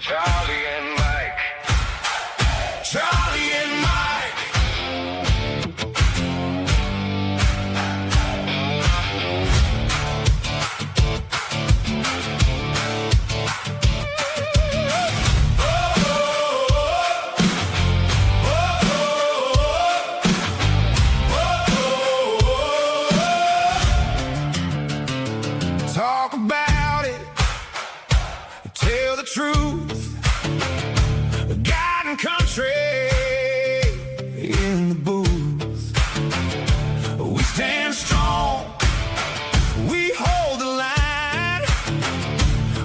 Charlie and Mike. Charlie and Mike. Talk about it. Tell the truth. God and country in the booth. We stand strong. We hold the line.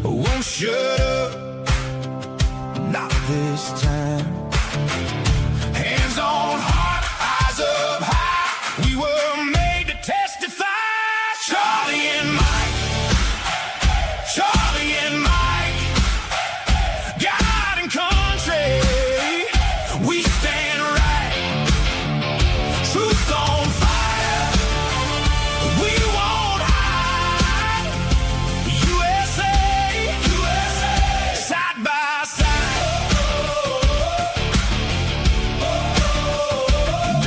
Won't shut up. Not this time. Hands on heart, eyes up high. We were made to testify. Charlie and Mike. Charlie and Mike. God and country. We stand right. Truth on fire. We won't hide. USA. USA. Side by side.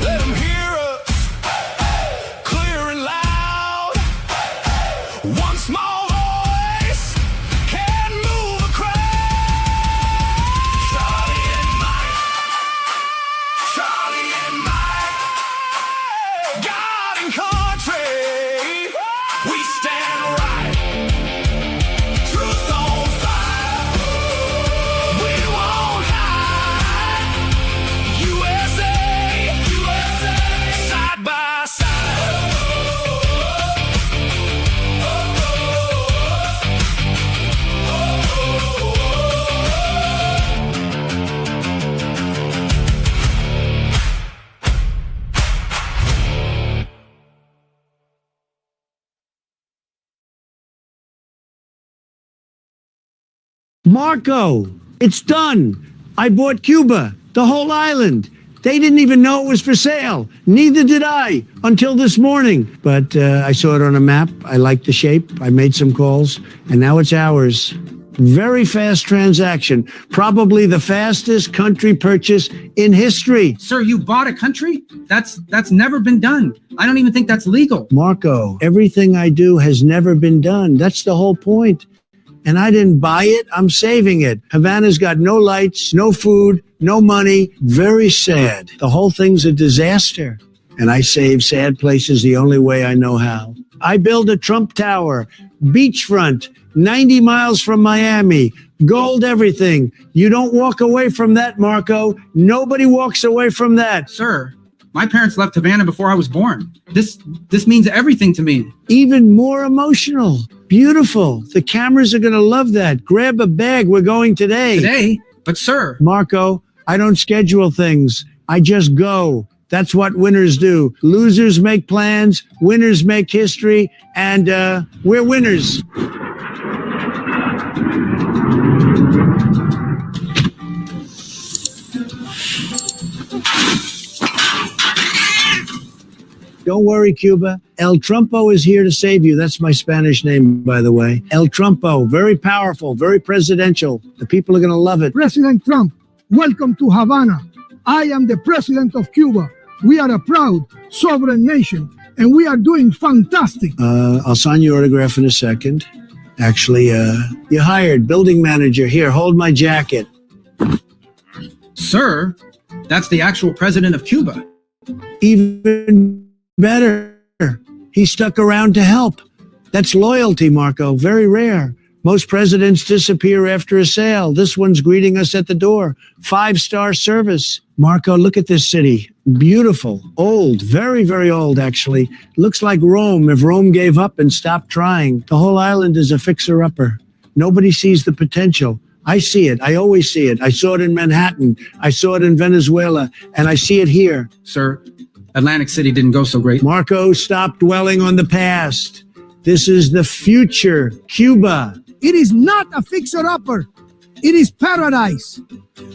Let them hear us. Clear and loud. One small voice can move a crowd. Charlie and Mike. Charlie and Mike. God and country. We stand right. Truth on fire. We won't hide. USA. USA. Side by side. Marco, it's done. I bought Cuba, the whole island. They didn't even know it was for sale. Neither did I until this morning. But I saw it on a map. I liked the shape. I made some calls, and now it's ours. Very fast transaction. Probably the fastest country purchase in history. Sir, you bought a country? That's never been done. I don't even think that's legal. Marco, everything I do has never been done. That's the whole point. And I didn't buy it. I'm saving it. Havana's got no lights, no food, no money. Very sad. The whole thing's a disaster. And I save sad places the only way I know how. I build a Trump Tower, beachfront, 90 miles from Miami, gold everything. You don't walk away from that, Marco. Nobody walks away from that. Sir, my parents left Havana before I was born. This means everything to me. Even more emotional. Beautiful. The cameras are going to love that. Grab a bag. We're going today. Today? But sir. Marco, I don't schedule things. I just go. That's what winners do. Losers make plans. Winners make history. And we're winners. Don't worry, Cuba. El Trumpo is here to save you. That's my Spanish name, by the way. El Trumpo, very powerful, very presidential. The people are going to love it. President Trump, welcome to Havana. I am the president of Cuba. We are a proud, sovereign nation, and we are doing fantastic. I'll sign your autograph in a second. Actually, you're hired, building manager. Here, hold my jacket. Sir, that's the actual president of Cuba. Even better. He stuck around to help. That's loyalty, Marco. Very rare. Most presidents disappear after a sale. This one's greeting us at the door. 5-star service. Marco, look at this city. Beautiful. Old. Very, very old, actually. Looks like Rome if Rome gave up and stopped trying. The whole island is a fixer-upper. Nobody sees the potential. I see it. I always see it. I saw it in Manhattan. I saw it in Venezuela. And I see it here. Sir, Atlantic City didn't go so great. Marco, stop dwelling on the past. This is the future. Cuba. It is not a fixer-upper. It is paradise.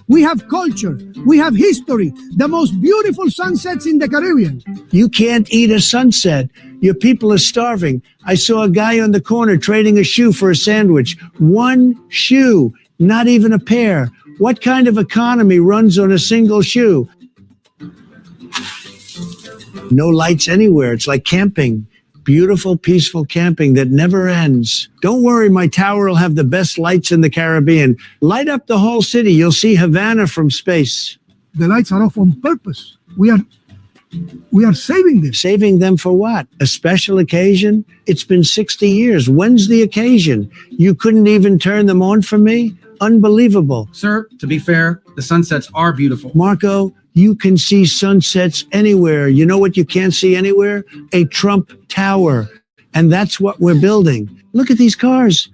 We have culture. We have history. The most beautiful sunsets in the Caribbean. You can't eat a sunset. Your people are starving. I saw a guy on the corner trading a shoe for a sandwich. One shoe. Not even a pair. What kind of economy runs on a single shoe? No lights anywhere. It's like camping. Beautiful, peaceful camping that never ends. Don't worry, my tower will have the best lights in the Caribbean. Light up the whole city. You'll see Havana from space. The lights are off on purpose. We are saving them. Saving them for what? A special occasion? It's been 60 years. When's the occasion? You couldn't even turn them on for me? Unbelievable. Sir, to be fair, the sunsets are beautiful. Marco, you can see sunsets anywhere. You know what you can't see anywhere? A Trump Tower. And that's what we're building. Look at these cars.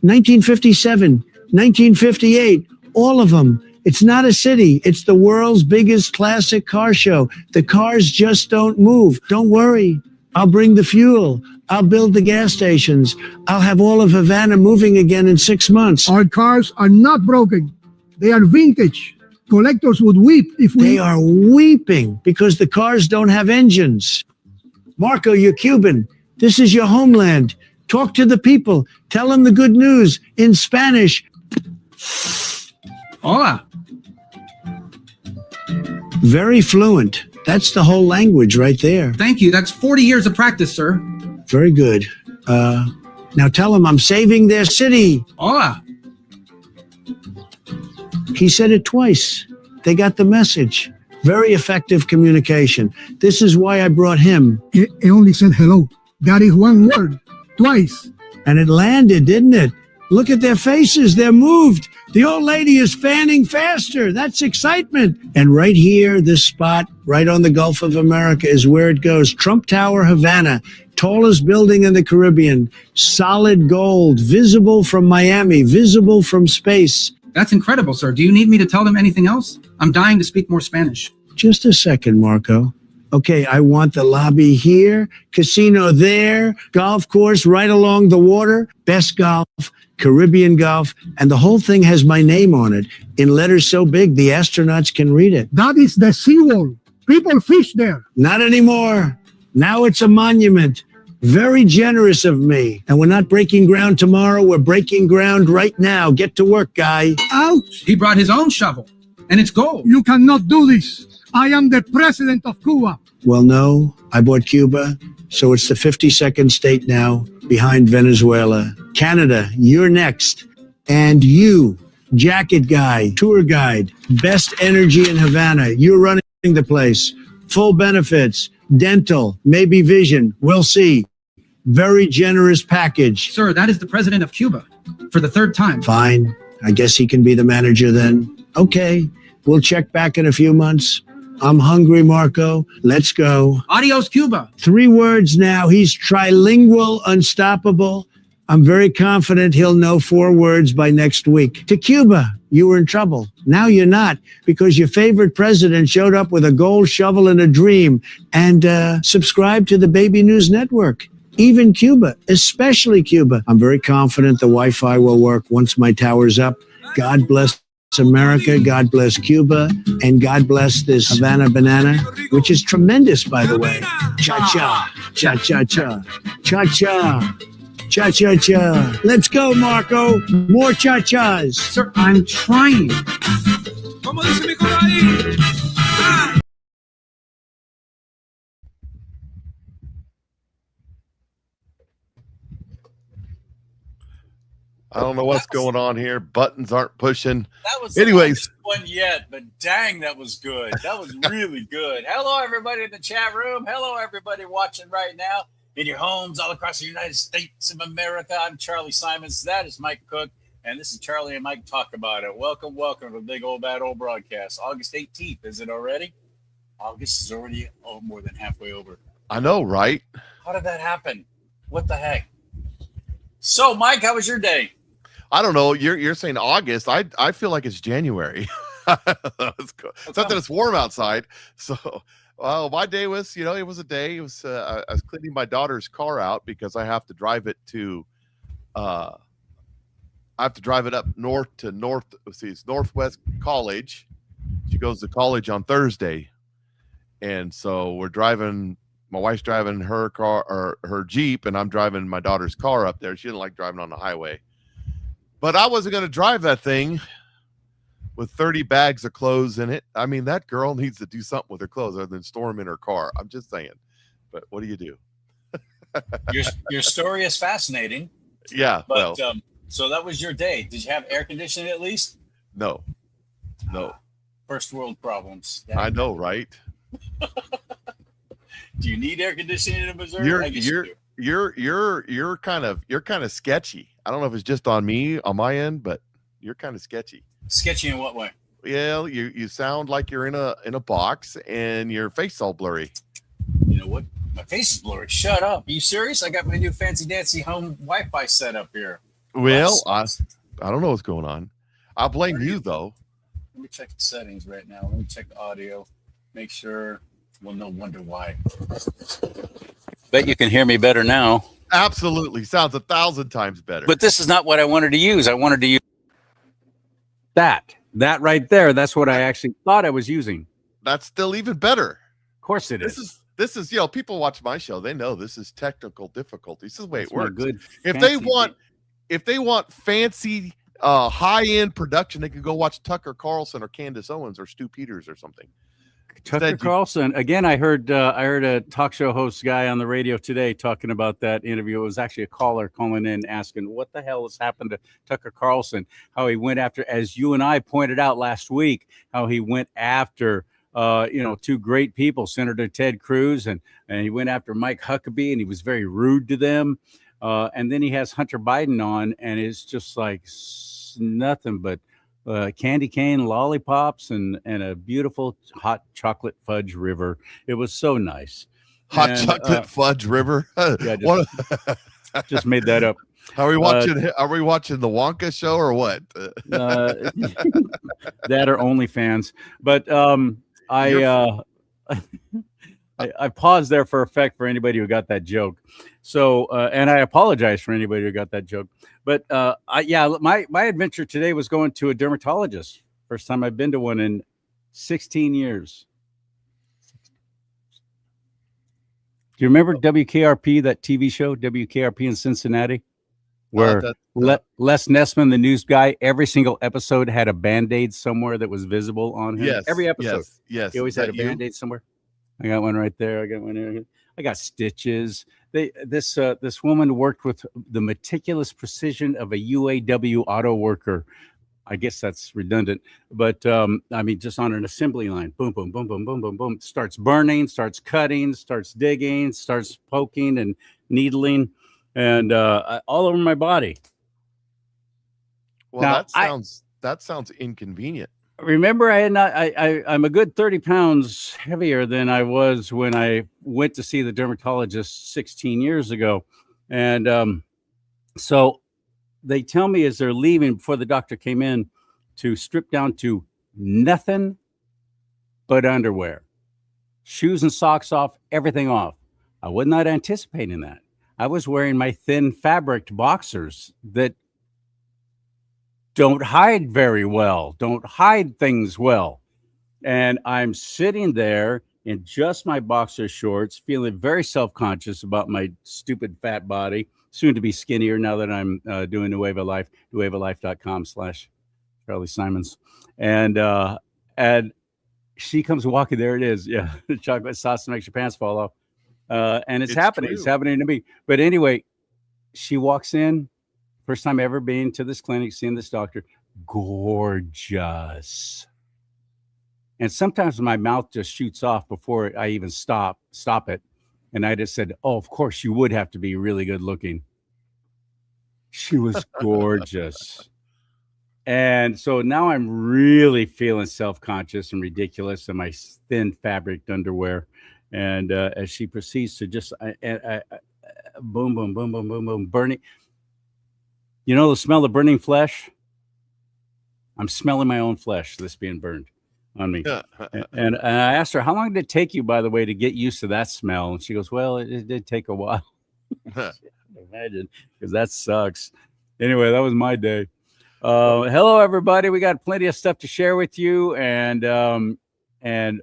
1957, 1958, all of them. It's not a city. It's the world's biggest classic car show. The cars just don't move. Don't worry. I'll bring the fuel. I'll build the gas stations. I'll have all of Havana moving again in 6 months. Our cars are not broken. They are vintage. Collectors would weep if we... They are weeping because the cars don't have engines. Marco, you're Cuban. This is your homeland. Talk to the people. Tell them the good news in Spanish. Hola. Very fluent. That's the whole language right there. Thank you. That's 40 years of practice, sir. Very good. Now tell them I'm saving their city. Hola. He said it twice. They got the message. Very effective communication. This is why I brought him. He only said hello. That is one word. Twice. And it landed, didn't it? Look at their faces. They're moved. The old lady is fanning faster. That's excitement. And right here, this spot, right on the Gulf of America, is where it goes. Trump Tower, Havana. Tallest building in the Caribbean. Solid gold. Visible from Miami. Visible from space. That's incredible, sir. Do you need me to tell them anything else? I'm dying to speak more Spanish. Just a second, Marco. Okay, I want the lobby here, casino there, golf course right along the water, best golf, Caribbean golf, and the whole thing has my name on it in letters so big the astronauts can read it. That is the seawall. People fish there. Not anymore. Now it's a monument. Very generous of me. And we're not breaking ground tomorrow. We're breaking ground right now. Get to work, guy. Ouch! He brought his own shovel, and it's gold. You cannot do this. I am the president of Cuba. Well, no, I bought Cuba, so it's the 52nd state now, behind Venezuela. Canada, you're next. And you, jacket guy, tour guide, best energy in Havana. You're running the place. Full benefits, dental, maybe vision. We'll see. Very generous package. Sir, that is the president of Cuba for the third time. Fine. I guess he can be the manager then. Okay. We'll check back in a few months. I'm hungry, Marco. Let's go. Adios, Cuba. 3 words now. He's trilingual, unstoppable. I'm very confident he'll know 4 words by next week. To Cuba, you were in trouble. Now you're not, because your favorite president showed up with a gold shovel and a dream and subscribed to the Baby News Network. Even Cuba, especially Cuba. I'm very confident the Wi-Fi will work once my tower's up. God bless America, God bless Cuba, and God bless this Havana banana, which is tremendous, by the way. Cha-cha, cha-cha-cha, cha-cha, cha-cha-cha. Let's go, Marco. More cha-chas. Sir, I'm trying. I don't know what's going on here. Buttons aren't pushing. That was Anyways. the longest one yet, but dang, that was good. That was really good. Hello, everybody in the chat room. Hello, everybody watching right now in your homes all across the United States of America. I'm CharLee Simons. That is Mike Cook, and this is CharLee and Mike Talk About It. Welcome to the big old bad old broadcast. August 18th, is it already? August is already more than halfway over. I know, right? How did that happen? What the heck? So, Mike, how was your day? I don't know. You're saying August. I feel like it's January. It's cool. Except that it's warm outside. So, my day was, it was a day. It was I was cleaning my daughter's car out because I have to drive it to. I have to drive it up north to it's Northwest College. She goes to college on Thursday, and so we're driving. My wife's driving her car or her Jeep, and I'm driving my daughter's car up there. She didn't like driving on the highway. But I wasn't going to drive that thing with 30 bags of clothes in it. I mean, that girl needs to do something with her clothes other than store them in her car. I'm just saying. But what do you do? Your story is fascinating. Yeah. But Well, so that was your day. Did you have air conditioning at least? no. First world problems. I know, right? Do you need air conditioning in Missouri? I guess you do. You're kind of sketchy. I don't know if it's just on me on my end, but you're kind of sketchy. Sketchy in what way? Yeah, you sound like you're in a box and your face all blurry. You know what? My face is blurry. Shut up. Are you serious? I got my new fancy dancy home Wi-Fi set up here. Well, I don't know what's going on. I'll blame you though. Let me check the settings right now. Let me check the audio. Make sure. Well, no wonder why. Bet you can hear me better now. Absolutely. Sounds 1,000 times better. But this is not what I wanted to use. I wanted to use that right there. That's what I actually thought I was using. That's still even better. Of course it is. This is people watch my show. They know this is technical difficulty. This is the way it works. Good. If they want fancy high-end production, they can go watch Tucker Carlson or Candace Owens or Stu Peters or something. Tucker Carlson. Again, I heard a talk show host guy on the radio today talking about that interview. It was actually a caller calling in asking what the hell has happened to Tucker Carlson, how he went after, as you and I pointed out last week, how he went after two great people, Senator Ted Cruz, and he went after Mike Huckabee, and he was very rude to them. And then he has Hunter Biden on, and it's just like nothing but candy cane lollipops and a beautiful hot chocolate fudge river. It was so nice. Chocolate fudge river. Yeah, just made that up. Are we watching the Wonka show or what? That or OnlyFans. But I paused there for effect for anybody who got that joke. So, and I apologize for anybody who got that joke. But my adventure today was going to a dermatologist. First time I've been to one in 16 years. Do you remember WKRP, that TV show, WKRP in Cincinnati? Where Les Nessman, the news guy, every single episode had a Band-Aid somewhere that was visible on him. Yes. Every episode. Yes. He always had a Band-Aid somewhere. I got one right there. I got one here. I got stitches. This woman worked with the meticulous precision of a UAW auto worker. I guess that's redundant, but just on an assembly line, boom, boom, boom, boom, boom, boom, boom, starts burning, starts cutting, starts digging, starts poking and needling, and all over my body. Well, now, that sounds inconvenient. Remember, I'm a good 30 pounds heavier than I was when I went to see the dermatologist 16 years ago. And so they tell me as they're leaving before the doctor came in to strip down to nothing but underwear, shoes and socks off, everything off. I was not anticipating that. I was wearing my thin fabric boxers that don't hide very well, don't hide things well. And I'm sitting there in just my boxer shorts, feeling very self-conscious about my stupid fat body, soon to be skinnier now that I'm doing Nueva Life, nuevalife.com/CharLee Simons. And she comes walking, there it is. Yeah, chocolate sauce that makes your pants fall off. And it's happening. True. It's happening to me. But anyway, she walks in. First time ever being to this clinic, seeing this doctor, gorgeous. And sometimes my mouth just shoots off before I even stop it. And I just said, oh, of course you would have to be really good looking. She was gorgeous. And so now I'm really feeling self-conscious and ridiculous in my thin fabric underwear. And as she proceeds to just boom, boom, boom, boom, boom, boom, burning. You know the smell of burning flesh? I'm smelling my own flesh that's being burned on me. And I asked her, how long did it take you, by the way, to get used to that smell? And she goes, well, it did take a while. Imagine, because that sucks. Anyway, that was my day. Hello, everybody. We got plenty of stuff to share with you. And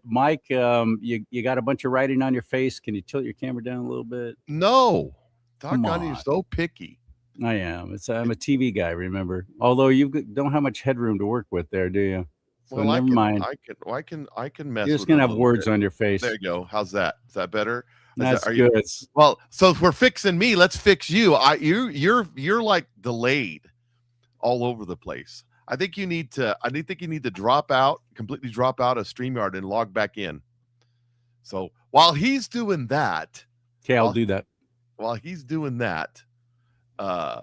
Mike, you got a bunch of writing on your face. Can you tilt your camera down a little bit? No. Doggone, you're so picky. I am. I'm a TV guy, remember? Although you don't have much headroom to work with there, do you? So Well, never mind. I can mess You're just with it gonna a have little words bit. on your There face. you go. How's that? Is that better? That's Are you good. well? So if we're fixing me, let's fix you. You're like delayed all over the place. I think you need to. Think you need to completely drop out of StreamYard and log back in. So while he's doing that, Okay, I'll do that. while he's doing that, uh,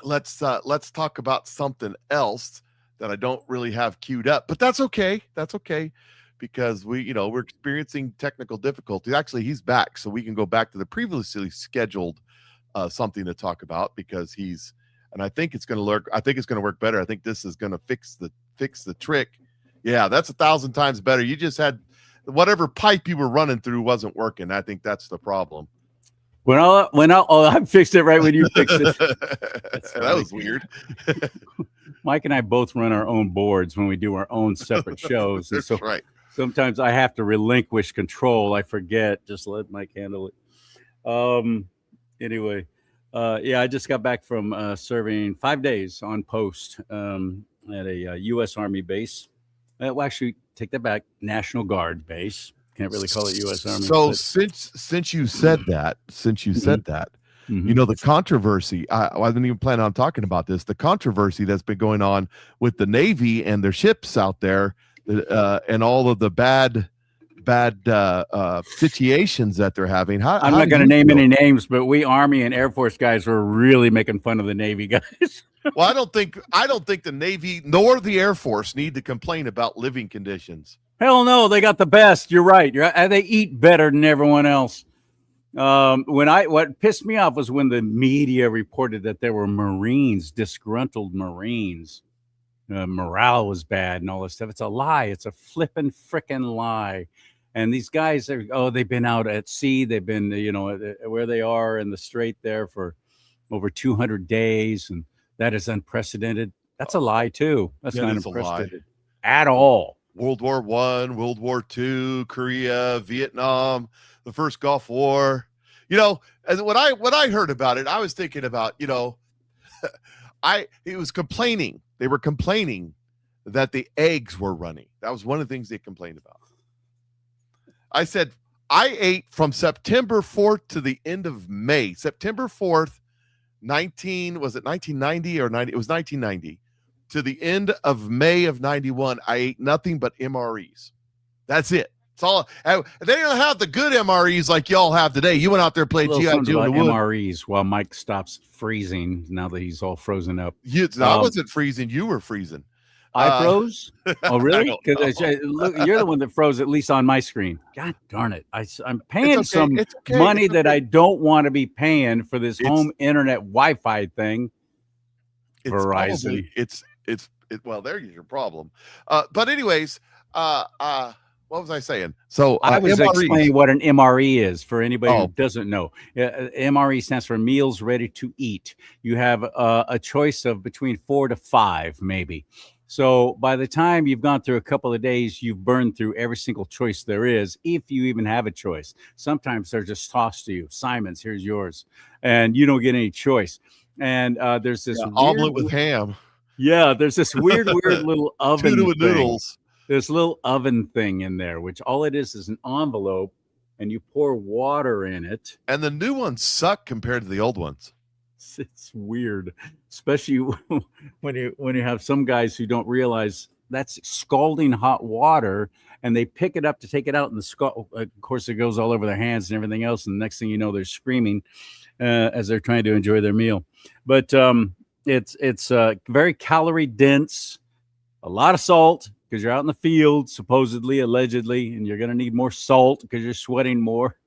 let's talk about something else that I don't really have queued up, but that's okay. That's okay because we're experiencing technical difficulties. Actually, he's back, so we can go back to the previously scheduled something to talk about because and I think it's going to work better. I think this is going to fix the trick. Yeah, that's 1,000 times better. You just had whatever pipe you were running through wasn't working. I think that's the problem. I fixed it right when you fixed it. That was weird. Mike and I both run our own boards when we do our own separate shows. And That's so right. sometimes I have to relinquish control. I forget. Just let Mike handle it. Anyway, I just got back from serving 5 days on post at a U.S. Army base. Well, actually, take that back. National Guard base. Can't really call it U.S. Army. So since you said that, the controversy, I didn't even plan on talking about this. The controversy that's been going on with the Navy and their ships out there, and all of the bad situations that they're having. I'm not going to name any names, but we Army and Air Force guys were really making fun of the Navy guys. Well, I don't think the Navy nor the Air Force need to complain about living conditions. Hell no, they got the best. You're right. They eat better than everyone else. What pissed me off was when the media reported that there were disgruntled Marines. Morale was bad and all this stuff. It's a lie. It's a flippin' frickin' lie. And these guys they've been out at sea. They've been, where they are in the strait there for over 200 days. And that is unprecedented. That's a lie too. That's not unprecedented at all. World War I, World War II, Korea, Vietnam, the first Gulf War. And when I heard about it, I was thinking about, it was complaining. They were complaining that the eggs were running. That was one of the things they complained about. I said, I ate from September 4th to the end of May. September 4th, 1990 or 90? It was 1990. To the end of May of 91, I ate nothing but MREs. That's it. It's all. They don't have the good MREs like y'all have today. You went out there and played G.I. Joe in the wood. MREs while Mike stops freezing now that he's all frozen up. I wasn't freezing. You were freezing. I froze? Oh, really? Because you're the one that froze, at least on my screen. God darn it. I'm paying some money that I don't want to be paying for this home internet Wi-Fi thing. Verizon. Well, there's your problem. But anyways, what was I saying? So I was MREs. explaining what an MRE is for anybody who doesn't know. MRE stands for meals ready to eat. You have a choice of between 4 to 5, maybe. So by the time you've gone through a couple of days, you've burned through every single choice there is, if you even have a choice. Sometimes they're just tossed to you. Simon's, here's yours. And you don't get any choice. And there's this omelet with ham. Yeah, there's this weird little oven Tuna with noodles. This little oven thing in there, which all it is an envelope, and you pour water in it. And the new ones suck compared to the old ones. It's weird, especially when you have some guys who don't realize that's scalding hot water, and they pick it up to take it out, and of course it goes all over their hands and everything else, and the next thing you know, they're screaming as they're trying to enjoy their meal. But it's very calorie dense, a lot of salt because you're out in the field, supposedly, allegedly, and you're going to need more salt because you're sweating more.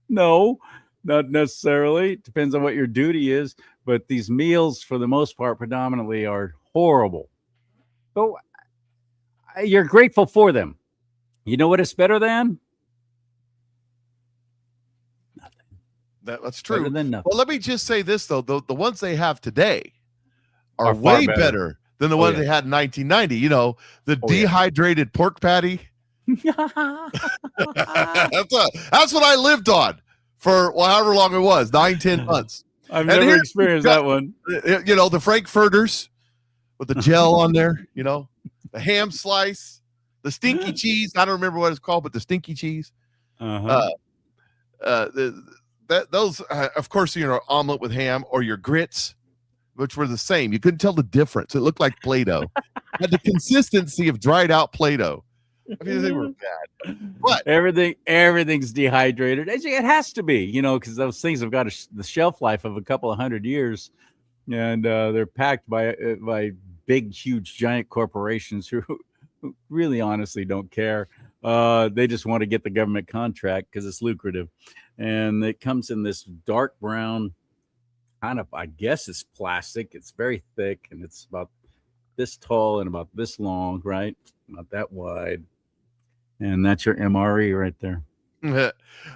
No, not necessarily. It depends on what your duty is. But these meals, for the most part, predominantly are horrible. So you're grateful for them. You know what it's better than? Nothing. That's true. Better than nothing. Well, let me just say this, though. The ones they have today are way better than the ones they had in 1990. The dehydrated pork patty. That's what I lived on for however long it was, 9-10 months. I've And never here experienced you've that one. You know, the Frankfurters with the gel on there, you know, the ham slice, the stinky cheese. I don't remember what it's called, but the stinky cheese. Uh-huh. Those, of course, you know, omelet with ham or your grits, which were the same. You couldn't tell the difference. It looked like Play-Doh. Had the consistency of dried out Play-Doh. I mean, they were bad. But Everything's dehydrated. It has to be, you know, because those things have got the shelf life of a couple of 100 years, and they're packed by big, huge, giant corporations who really, honestly, don't care. They just want to get the government contract because it's lucrative, and it comes in this dark brown kind of, I guess it's plastic. It's very thick, and it's about this tall and about this long, right? Not that wide. And that's your MRE right there.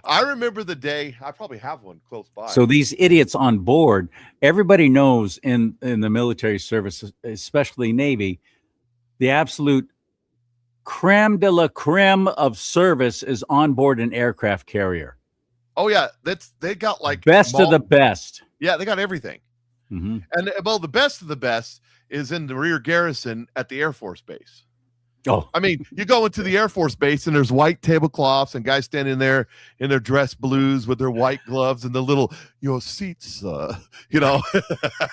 I remember the day, I probably have one close by. So these idiots on board, everybody knows in the military service, especially Navy, the absolute creme de la creme of service is on board an aircraft carrier. Oh yeah, they got like Best of the best. Yeah, they got everything. Mhm. And well, the best of the best is in the rear garrison at the Air Force Base. Oh, I mean, you go into the Air Force Base and there's white tablecloths and guys standing there in their dress blues with their white gloves and the little, your seats, you know.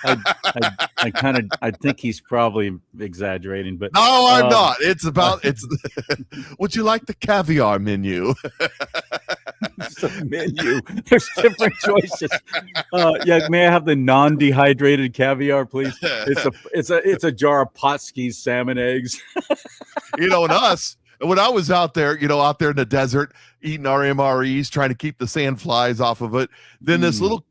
I think he's probably exaggerating, but No, I'm not. It's would you like the caviar menu? It's a menu. There's different choices. Yeah, may I have the non-dehydrated caviar, please? It's a jar of Potskie's salmon eggs. You know, and us, when I was out there, you know, out there in the desert eating our MREs, trying to keep the sand flies off of it, then this little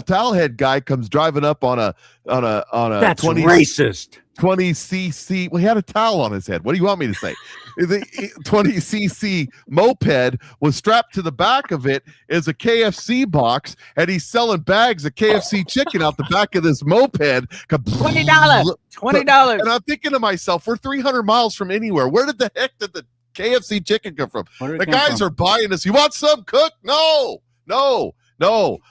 towel head guy comes driving up on a That's 20 racist. 20cc. Well, he had a towel on his head. What do you want me to say? The 20cc moped was strapped to the back of it as a KFC box, and he's selling bags of KFC chicken out the back of this moped. $20. And I'm thinking to myself, we're 300 miles from anywhere. Where did the heck did the KFC chicken come from? The guys are buying this. You want some, cook? No. I don't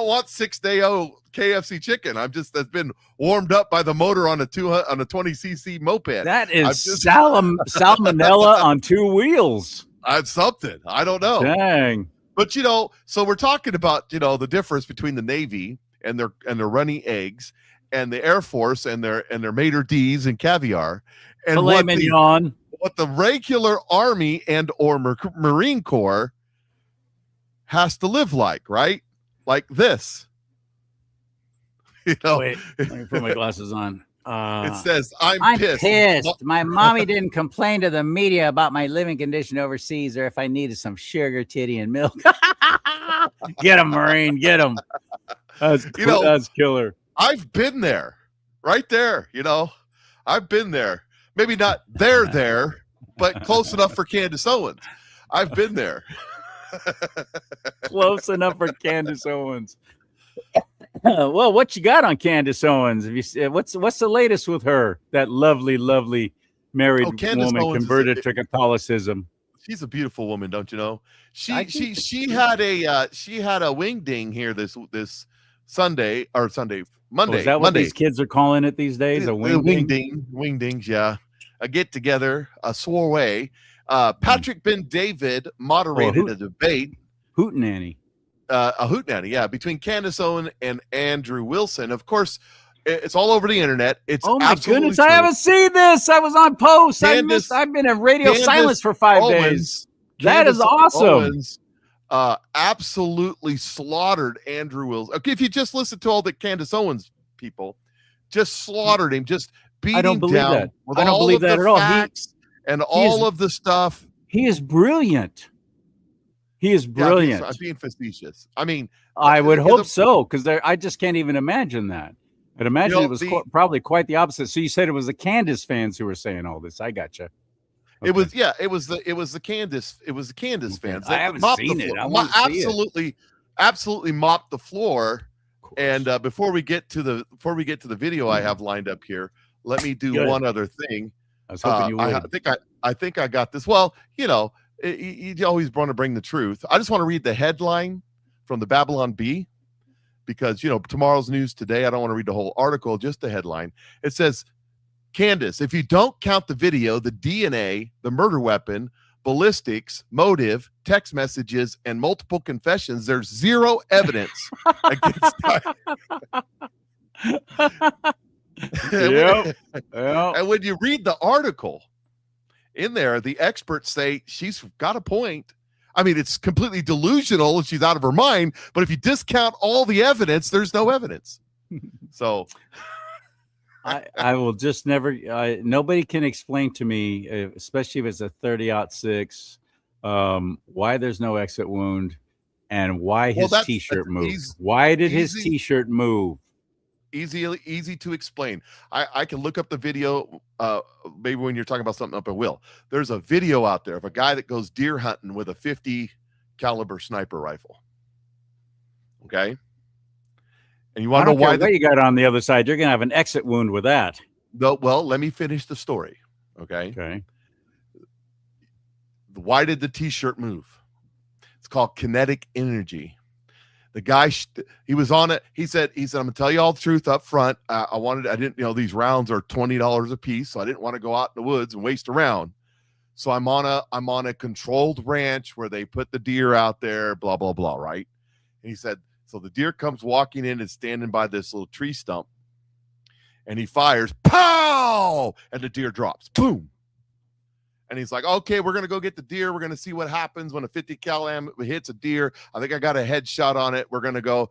want 6-day-old KFC chicken. That's been warmed up by the motor on a 20cc moped. That is salmonella on two wheels. That's something. I don't know. Dang. But you know, so we're talking about, you know, the difference between the Navy and their runny eggs and the Air Force and their maitre d's and caviar and Filet mignon. What the regular Army and or Marine Corps has to live like, right? Like this. You know, Wait, let me put my glasses on. It says, I'm pissed. My mommy didn't complain to the media about my living condition overseas or if I needed some sugar, titty, and milk. Get him, Marine. Get him. That's killer. I've been there. Right there, you know. I've been there. Maybe not there, but close enough for Candace Owens. I've been there. Close enough for Candace Owens. Well, what you got on Candace Owens? Have you what's the latest with her? That lovely married woman Owens converted to Catholicism. She's a beautiful woman, don't you know? She had a wing ding here this Monday. Is that what these kids are calling it these days? A wing ding? Wing dings, yeah. A get together, a soiree. Patrick Ben David moderated a debate. Hootenanny. A hootenanny, yeah, between Candace Owens and Andrew Wilson. Of course, it's all over the internet. It's oh my goodness, true. I haven't seen this. I was on post. I've been in radio silence for 5 days. That is awesome. Owens, absolutely slaughtered Andrew Wilson. Okay, if you just listen to all the Candace Owens people, just slaughtered him, just beat him down. I don't believe that at all. And all of the stuff. He is brilliant. He is brilliant. I'm being facetious. I mean, I would hope so, because I just can't even imagine that. I'd imagine it was probably quite the opposite. So you said it was the Candace fans who were saying all this. I gotcha. Okay. It was the Candace fans. I haven't seen it. I want to see it. Absolutely mopped the floor. And before we get to the video I have lined up here, let me do one other thing. I was hoping you would. I think I got this. Well, you know, You always want to bring the truth. I just want to read the headline from the Babylon Bee because, tomorrow's news today. I don't want to read the whole article, just the headline. It says, Candace, if you don't count the video, the DNA, the murder weapon, ballistics, motive, text messages, and multiple confessions, there's zero evidence against Yep. And when you read the article in there, the experts say she's got a point. I mean, it's completely delusional and she's out of her mind, but if you discount all the evidence, there's no evidence. So I will just never. Nobody can explain to me, especially if it's a 30-06, why there's no exit wound, and why his T-shirt moved. Why did his T-shirt move? Easy to explain. I can look up the video. Maybe when you're talking about something up, I will. There's a video out there of a guy that goes deer hunting with a 50 caliber sniper rifle. Okay. And you want to know why you got on the other side? You're going to have an exit wound with that. Well, let me finish the story. Okay. Why did the T-shirt move? It's called kinetic energy. The guy, he was on it. He said, I'm going to tell you all the truth up front. I didn't, these rounds are $20 a piece. So I didn't want to go out in the woods and waste a round. So I'm on a controlled ranch where they put the deer out there, blah, blah, blah. Right. And he said, so the deer comes walking in and standing by this little tree stump and he fires, pow! And the deer drops, boom. And he's like, okay, we're going to go get the deer. We're going to see what happens when a 50 cal ammo hits a deer. I think I got a headshot on it. We're going to go.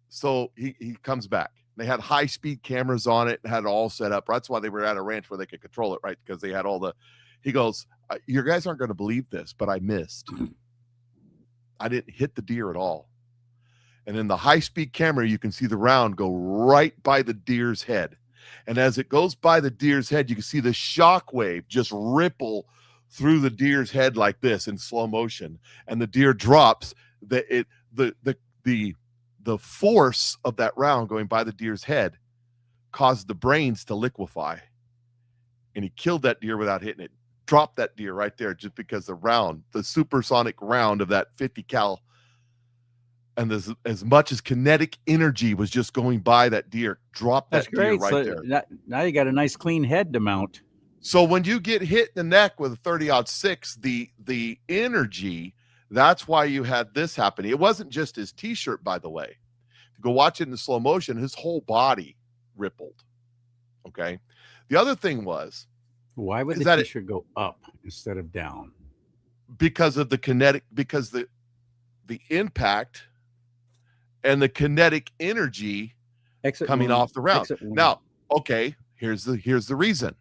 So he comes back. They had high-speed cameras on it and had it all set up. That's why they were at a ranch where they could control it, right? Because they had he goes, you guys aren't going to believe this, but I missed. I didn't hit the deer at all. And in the high-speed camera, you can see the round go right by the deer's head. And as it goes by the deer's head, you can see the shock wave just ripple through the deer's head like this in slow motion. And the deer drops. The force of that round going by the deer's head caused the brains to liquefy. And he killed that deer without hitting it. Dropped that deer right there just because the supersonic round of that 50 cal and as much as kinetic energy was just going by that deer, drop that deer right there. Now you got a nice clean head to mount. So when you get hit in the neck with a 30-06, the energy, that's why you had this happening. It wasn't just his T-shirt, by the way. If you go watch it in slow motion, his whole body rippled. Okay. The other thing was, why would the T-shirt go up instead of down? Because of the kinetic, because the impact and the kinetic energy coming off the round. Now, okay, here's the reason.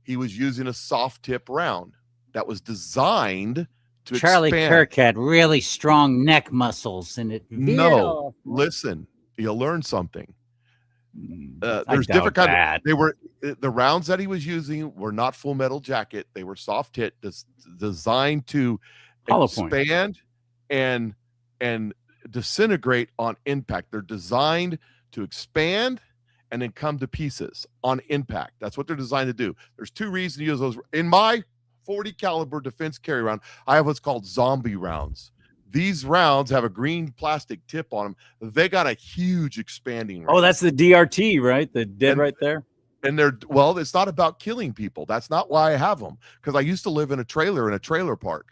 He was using a soft tip round that was designed to Charlie expand. Kirk had really strong neck muscles, and it No, listen, you'll learn something. There's different kinds. The rounds that he was using were not full metal jacket. They were soft hit, designed to expand and disintegrate on impact. They're designed to expand and then come to pieces on impact. That's what they're designed to do. There's two reasons to use those. In my 40 caliber defense carry round, I have what's called zombie rounds. These rounds have a green plastic tip on them. They got a huge expanding range. Oh, that's the DRT, right? The dead right there. And it's not about killing people. That's not why I have them. Because I used to live in a trailer park.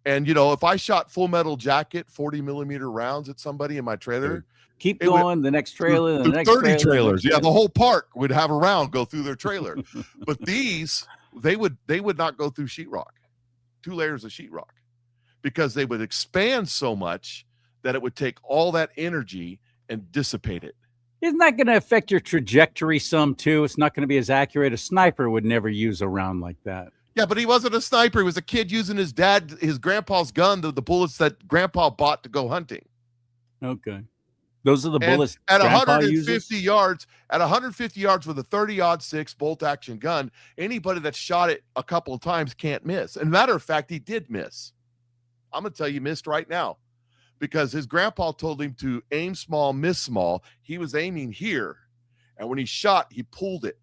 And, if I shot full metal jacket, 40 millimeter rounds at somebody in my trailer. Keep going. The next trailer, the next 30 trailers. Yeah, the whole park would have a round go through their trailer. But these, they would not go through sheetrock, 2 layers of sheetrock, because they would expand so much that it would take all that energy and dissipate it. Isn't that going to affect your trajectory some too? It's not going to be as accurate. A sniper would never use a round like that. Yeah, but he wasn't a sniper. He was a kid using his grandpa's gun, the bullets that grandpa bought to go hunting. Okay. Those are the bullets at 150 yards. At 150 yards with a 30-06 bolt action gun, anybody that shot it a couple of times can't miss. And matter of fact, he did miss. I'm going to tell you, missed right now, because his grandpa told him to aim small, miss small. He was aiming here, and when he shot, he pulled it.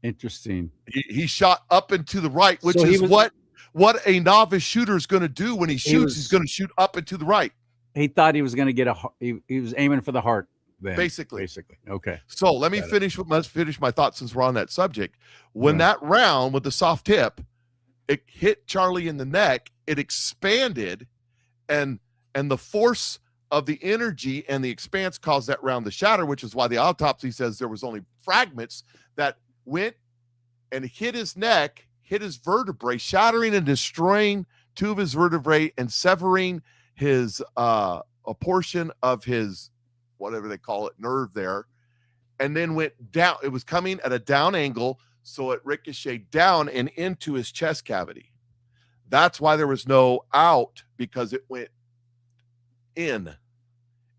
Interesting. He shot up and to the right, which So he is was- what a novice shooter is going to do when he shoots. was- He's going to shoot up and to the right. He thought he was going to get he was aiming for the heart. Then, Basically. Okay. So let me Got it. finish my thoughts since we're on that subject. When Yeah. that round with the soft tip, it hit CharLee in the neck, it expanded, and the force of the energy and the expanse caused that round to shatter, which is why the autopsy says there was only fragments that went and hit his neck, hit his vertebrae, shattering and destroying 2 of his vertebrae and severing his a portion of his, whatever they call it, nerve there, and then went down. It was coming at a down angle, so it ricocheted down and into his chest cavity. That's why there was no out, because it went in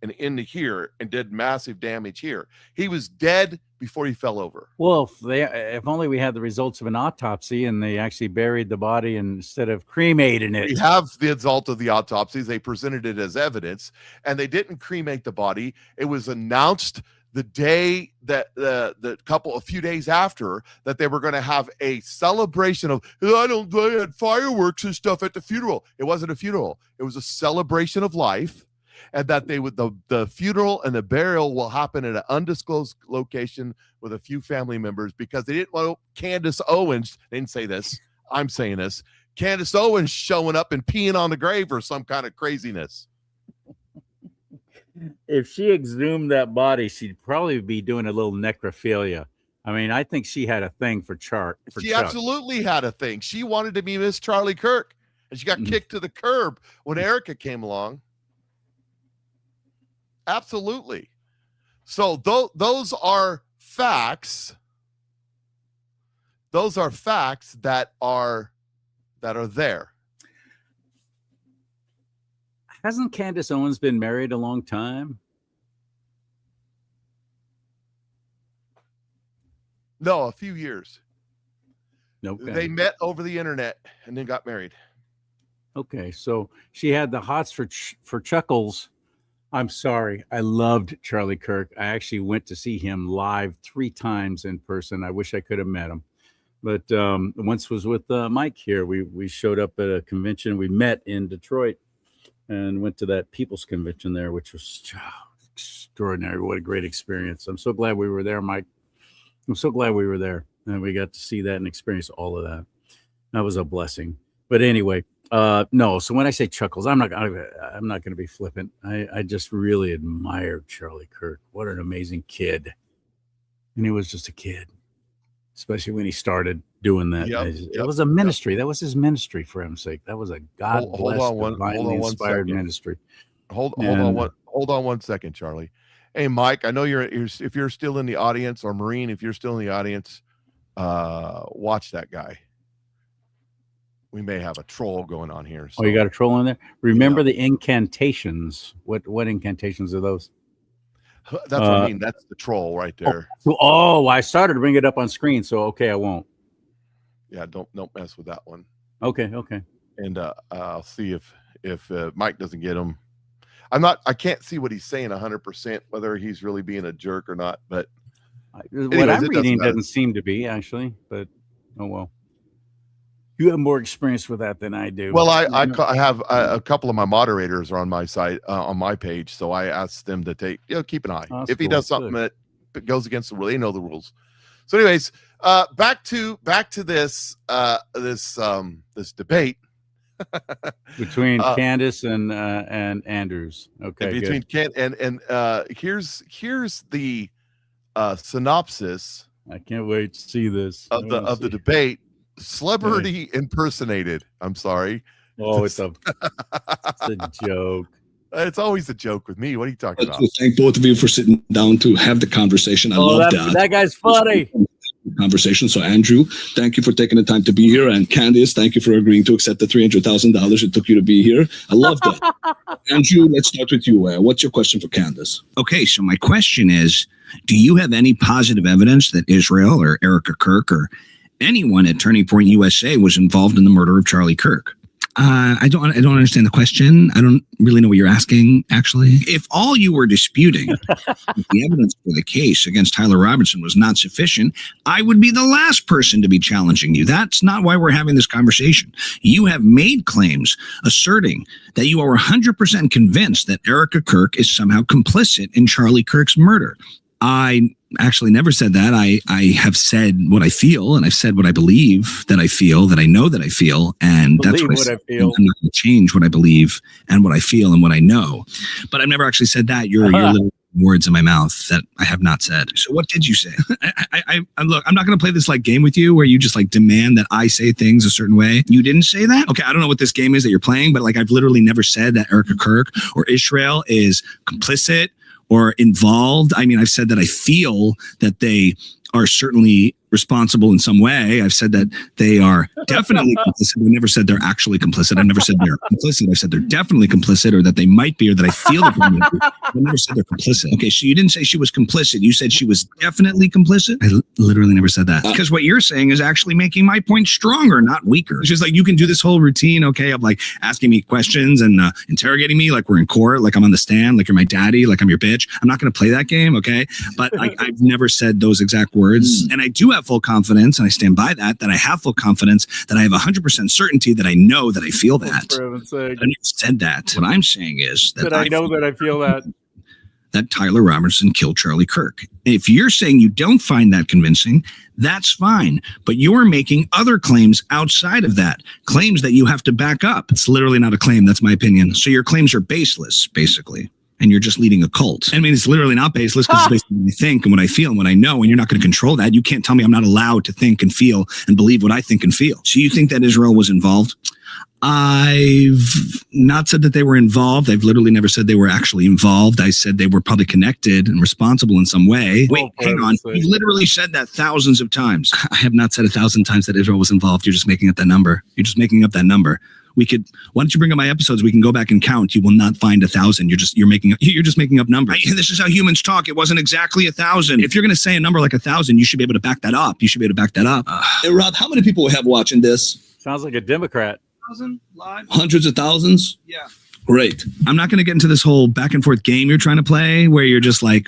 and into here and did massive damage here. He was dead before he fell over. Well, if only we had the results of an autopsy and they actually buried the body instead of cremating it. We have the result of the autopsies. They presented it as evidence, and they didn't cremate the body. It was announced the day that a few days after, that they were going to have a celebration of, I had fireworks and stuff at the funeral. It wasn't a funeral. It was a celebration of life, and that the funeral and the burial will happen at an undisclosed location with a few family members, because they didn't want Candace Owens, they didn't say this, I'm saying this, Candace Owens showing up and peeing on the grave or some kind of craziness. If she exhumed that body, she'd probably be doing a little necrophilia. I mean, I think she had a thing for Chuck. She absolutely had a thing. She wanted to be Miss CharLee Kirk, and she got kicked to the curb when Erica came along. Absolutely. So those are facts. Those are facts that are there. Hasn't Candace Owens been married a long time? No, a few years. Okay. They met over the internet and then got married. Okay, so she had the hots for Chuckles. I'm sorry, I loved CharLee Kirk. I actually went to see him live 3 times in person. I wish I could have met him, but once was with Mike here. We showed up at a convention. We met in Detroit and went to that People's Convention there, which was extraordinary. What a great experience! I'm so glad we were there, Mike. I'm so glad we were there, and we got to see that and experience all of that. That was a blessing. But anyway, no. So when I say Chuckles, I'm not going to be flippant. I just really admired CharLee Kirk. What an amazing kid, and he was just a kid, especially when he started doing that. It was a ministry. That was his ministry, for his sake. That was a God-blessed, divinely inspired ministry. Hold on one second, CharLee. Hey, Mike, I know if you're still in the audience, or Marine, if you're still in the audience, watch that guy. We may have a troll going on here. So. Oh, you got a troll in there? Remember the incantations. What incantations are those? That's what I mean. That's the troll right there. Oh, I started to bring it up on screen, so okay, I won't. Yeah, don't mess with that one. Okay. And I'll see if Mike doesn't get him. I can't see what he's saying 100%, whether he's really being a jerk or not. But what I'm reading doesn't seem to be, actually. But oh well. You have more experience with that than I do. Well, I have a couple of my moderators are on my site, on my page, so I asked them to keep an eye. If he does something that goes against the rule, they know the rules. So, anyways, back to this this debate between Candace and Andrews. Okay, between good. and here's the synopsis. I can't wait to see this of the debate. Celebrity impersonated. I'm sorry. Oh, it's a joke. It's always a joke with me. What are you talking about? Thank both of you for sitting down to have the conversation. I love that. That guy's funny. Conversation. So, Andrew, thank you for taking the time to be here, and Candace, thank you for agreeing to accept the $300,000 it took you to be here. I love that. Andrew, let's start with you. What's your question for Candace? Okay, so my question is, do you have any positive evidence that Israel or Erica Kirk or anyone at Turning Point USA was involved in the murder of CharLee Kirk? I don't understand the question. I don't really know what you're asking, actually. If all you were disputing the evidence for the case against Tyler Robertson was not sufficient, I would be the last person to be challenging you. That's not why we're having this conversation. You have made claims asserting that you are 100% convinced that Erica Kirk is somehow complicit in CharLee Kirk's murder. I actually never said that. I have said what I feel, and I've said what I believe that I feel, that I know that I feel, and that's what I feel. I'm not going to change what I believe and what I feel and what I know. But I've never actually said that. You're little words in my mouth that I have not said. So what did you say? I look, I'm not going to play this like game with you where you just like demand that I say things a certain way. You didn't say that? Okay, I don't know what this game is that you're playing, but like I've literally never said that Erica Kirk or Israel is complicit or involved. I mean, I've said that I feel that they are certainly responsible in some way. I've said that they are definitely complicit. I never said they're actually complicit. I've never said they're complicit. I've said they're definitely complicit, or that they might be, or that I feel that they might be. I never said they're complicit. Okay, so you didn't say she was complicit. You said she was definitely complicit? I literally never said that. Because what you're saying is actually making my point stronger, not weaker. It's just like you can do this whole routine, okay, of like asking me questions and interrogating me like we're in court, like I'm on the stand, like you're my daddy, like I'm your bitch. I'm not going to play that game, okay? But I've never said those exact words. And I do have full confidence, and I stand by that I have full confidence, that I have 100% certainty that I know that I feel that. I never said that. What I'm saying is that I know that I feel that Tyler Robertson killed CharLee Kirk. If you're saying you don't find that convincing, that's fine. But you're making other claims outside of that, claims that you have to back up. It's literally not a claim. That's my opinion. So your claims are baseless, basically. And you're just leading a cult. I mean, it's literally not baseless because it's based on what I think and what I feel and what I know, and you're not going to control that. You can't tell me I'm not allowed to think and feel and believe what I think and feel. So you think that Israel was involved? I've not said that they were involved. I've literally never said they were actually involved. I said they were probably connected and responsible in some way. Wait, hang on. You literally said that thousands of times. I have not said 1,000 times that Israel was involved. You're just making up that number. You're just making up that number. Why don't you bring up my episodes? We can go back and count. You will not find 1,000. You're just making up numbers. This is how humans talk. It wasn't exactly 1,000. If you're going to say a number like 1,000, you should be able to back that up. Hey, Rob, how many people we have watching this? Sounds like a Democrat. 1,000 live. Hundreds of thousands? Yeah. Great. I'm not going to get into this whole back and forth game you're trying to play where you're just like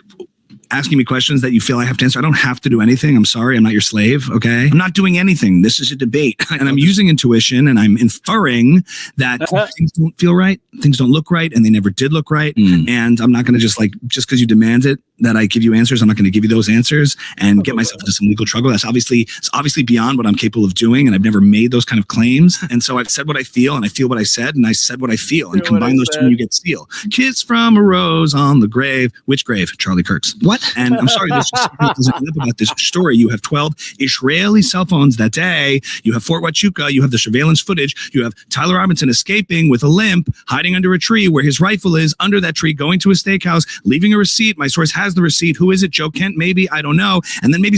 asking me questions that you feel I have to answer. I don't have to do anything. I'm sorry. I'm not your slave. Okay. I'm not doing anything. This is a debate, and I'm using intuition, and I'm inferring that things don't feel right. Things don't look right, and they never did look right. And I'm not going to just because you demand it that I give you answers, I'm not going to give you those answers and get myself into some legal trouble. It's obviously beyond what I'm capable of doing, and I've never made those kind of claims. And so I've said what I feel, and I feel what I said, and I said what I feel, and combine those two, and you get seal. Kiss from a rose on the grave. Which grave? CharLee Kirk's. What? And I'm sorry, this doesn't end up about this story. You have 12 Israeli cell phones that day. You have Fort Huachuca. You have the surveillance footage. You have Tyler Robinson escaping with a limp, hiding under a tree where his rifle is, under that tree, going to a steakhouse, leaving a receipt. My source has the receipt. Who is it? Joe Kent? Maybe. I don't know. And then maybe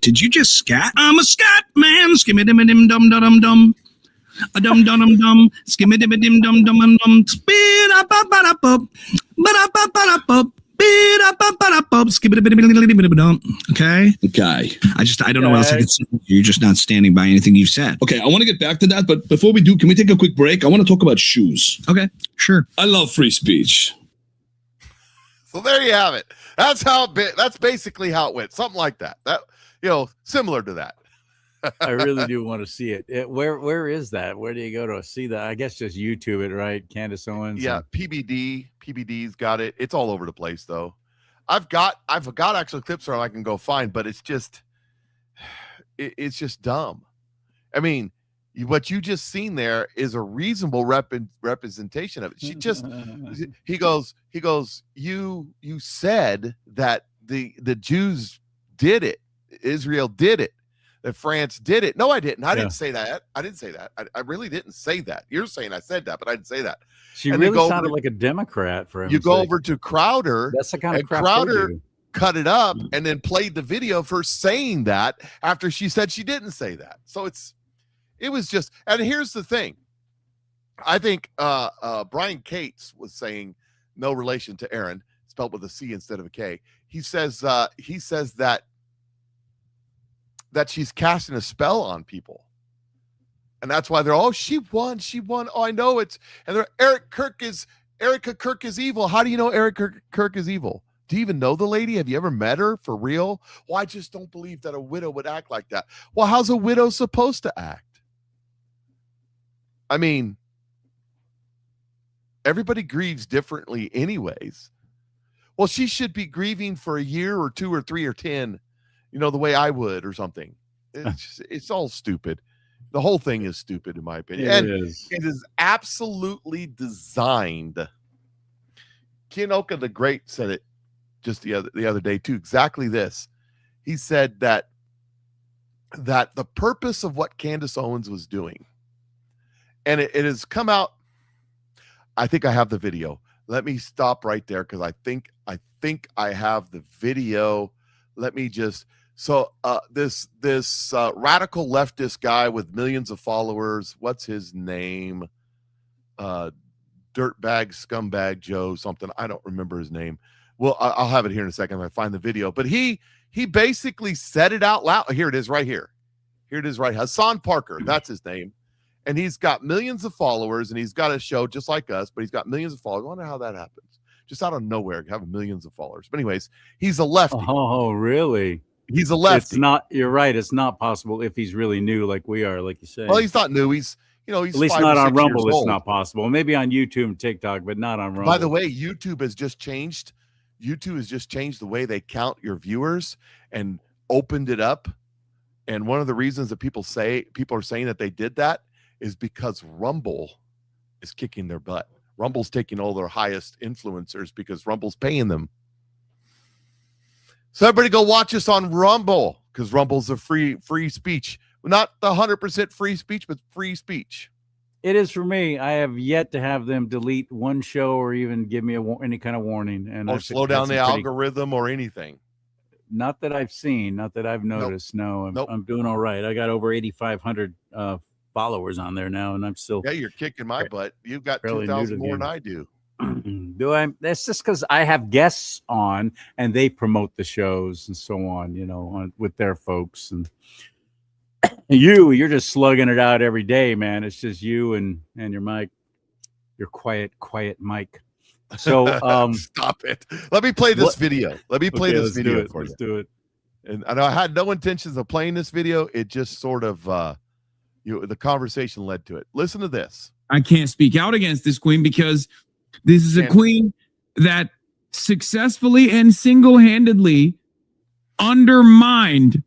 did you just scat? I'm a scat man. Skimmy-dim-dim-dum-dum-dum. A dum dum dum dum, skimmy dim dim dum dum dum dum, speed up up up up, but up up up up, speed up up up, skimmy dim dim dum. Okay. I don't know what else I can say. You're just not standing by anything you've said. Okay, I want to get back to that, but before we do, can we take a quick break? I want to talk about shoes. Okay, sure. I love free speech. So there you have it. That's basically how it went. Something like that. Similar to that. I really do want to see it. Where is that? Where do you go to see that? I guess just YouTube it, right? Candace Owens. Yeah, PBD's got it. It's all over the place though. I've got actual clips where I can go find, but it's just dumb. I mean, what you just seen there is a reasonable representation of it. He goes, you said that the Jews did it. Israel did it. That France did it. No, I didn't. I didn't say that. I really didn't say that. You're saying I said that, but I didn't say that. She really sounded like a Democrat for him. You go over to Crowder. That's the kind of crap Crowder cut it up and then played the video for saying that after she said she didn't say that. So it was just, and here's the thing. I think Brian Cates was saying, no relation to Aaron, spelled with a C instead of a K. He says that that she's casting a spell on people. And that's why they're, oh, she won. Oh, I know it's, and they're, Erica Kirk is evil. How do you know Erica Kirk is evil? Do you even know the lady? Have you ever met her for real? Well, I just don't believe that a widow would act like that. Well, how's a widow supposed to act? I mean, everybody grieves differently anyways. Well, she should be grieving for a year or 2 or 3 or 10, the way I would or something. It's all stupid. The whole thing is stupid, in my opinion. It is absolutely designed. Kinoka the Great said it just the other day too. Exactly this. He said that the purpose of what Candace Owens was doing, and it has come out. I think I have the video. Let me stop right there because I think I have the video. Let me just. So this radical leftist guy with millions of followers, what's his name? Dirtbag, scumbag Joe something. I don't remember his name. Well, I'll have it here in a second if I find the video. But he basically said it out loud. Here it is right here. Here it is right. Hassan Parker, that's his name. And he's got millions of followers, and he's got a show just like us, but he's got millions of followers. I wonder how that happens. Just out of nowhere, having millions of followers. But anyways, he's a lefty. Oh, really? He's a lefty. It's not. You're right. It's not possible if he's really new, like we are, like you say. Well, he's not new. He's at least not on Rumble. It's not possible. Maybe on YouTube and TikTok, but not on Rumble. By the way, YouTube has just changed. YouTube has just changed the way they count your viewers and opened it up. And one of the reasons that people are saying that they did that is because Rumble is kicking their butt. Rumble's taking all their highest influencers because Rumble's paying them. So everybody go watch us on Rumble because Rumble's a free speech. Not the 100% free speech, but free speech. It is for me. I have yet to have them delete one show or even give me any kind of warning. And or slow down the algorithm or anything. Not that I've seen, not that I've noticed. Nope. No, I'm doing all right. I got over 8,500 followers on there now, and I'm still. Yeah, you're kicking my butt. You've got 2,000 more than I do. Do I? That's just because I have guests on and they promote the shows and so on, with their folks. And you're just slugging it out every day, man. It's just you and your mic, your quiet mic. So stop it. Let me play this video. Let me play this video for you. Let's do it. And I know I had no intentions of playing this video. It just sort of, the conversation led to it. Listen to this. I can't speak out against this queen because this is a queen that successfully and single-handedly undermined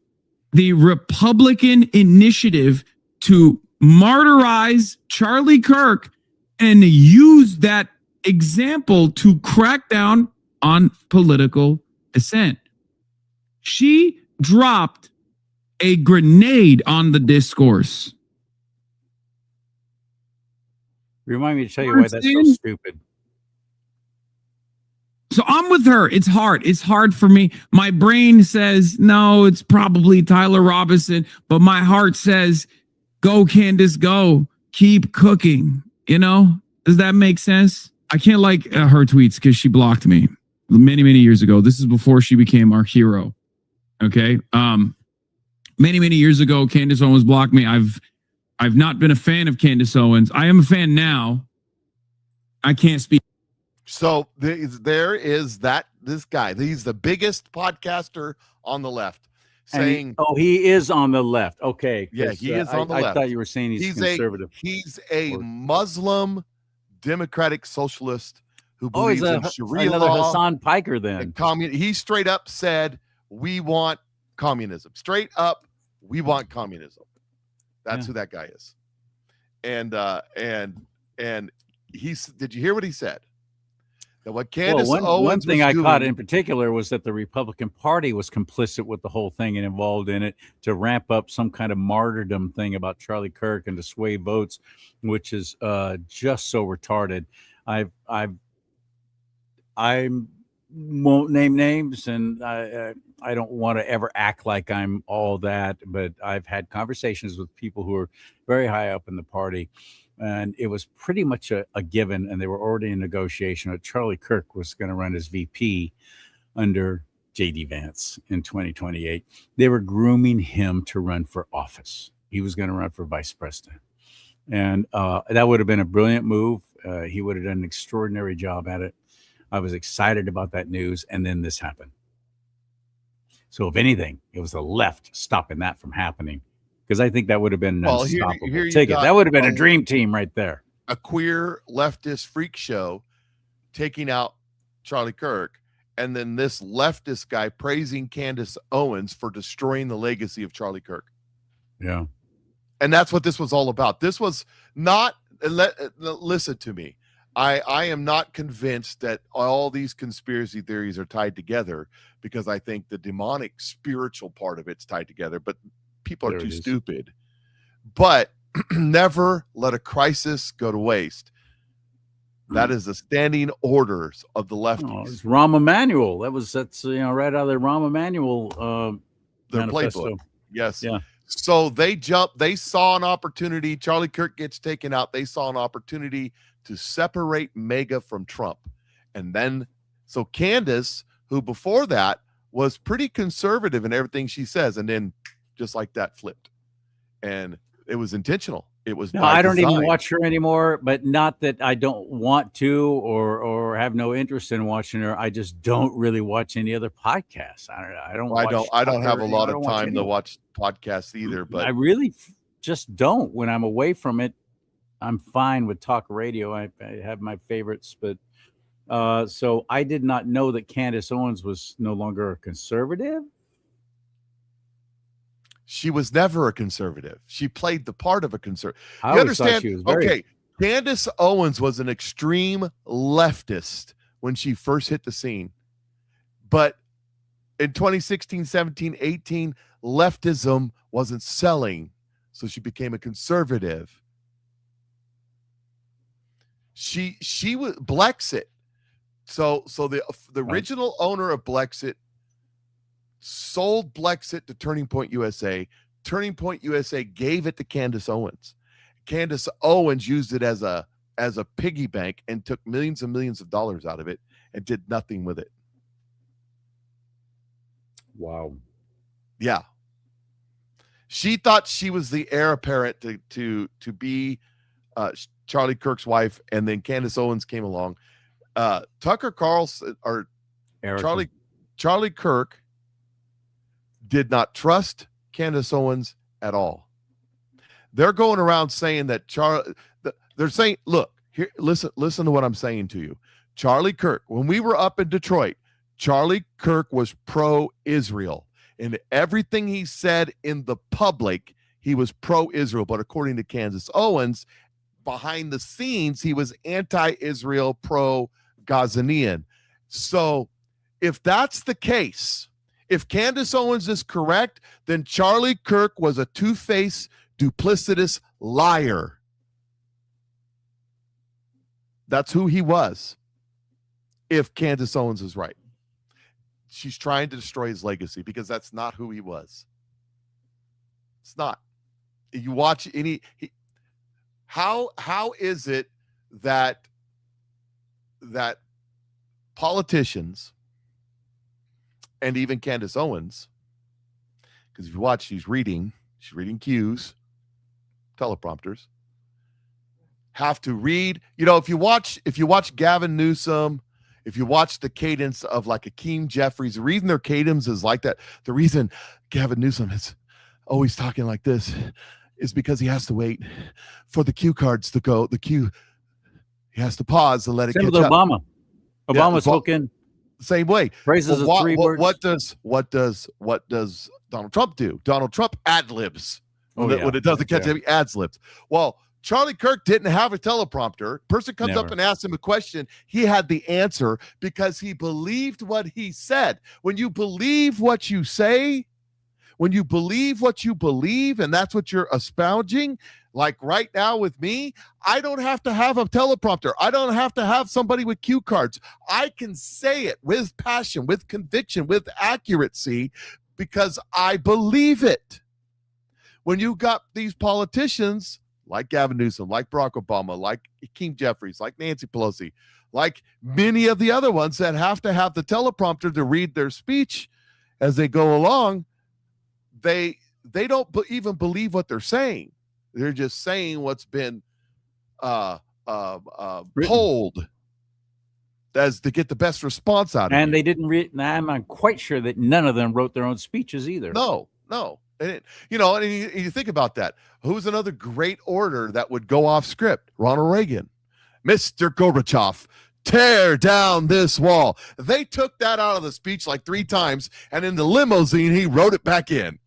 the Republican initiative to martyrize CharLee Kirk and use that example to crack down on political dissent. She dropped a grenade on the discourse. Remind me to tell you why that's so stupid. So I'm with her. It's hard. It's hard for me. My brain says, no, it's probably Tyler Robinson. But my heart says, go, Candace, go. Keep cooking. Does that make sense? I can't like her tweets because she blocked me many, many years ago. This is before she became our hero. Okay. Many, many years ago, Candace Owens blocked me. I've not been a fan of Candace Owens. I am a fan now. I can't speak. So there is this guy. He's the biggest podcaster on the left. Saying, he is on the left. Okay. Yeah, he is on the left. I thought you were saying he's conservative. He's a Muslim democratic socialist who believes in Sharia another law. Hassan Piker then. He straight up said, we want communism. Straight up, we want communism. That's who that guy is. And did you hear what he said? That what Candace Owens one thing was I doing, caught in particular was that the Republican Party was complicit with the whole thing and involved in it to ramp up some kind of martyrdom thing about CharLee Kirk and to sway votes, which is just so retarded. I won't name names, and I don't want to ever act like I'm all that, but I've had conversations with people who are very high up in the party. And it was pretty much a given, and they were already in negotiation that CharLee Kirk was going to run as VP under J.D. Vance in 2028. They were grooming him to run for office. He was going to run for vice president. And that would have been a brilliant move. He would have done an extraordinary job at it. I was excited about that news. And then this happened. So if anything, it was the left stopping that from happening, because I think that would have been an unstoppable ticket. That would have been a dream team right there. A queer leftist freak show taking out Charlie Kirk, and then this leftist guy praising Candace Owens for destroying the legacy of Charlie Kirk. Yeah. And that's what this was all about. This was not, listen to me. I am not convinced that all these conspiracy theories are tied together, because I think the demonic spiritual part of it's tied together, but people are too stupid. But never let a crisis go to waste. That is the standing orders of the lefties. It's Rahm Emanuel. That's right out of the Rahm Emanuel their manifesto. playbook. Yes. Yeah. So they saw an opportunity. Charlie Kirk gets taken out. They saw an opportunity to separate MAGA from Trump. And then, so Candace, who before that was pretty conservative in everything she says, and then just like that flipped. And it was intentional. It was I don't even watch her anymore, but not that I don't want to or have no interest in watching her. I just don't really watch any other podcasts. I don't have a lot of time to watch podcasts either, but I really just don't. When I'm away from it, I'm fine with talk radio. I have my favorites, but so I did not know that Candace Owens was no longer a conservative. She was never a conservative. She played the part of a conservative. You understand? Okay, Candace Owens was an extreme leftist when she first hit the scene. But in 2016, 17, 18, leftism wasn't selling, so she became a conservative. She was Blexit. So the original owner of Blexit sold Blexit to Turning Point USA. Turning Point USA gave it to Candace Owens. Candace Owens used it as a piggy bank and took millions and millions of dollars out of it and did nothing with it. Wow. Yeah. She thought she was the heir apparent to be Charlie Kirk's wife, and then Candace Owens came along. Tucker Carlson or Charlie Kirk did not trust Candace Owens at all. They're going around saying that they're saying, look, here, listen to what I'm saying to you. Charlie Kirk, when we were up in Detroit, Charlie Kirk was pro-Israel. And everything he said in the public, he was pro-Israel. But according to Candace Owens, behind the scenes, he was anti-Israel, pro-Gazanian. So if that's the case, if Candace Owens is correct, then Charlie Kirk was a two-faced, duplicitous liar. That's who he was. If Candace Owens is right, she's trying to destroy his legacy because that's not who he was. It's not. You watch how is it that politicians and even Candace Owens, because if you watch, she's reading cues, teleprompters, have to read. If you watch Gavin Newsom, if you watch the cadence of like Akeem Jeffries, the reason their cadence is like that, the reason Gavin Newsom is always talking like this is because he has to wait for the cue cards to go. The cue, he has to pause and let it Same catch with up. Obama spoke in same way. Phrases of three words. What does Donald Trump do? Donald Trump ad-libs. When it doesn't catch up, he ad-libs. Well, Charlie Kirk didn't have a teleprompter. Person comes up and asks him a question. He had the answer because he believed what he said. When you believe what you say, when you believe what you believe, and that's what you're espousing, like right now with me, I don't have to have a teleprompter. I don't have to have somebody with cue cards. I can say it with passion, with conviction, with accuracy, because I believe it. When you got these politicians like Gavin Newsom, like Barack Obama, like Akeem Jeffries, like Nancy Pelosi, like many of the other ones that have to have the teleprompter to read their speech as they go along. They don't even believe what they're saying. They're just saying what's been polled as to get the best response out of And you. they didn't read. I'm quite sure that none of them wrote their own speeches either. No. And you think about that. Who's another great orator that would go off script? Ronald Reagan. Mr. Gorbachev, tear down this wall. They took that out of the speech like 3 times, and in the limousine, he wrote it back in.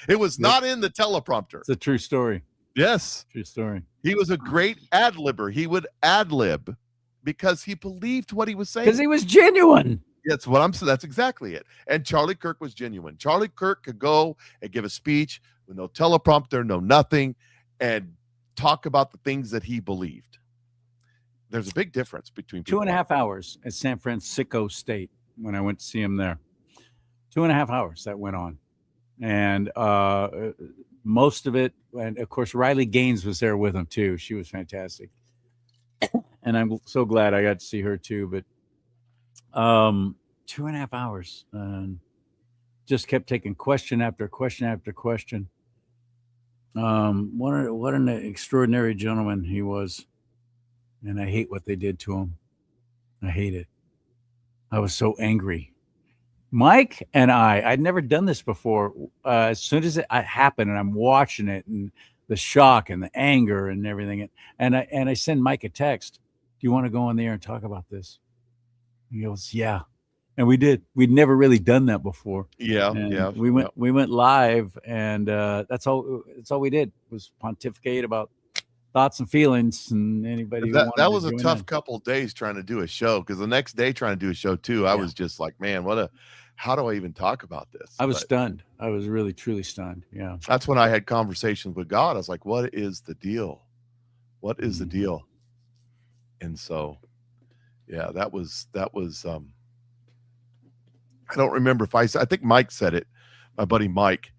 It was not in the teleprompter. It's a true story. Yes. True story. He was a great ad-libber. He would ad-lib because he believed what he was saying. Because he was genuine. That's what I'm saying. That's exactly it. And Charlie Kirk was genuine. Charlie Kirk could go and give a speech with no teleprompter, no nothing, and talk about the things that he believed. There's a big difference between people. 2.5 hours at San Francisco State when I went to see him there. 2.5 hours that went on. And most of it, and of course, Riley Gaines was there with him too. She was fantastic. And I'm so glad I got to see her too. But 2.5 hours, and just kept taking question after question after question. What an extraordinary gentleman he was, and I hate what they did to him. I hate it. I was so angry. Mike and I'd never done this before. As soon as it happened, and I'm watching it, and the shock and the anger and everything, and I send Mike a text. Do you want to go on the air and talk about this? He goes, yeah. And we did. We'd never really done that before. Yeah, and yeah. We went live, and that's all we did was pontificate about thoughts and feelings, and anybody. That was a tough couple of days trying to do a show, because the next day trying to do a show too, I was just like, man, how do I even talk about this? I was stunned. I was really, truly stunned. Yeah. That's when I had conversations with God. I was like, what is the deal? What is the deal? And so, yeah, that was, I don't remember if I think Mike said it, my buddy Mike.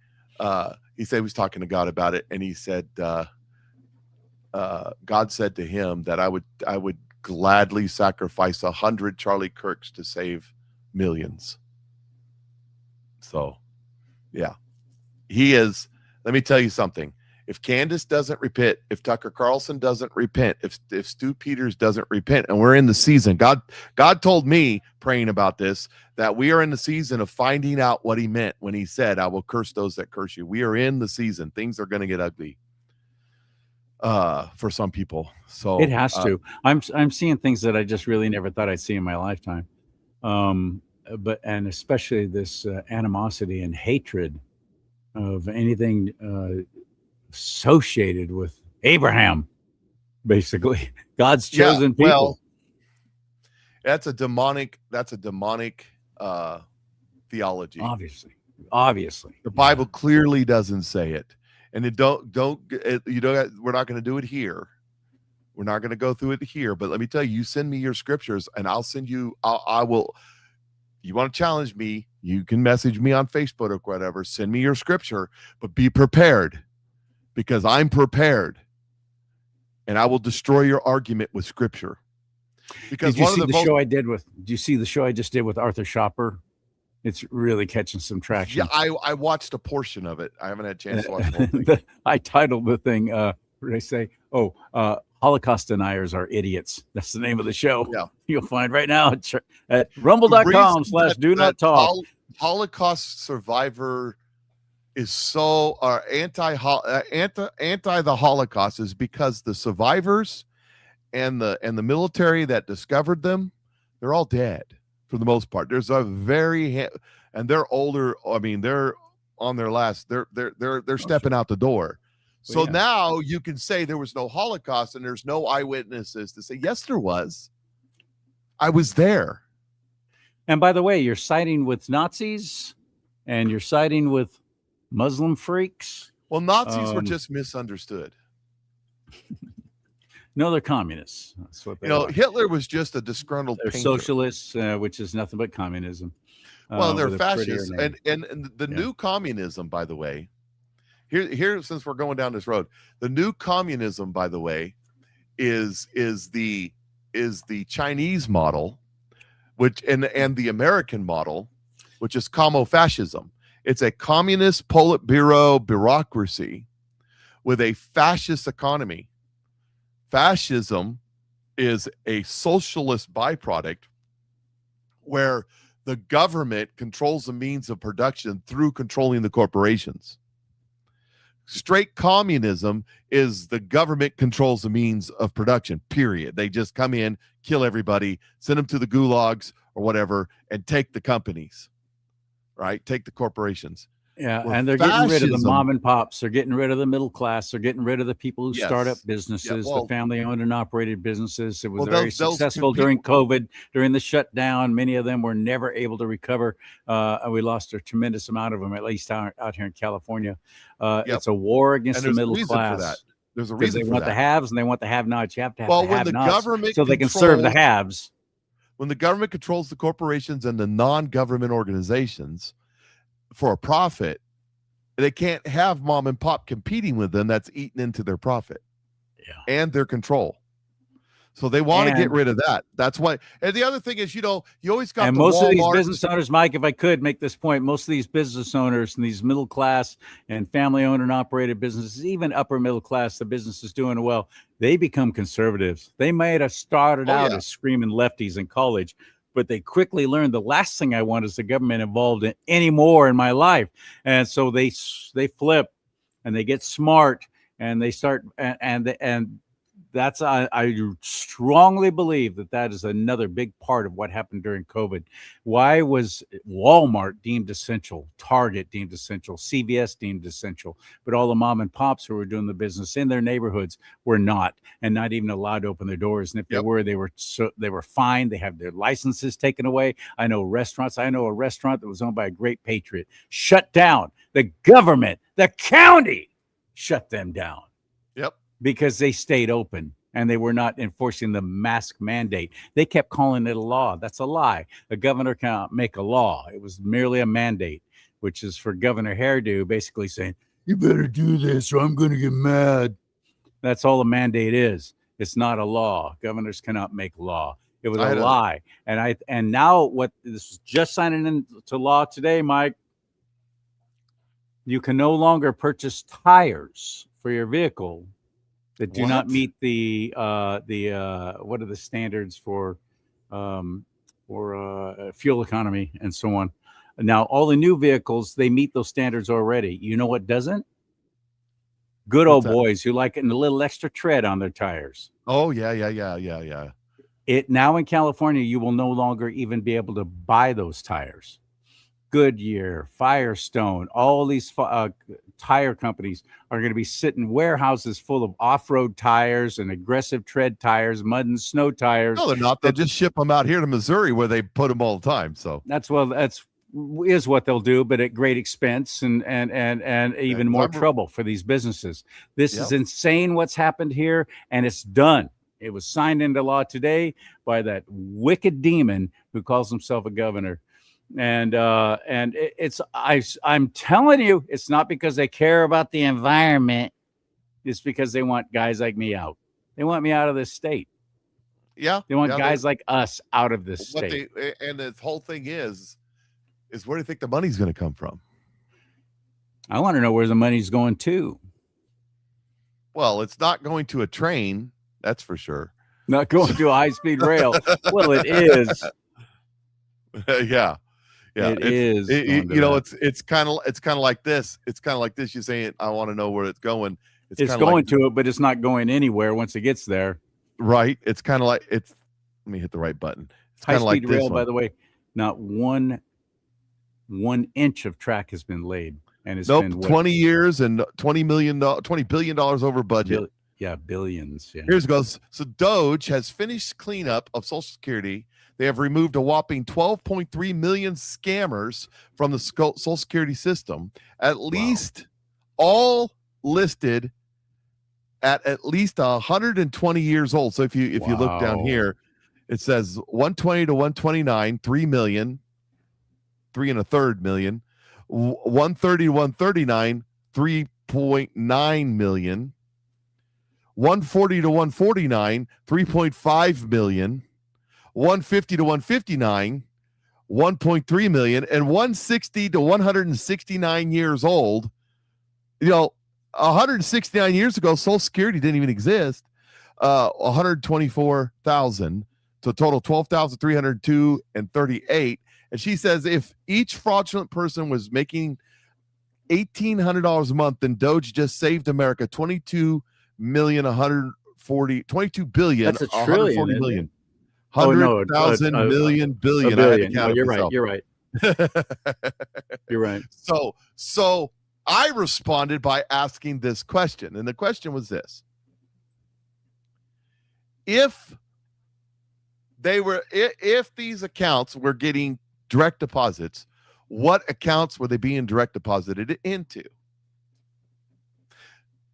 He said he was talking to God about it, and he said, God said to him that I would gladly sacrifice 100 Charlie Kirks to save millions. So, yeah, he is. Let me tell you something. If Candace doesn't repent, if Tucker Carlson doesn't repent, if Stu Peters doesn't repent, and we're in the season, God told me, praying about this, that we are in the season of finding out what he meant when he said, I will curse those that curse you. We are in the season. Things are going to get ugly for some people. So it has to. I'm seeing things that I just really never thought I'd see in my lifetime. But especially this animosity and hatred of anything associated with Abraham, basically God's chosen people. Well, that's a demonic theology. Obviously, the Bible clearly doesn't say it, and it we're not going to do it here. We're not going to go through it here. But let me tell you, you send me your scriptures, and I'll send you. I will. You want to challenge me? You can message me on Facebook or whatever. Send me your scripture, but be prepared. Because I'm prepared, and I will destroy your argument with scripture. Because did you see the show I did with? Do you see the show I just did with Arthur Schapper? It's really catching some traction. Yeah, I watched a portion of it. I haven't had a chance to watch the whole thing. I titled the thing. What did I say? Holocaust deniers are idiots. That's the name of the show. Yeah, you'll find right now at rumble.com/do not talk. Holocaust survivor is so anti the Holocaust is because the survivors and the military that discovered them, they're all dead for the most part. There's a and they're older. I mean, they're on their last. They're stepping out the door. So now you can say there was no Holocaust and there's no eyewitnesses to say yes, there was. I was there. And by the way, you're siding with Nazis, and you're siding with Muslim freaks. Well, Nazis were just misunderstood. No, they're communists. That's what they are. Hitler was just a disgruntled painter. Socialists, which is nothing but communism. Well, they're fascists, and the new communism, by the way. Here, since we're going down this road, the new communism, by the way, is the Chinese model, which and the American model, which is commo-fascism. It's a communist Politburo bureaucracy with a fascist economy. Fascism is a socialist byproduct where the government controls the means of production through controlling the corporations. Straight communism is the government controls the means of production, period. They just come in, kill everybody, send them to the gulags or whatever, and take the companies, right? Take the corporations. Yeah, Where and they're getting rid of the fascism- mom and pops. They're getting rid of the middle class. They're getting rid of the people who start up Yes. businesses, Yeah, well- the family-owned and operated businesses. It was Well, very those successful during COVID, during the shutdown. Many of them were never able to recover. We lost a tremendous amount of them, at least out here in California. Yep. It's a war against And the there's a middle reason for class. that. There's a Because reason they for want the that. haves and they want the have-nots. You have to have Well, the when the have-nots government so they can serve the controls- haves. When the government controls the corporations and the non-government organizations for a profit, they can't have mom and pop competing with them. That's eating into their profit and their control. So they want to get And- rid of that. That's why. And the other thing is, you always got And the most of these Walmarts. business owners, Mike, if I could make this point, most of these business owners and these middle class and family owned and operated businesses, even upper middle class, the business is doing well, they become conservatives. They might have started out as screaming lefties in college, but they quickly learned the last thing I want is the government involved in anymore in my life. And so they flip and they get smart and they start and that's I strongly believe that is another big part of what happened during COVID. Why was Walmart deemed essential, Target deemed essential, CVS deemed essential, but all the mom and pops who were doing the business in their neighborhoods were not, and not even allowed to open their doors. And if they were, they were fined. They have their licenses taken away. I know a restaurant that was owned by a great patriot shut down. The government, the county, shut them down. Yep. Because they stayed open and they were not enforcing the mask mandate. They kept calling it a law. That's a lie. A governor cannot make a law. It was merely a mandate, which is for Governor Hairdo basically saying, you better do this or I'm going to get mad. That's all a mandate is. It's not a law. Governors cannot make law. It was a lie. And now what this was just signing into law today, Mike, you can no longer purchase tires for your vehicle that do not meet the what are the standards for fuel economy and so on. Now, all the new vehicles, they meet those standards already. You know what doesn't? Good old boys who like a little extra tread on their tires. Oh, yeah. It now in California, you will no longer even be able to buy those tires. Goodyear, Firestone, all these tire companies are going to be sitting warehouses full of off-road tires and aggressive tread tires, mud and snow tires. No, they're not. They'll just ship them out here to Missouri where they put them all the time. So that's what they'll do, but at great expense and even more trouble for these businesses. This is insane what's happened here, and it's done. It was signed into law today by that wicked demon who calls himself a governor. And I'm telling you, it's not because they care about the environment. It's because they want guys like me out. They want me out of this state. Yeah. They want guys like us out of this state. And the whole thing is where do you think the money's going to come from? I want to know where the money's going to. Well, it's not going to a train. That's for sure. Not going to a high-speed rail. Well, it is. Yeah. It is. It's kind of like this. It's kind of like this. You're saying, I want to know where it's going. It's going to it, but it's not going anywhere once it gets there. Right. It's kind of like let me hit the right button. It's kind of like high-speed rail, by the way, not one inch of track has been laid. And it's been 20 years and $20 billion over budget. Billions. Yeah. Here's goes. So Doge has finished cleanup of Social Security. They have removed a whopping 12.3 million scammers from the Social Security system, at least all listed at least 120 years old. So if you look down here, it says 120 to 129, 3 million, 3.33 million, 130 to 139, 3.9 million. 140 to 149, 3.5 million. 150 to 159, 1.3 million, and 160 to 169 years old. 169 years ago, Social Security didn't even exist. 124,000, so total 12,302 and 38. And she says if each fraudulent person was making $1,800 a month, then Doge just saved America 22 billion. That's a 140 trillion, million. Oh, no, 100,000 million billion. a billion. I had to count You're it right. myself. You're right. You're right. So I responded by asking this question, and the question was this: if these accounts were getting direct deposits, what accounts were they being direct deposited into?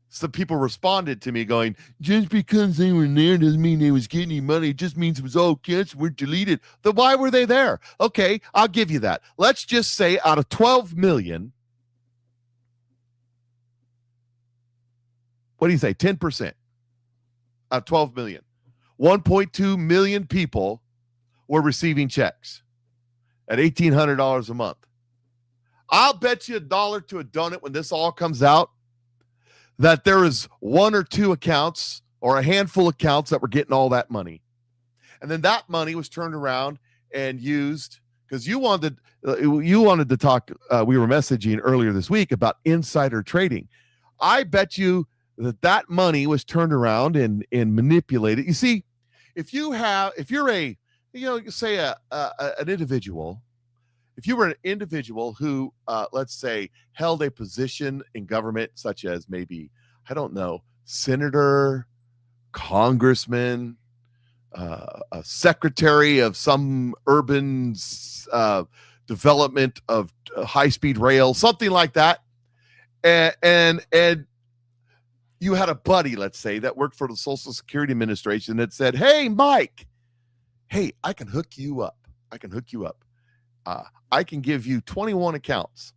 Some people responded to me going, just because they were there doesn't mean they was getting any money. It just means it was all accounts were deleted. Then why were they there? Okay, I'll give you that. Let's just say out of 12 million, what do you say? 10% out of 12 million. 1.2 million people were receiving checks at $1,800 a month. I'll bet you $1 to a donut when this all comes out that there is one or two accounts or a handful of accounts that were getting all that money. And then that money was turned around and used because you wanted to talk. We were messaging earlier this week about insider trading. I bet you that money was turned around and manipulated. You see, if you're an individual, if you were an individual who, let's say, held a position in government, such as maybe, I don't know, senator, congressman, a secretary of some urban development of high-speed rail, something like that, and you had a buddy, let's say, that worked for the Social Security Administration that said, hey, Mike, hey, I can hook you up. I can give you 21 accounts.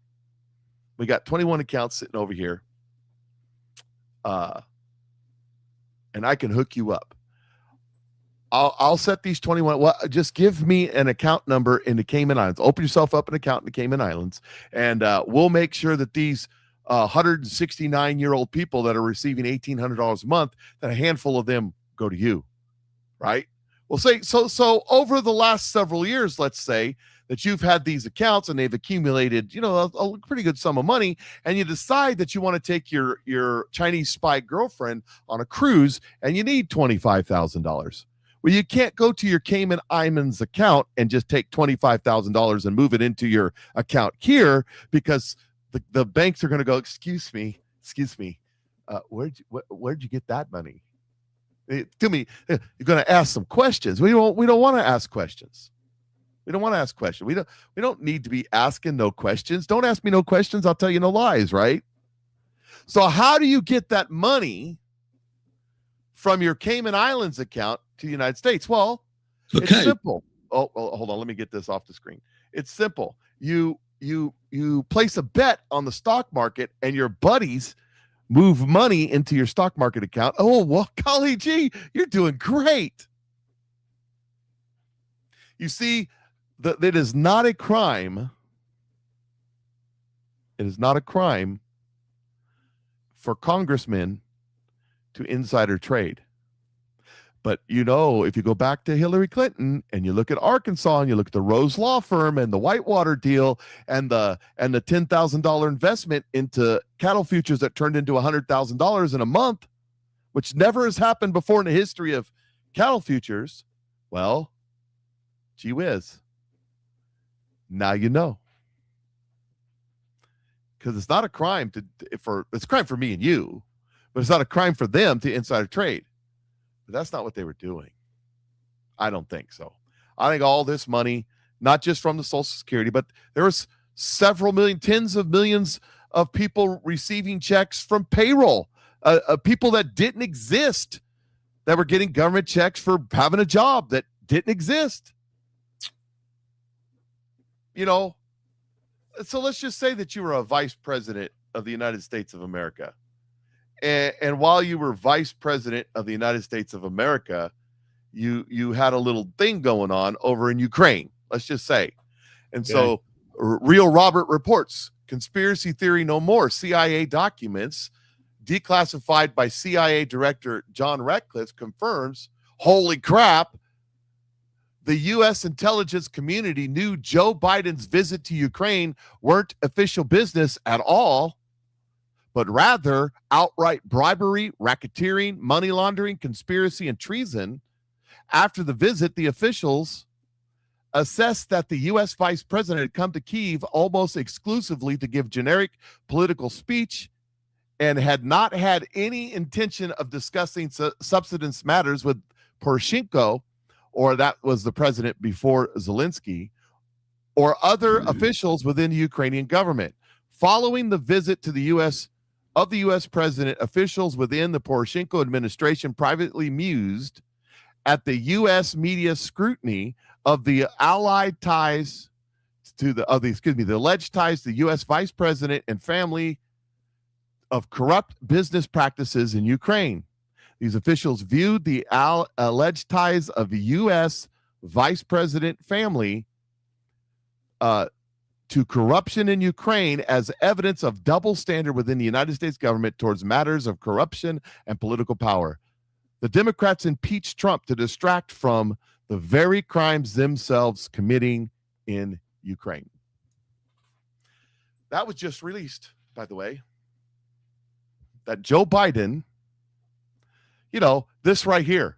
We got 21 accounts sitting over here. And I can hook you up. I'll set these 21. Well, just give me an account number in the Cayman Islands. Open yourself up an account in the Cayman Islands, and we'll make sure that these 169-year-old people that are receiving $1,800 a month, that a handful of them go to you, right? Well, so over the last several years, let's say that you've had these accounts and they've accumulated, a pretty good sum of money, and you decide that you want to take your Chinese spy girlfriend on a cruise, and you need $25,000. Well, you can't go to your Cayman Islands account and just take $25,000 and move it into your account here, because the banks are going to go, excuse me, where'd you get that money? To me, you're going to ask some questions. We don't want to ask questions. We don't want to ask questions. We don't need to be asking no questions. Don't ask me no questions. I'll tell you no lies, right? So how do you get that money from your Cayman Islands account to the United States? Well, It's simple. Oh, hold on. Let me get this off the screen. It's simple. You place a bet on the stock market, and your buddies move money into your stock market account. Oh, well, golly gee, you're doing great. You see, that it is not a crime. It is not a crime for congressmen to insider trade. But if you go back to Hillary Clinton and you look at Arkansas and you look at the Rose Law Firm and the Whitewater deal and the $10,000 investment into cattle futures that turned into $100,000 in a month, which never has happened before in the history of cattle futures, well, gee whiz. Now you know. Because it's not a crime it's a crime for me and you, but it's not a crime for them to insider trade. But that's not what they were doing. I don't think so. I think all this money, not just from the Social Security, but there was several million, tens of millions of people receiving checks from payroll, people that didn't exist, that were getting government checks for having a job that didn't exist. So let's just say that you were a vice president of the United States of America, And while you were vice president of the United States of America, you had a little thing going on over in Ukraine, let's just say. And so Real Robert reports, conspiracy theory no more, CIA documents declassified by CIA Director John Ratcliffe confirms, holy crap, the U.S. intelligence community knew Joe Biden's visit to Ukraine weren't official business at all, but rather outright bribery, racketeering, money laundering, conspiracy, and treason. After the visit, the officials assessed that the U.S. vice president had come to Kyiv almost exclusively to give generic political speech and had not had any intention of discussing substance matters with Poroshenko, or that was the president before Zelensky, or other officials within the Ukrainian government. Following the visit to the U.S. president, officials within the Poroshenko administration privately mused at the U.S. media scrutiny of the allied ties to the alleged ties to the U.S. vice president and family of corrupt business practices in Ukraine. These officials viewed the alleged ties of the U.S. vice president family to corruption in Ukraine as evidence of double standard within the United States government towards matters of corruption and political power. The Democrats impeached Trump to distract from the very crimes themselves committing in Ukraine. That was just released, by the way, that Joe Biden, this right here.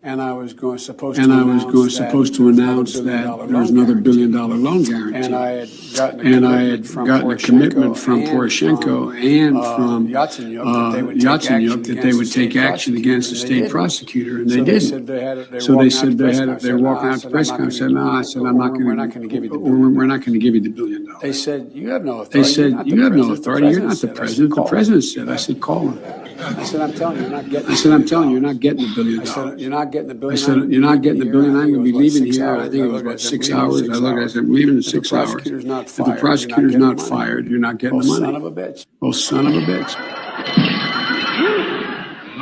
And I was supposed to announce that there was another $1 billion loan guarantee. And I had gotten a commitment from Poroshenko and from Yatsenyuk that they would take action against the state prosecutor, and they didn't. So they said they're walking out to press conference. I said, we're not going to give you the $1 billion. We're not going to give you the $1 billion. They said, you have no authority. They said, you have no authority. You're not the president. The president said. I said, call him. I said, I'm telling you, you're not getting. I said, I'm telling you, you're not getting the $1 billion. I said, you're not getting the $1 billion. I said, you're not getting the $1 billion. I'm going to be leaving here. I think it was about 6 hours. I looked. I said, I'm leaving in 6 hours. If the prosecutor's not fired, you're not getting the money. Son of a bitch. Oh, son of a bitch.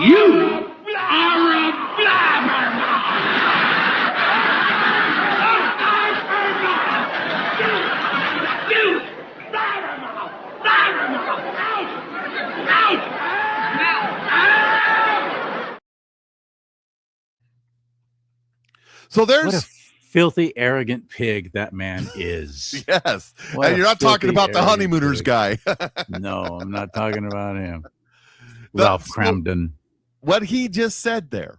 You are a blabbermouth. You blabbermouth. Blabbermouth. Out. Out. So there's what a filthy, arrogant pig that man is. Yes. What And you're not talking about the honeymooners guy. No, I'm not talking about him. Ralph Cramden. What he just said there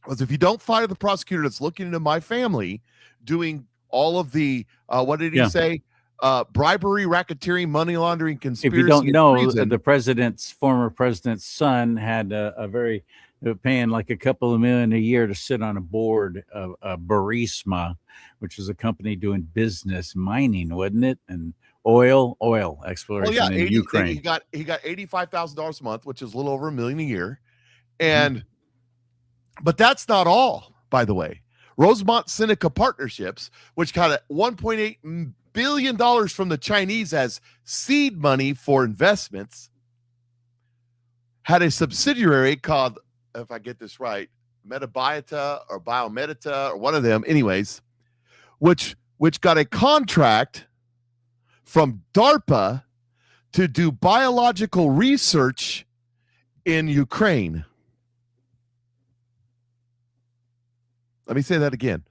was, if you don't fire the prosecutor that's looking into my family doing all of the, what did he say? Bribery, racketeering, money laundering, conspiracy. If you don't know, the former president's son had they were paying like a couple of million a year to sit on a board of Burisma, which is a company doing business mining, wasn't it? And oil exploration in Ukraine. He got $85,000 a month, which is a little over $1 million a year. And but that's not all, by the way. Rosemont Seneca Partnerships, which got $1.8 billion from the Chinese as seed money for investments, had a subsidiary called, if I get this right, Metabiota or Biomedita or one of them, anyways, which got a contract from DARPA to do biological research in Ukraine. Let me say that again.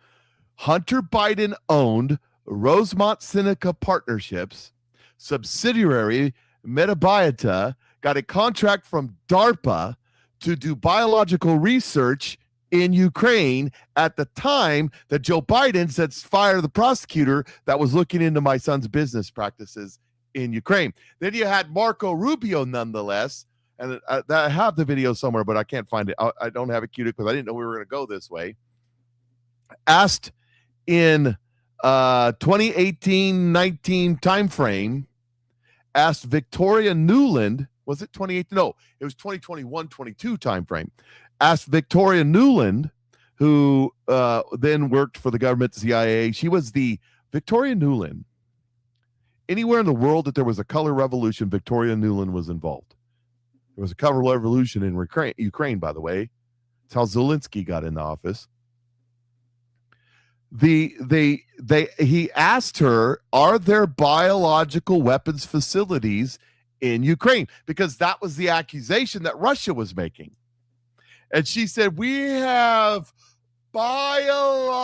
Hunter Biden owned Rosemont Seneca Partnerships, subsidiary Metabiota, got a contract from DARPA to do biological research in Ukraine at the time that Joe Biden said fire the prosecutor that was looking into my son's business practices in Ukraine. Then you had Marco Rubio, nonetheless, and I have the video somewhere, but I can't find it. I don't have it queued because I didn't know we were going to go this way. Asked in 2018-19 timeframe, asked Victoria Nuland, was it 2018? No, it was 2021-22 timeframe. Asked Victoria Nuland, who then worked for the government, CIA. She was the Victoria Nuland. Anywhere in the world that there was a color revolution, Victoria Nuland was involved. There was a colorful revolution in Ukraine, by the way. It's how Zelensky got in the office. He asked her, are there biological weapons facilities in Ukraine? Because that was the accusation that Russia was making. And she said, we have biological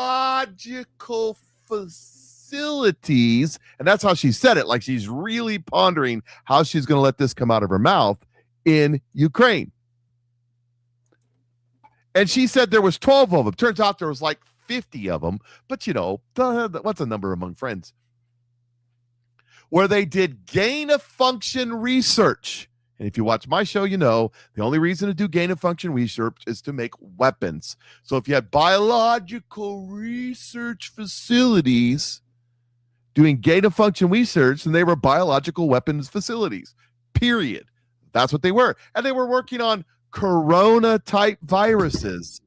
facilities. And that's how she said it. Like she's really pondering how she's going to let this come out of her mouth in Ukraine. And she said there was 12 of them. Turns out there was like 50 of them. But you know, what's a number among friends? Where they did gain of function research. And if you watch my show, you know the only reason to do gain of function research is to make weapons. So if you had biological research facilities doing gain of function research, then they were biological weapons facilities, period. That's what they were. And they were working on corona type viruses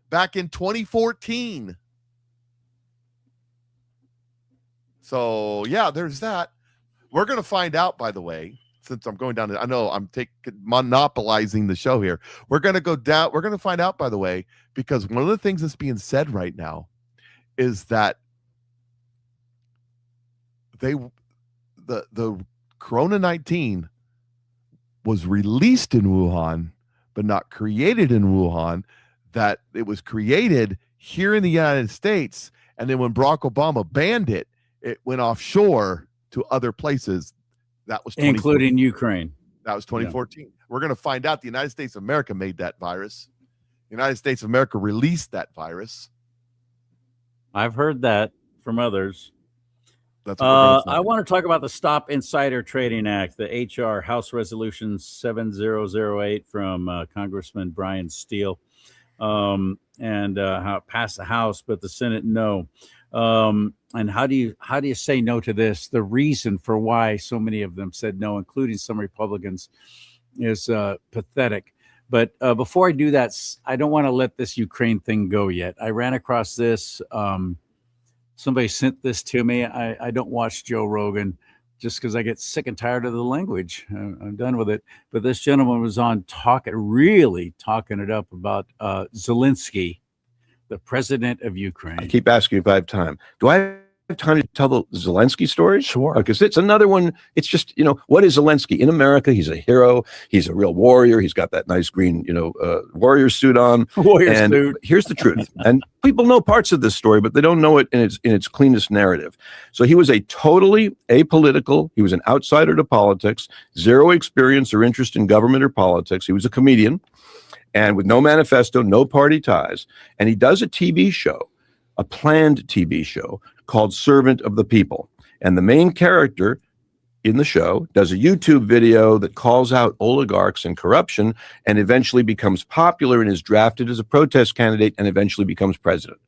back in 2014. So yeah, there's that. We're going to find out, by the way, since I'm going down, I know I'm monopolizing the show here. We're going to go down. We're going to find out, by the way, because one of the things that's being said right now is that the Corona-19 was released in Wuhan, but not created in Wuhan, that it was created here in the United States. And then when Barack Obama banned it, it went offshore to other places. That was including Ukraine. That was 2014. Yeah. We're going to find out the United States of America made that virus. The United States of America released that virus. I've heard that from others. That's I want to talk about the Stop Insider Trading Act, the HR House Resolution 7008 from Congressman Brian Steele, and how it passed the House, but the Senate no. And how do you say no to this? The reason for why so many of them said no, including some Republicans, is pathetic. But before I do that, I don't want to let this Ukraine thing go yet. I ran across this. Somebody sent this to me. I don't watch Joe Rogan just because I get sick and tired of the language. I'm done with it. But this gentleman was on really talking it up about Zelensky, the president of Ukraine. I keep asking if I have time. Do I have time to tell the Zelensky story? Sure. Because it's another one. It's just, what is Zelensky? In America, he's a hero. He's a real warrior. He's got that nice green, warrior suit on. Suit. Here's the truth. And people know parts of this story, but they don't know it in its cleanest narrative. So he was a totally apolitical. He was an outsider to politics, zero experience or interest in government or politics. He was a comedian. And with no manifesto, no party ties. And he does a TV show, a planned TV show called Servant of the People. And the main character in the show does a YouTube video that calls out oligarchs and corruption and eventually becomes popular and is drafted as a protest candidate and eventually becomes president.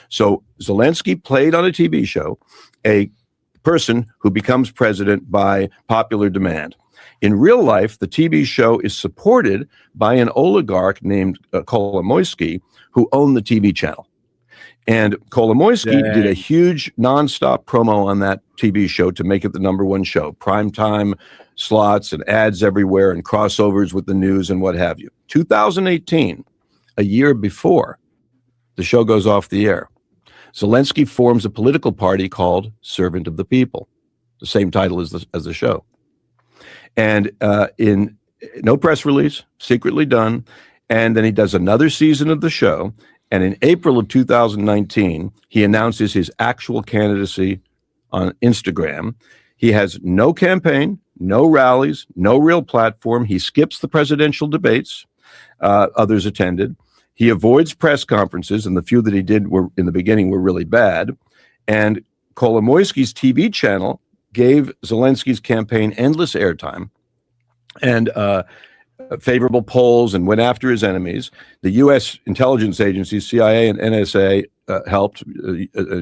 So Zelensky played on a TV show a person who becomes president by popular demand. In real life, the TV show is supported by an oligarch named Kolomoisky, who owned the TV channel. And Kolomoisky did a huge nonstop promo on that TV show to make it the #1 show. Primetime slots and ads everywhere and crossovers with the news and what have you. 2018, a year before the show goes off the air, Zelensky forms a political party called Servant of the People, the same title as the show. And in no press release, secretly done. And then he does another season of the show. And in April of 2019, he announces his actual candidacy on Instagram. He has no campaign, no rallies, no real platform. He skips the presidential debates. Others attended. He avoids press conferences, and the few that he did were in the beginning were really bad. And Kolomoisky's TV channel gave Zelensky's campaign endless airtime and favorable polls and went after his enemies. The U.S. intelligence agencies, CIA and NSA, helped.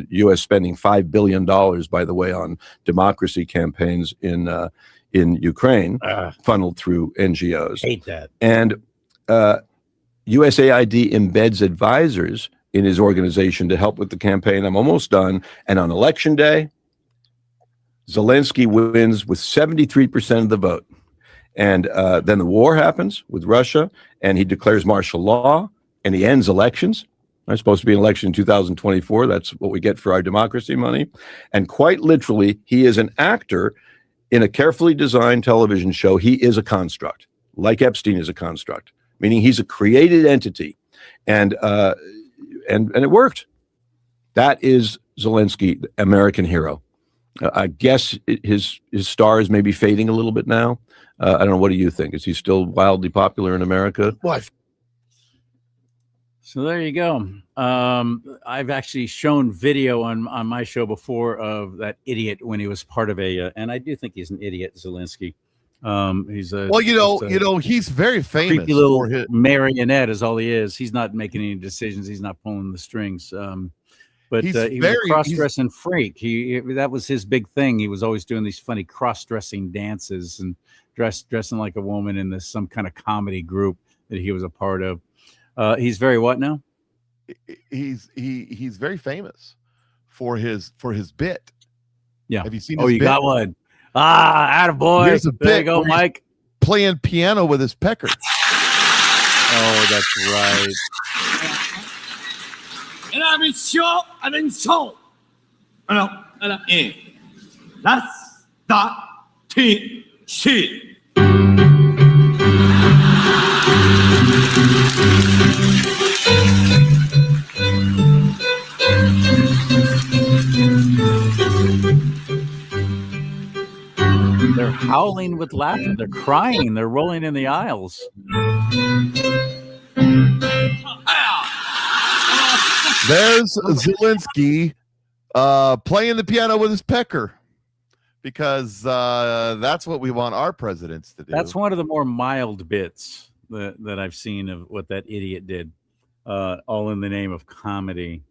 U.S. spending $5 billion, by the way, on democracy campaigns in Ukraine, funneled through NGOs. Hate that. And USAID embeds advisors in his organization to help with the campaign. I'm almost done. And on election day, Zelensky wins with 73% of the vote. And then the war happens with Russia, and he declares martial law, and he ends elections. There's supposed to be an election in 2024. That's what we get for our democracy money. And quite literally, he is an actor in a carefully designed television show. He is a construct, like Epstein is a construct, meaning he's a created entity. And it worked. That is Zelensky, the American hero. I guess his star is maybe fading a little bit now. I don't know. What do you think? Is he still wildly popular in America? What? So there you go. I've actually shown video on my show before of that idiot when he was part of and I do think he's an idiot, Zelensky. He's a he's very famous creepy little for his marionette is all he is. He's not making any decisions. He's not pulling the strings. But he was a cross-dressing freak. That was his big thing. He was always doing these funny cross-dressing dances and dressing like a woman in some kind of comedy group that he was a part of. He's very what now? He's very famous for his bit. Yeah. Have you seen? Oh, his you bit? got one. Attaboy. Here's a There you bit go, where he's Mike. playing piano with his pecker. Oh, that's right. They're howling with laughter. They're crying. They're rolling in the aisles. There's Zelensky playing the piano with his pecker, because that's what we want our presidents to do. That's one of the more mild bits that I've seen of what that idiot did, all in the name of comedy.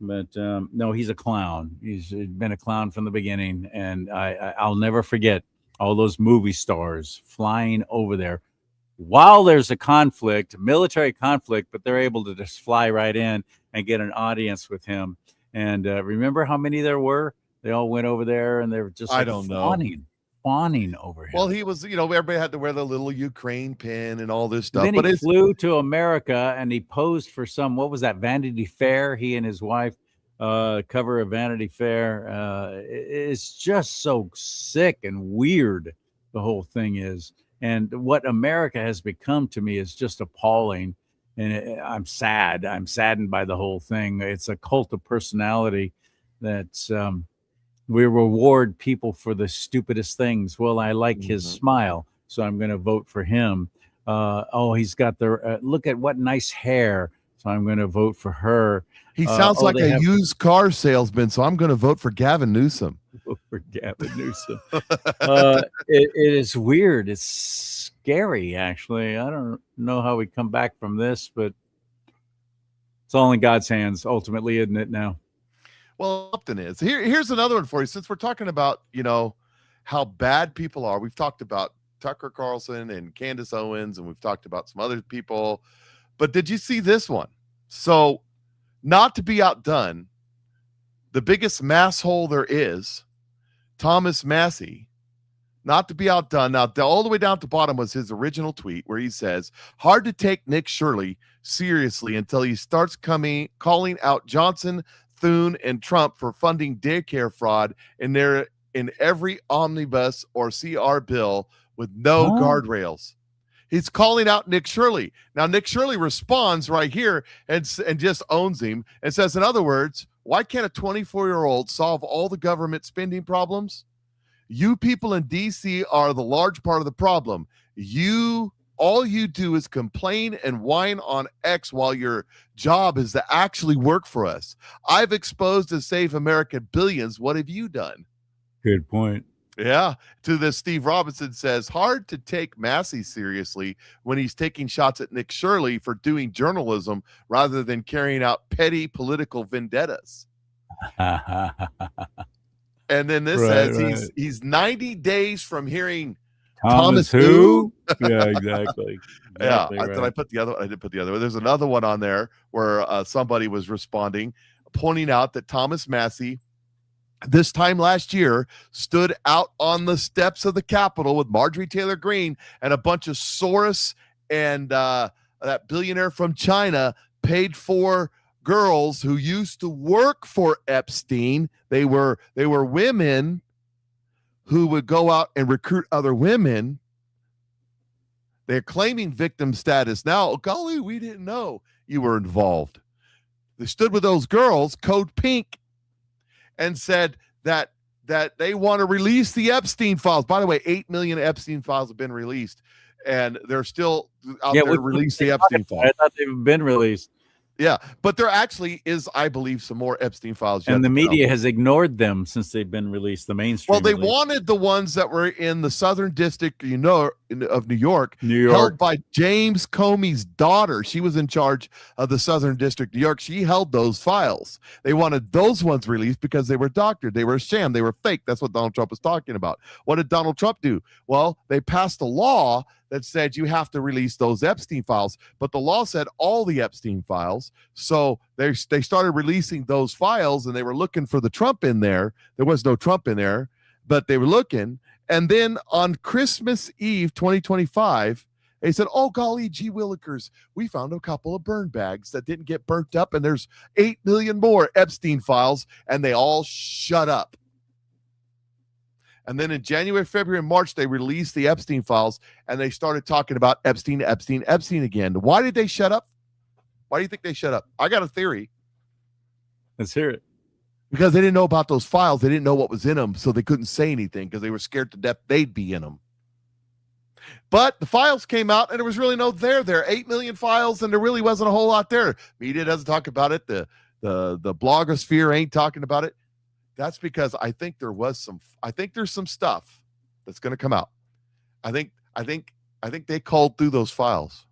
But no, he's a clown. He's been a clown from the beginning, and I'll never forget all those movie stars flying over there while there's a conflict, military conflict, but they're able to just fly right in and get an audience with him. And remember how many there were? They all went over there, and they were just fawning over him. Well, he was, everybody had to wear the little Ukraine pin and all this stuff. Then he flew to America, and he posed for what was that, Vanity Fair? He and his wife cover of Vanity Fair. It's just so sick and weird, the whole thing is. And what America has become to me is just appalling. And I'm sad. I'm saddened by the whole thing. It's a cult of personality that we reward people for the stupidest things. Well, I like his smile, so I'm going to vote for him. He's got look at what nice hair, so I'm going to vote for her. He sounds like a used car salesman, so I'm going to vote for Gavin Newsom. Vote for Gavin Newsom. It is weird. It's scary, actually. I don't know how we come back from this, but it's all in God's hands, ultimately, isn't it now? Well, Upton is. Here's another one for you. Since we're talking about, how bad people are, we've talked about Tucker Carlson and Candace Owens, and we've talked about some other people. But did you see this one? So, not to be outdone, the biggest masshole there is, Thomas Massie, not to be outdone. Now, all the way down at the bottom was his original tweet where he says, hard to take Nick Shirley seriously until he starts calling out Johnson, Thune, and Trump for funding daycare fraud in every omnibus or CR bill with no guardrails. He's calling out Nick Shirley. Now, Nick Shirley responds right here and just owns him and says, in other words, why can't a 24-year-old solve all the government spending problems? You people in D.C. are the large part of the problem. All you do is complain and whine on X while your job is to actually work for us. I've exposed to save America billions. What have you done? Good point. Yeah. To this, Steve Robinson says, hard to take Massie seriously when he's taking shots at Nick Shirley for doing journalism rather than carrying out petty political vendettas. And then this says he's 90 days from hearing Thomas who? Yeah, exactly. Yeah. Did I put the other? I did put the other one. There's another one on there where somebody was responding, pointing out that Thomas Massie this time last year stood out on the steps of the Capitol with Marjorie Taylor Greene and a bunch of Soros and that billionaire from China paid for girls who used to work for Epstein. They were women who would go out and recruit other women. They're claiming victim status now. Oh, golly, we didn't know you were involved. They stood with those girls, Code Pink, and said that they want to release the Epstein files. By the way, 8 million Epstein files have been released, and they're still out there to release the Epstein files. I thought they've been released. Yeah, but there actually is, I believe, some more Epstein files. And the media has ignored them since they've been released, the mainstream. Well, they release. wanted the ones that were in the Southern District, of New York, New held York. by James Comey's daughter. She was in charge of the Southern District, New York. She held those files. They wanted those ones released because they were doctored. They were a sham. They were fake. That's what Donald Trump was talking about. What did Donald Trump do? Well, they passed a law that said you have to release those Epstein files, but the law said all the Epstein files. So they started releasing those files, and they were looking for the Trump in there. There was no Trump in there, but they were looking. And then on Christmas Eve 2025, they said, oh, golly, gee willikers, we found a couple of burn bags that didn't get burnt up, and there's 8 million more Epstein files, and they all shut up. And then in January, February, and March, they released the Epstein files, and they started talking about Epstein again. Why did they shut up? Why do you think they shut up? I got a theory. Let's hear it. Because they didn't know about those files. They didn't know what was in them, so they couldn't say anything because they were scared to death they'd be in them. But the files came out, and there was really no there. 8 million files, and there really wasn't a whole lot there. Media doesn't talk about it. The blogosphere ain't talking about it. That's because I think there's some stuff that's going to come out. I think they called through those files.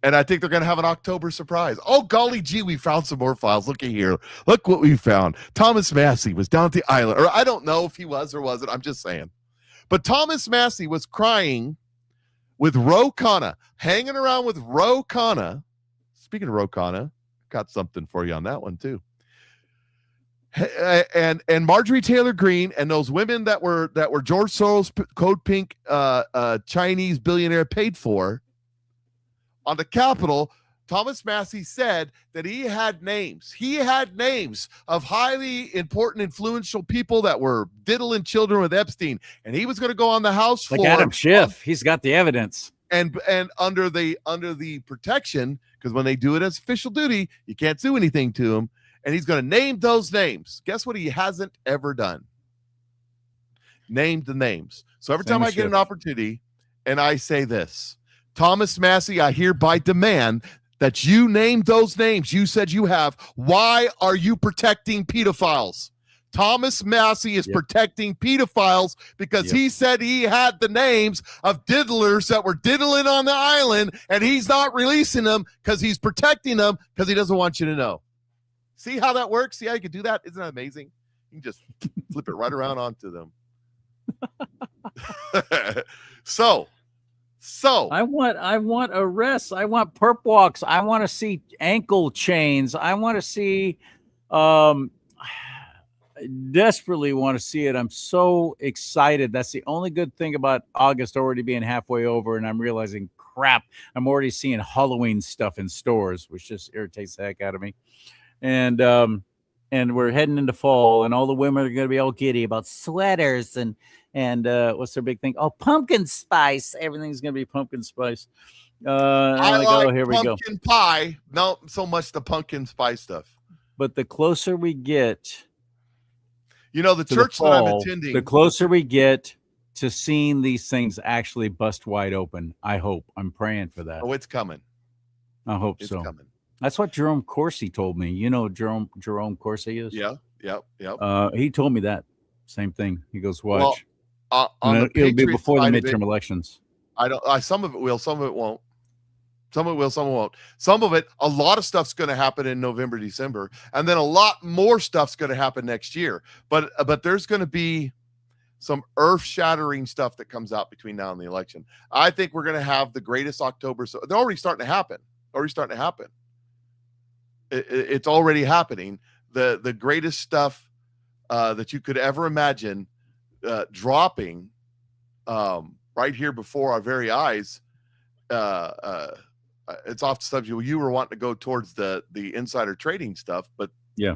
And I think they're going to have an October surprise. Oh, golly gee, we found some more files. Look at here. Look what we found. Thomas Massey was down at the island. Or I don't know if he was or wasn't. I'm just saying. But Thomas Massey was crying with Ro Khanna, hanging around with Ro Khanna. Speaking of Ro Khanna, got something for you on that one, too. And Marjorie Taylor Greene and those women that were George Soros, Code Pink, Chinese billionaire paid for on the Capitol. Thomas Massey said that he had names. He had names of highly important, influential people that were diddling children with Epstein, and he was going to go on the House floor. Like Adam Schiff, he's got the evidence. And under the protection, because when they do it as official duty, you can't do anything to him. And he's going to name those names. Guess what he hasn't ever done? Named the names. So every time I get an opportunity and I say this, Thomas Massey, I hereby demand that you name those names you said you have. Why are you protecting pedophiles? Thomas Massey is protecting pedophiles because he said he had the names of diddlers that were diddling on the island, and he's not releasing them because he's protecting them because he doesn't want you to know. See how that works? See how you can do that? Isn't that amazing? You can just flip it right around onto them. So I want arrests. I want perp walks. I want to see ankle chains. I want to see I desperately want to see it. I'm so excited. That's the only good thing about August already being halfway over, and I'm realizing crap. I'm already seeing Halloween stuff in stores, which just irritates the heck out of me. And we're heading into fall, and all the women are going to be all giddy about sweaters and what's their big thing? Oh, pumpkin spice. Everything's going to be pumpkin spice. I like oh, here we go. pumpkin pie. Not so much the pumpkin spice stuff. But the closer we get, the church that I'm attending, the closer we get to seeing these things actually bust wide open. I hope. I'm praying for that. Oh, it's coming. I hope it's so. Coming. That's what Jerome Corsi told me. You know Jerome Corsi is? Yeah. He told me that same thing. He goes, watch. Well, it'll be before the midterm elections. Some of it will, some of it won't. Some of it will, some of it won't. Some of it, a lot of stuff's going to happen in November, December, and then a lot more stuff's going to happen next year. But there's going to be some earth-shattering stuff that comes out between now and the election. I think we're going to have the greatest October. So they're already starting to happen. It's already happening. The greatest stuff that you could ever imagine dropping right here before our very eyes. It's off the subject. You were wanting to go towards the insider trading stuff, but yeah,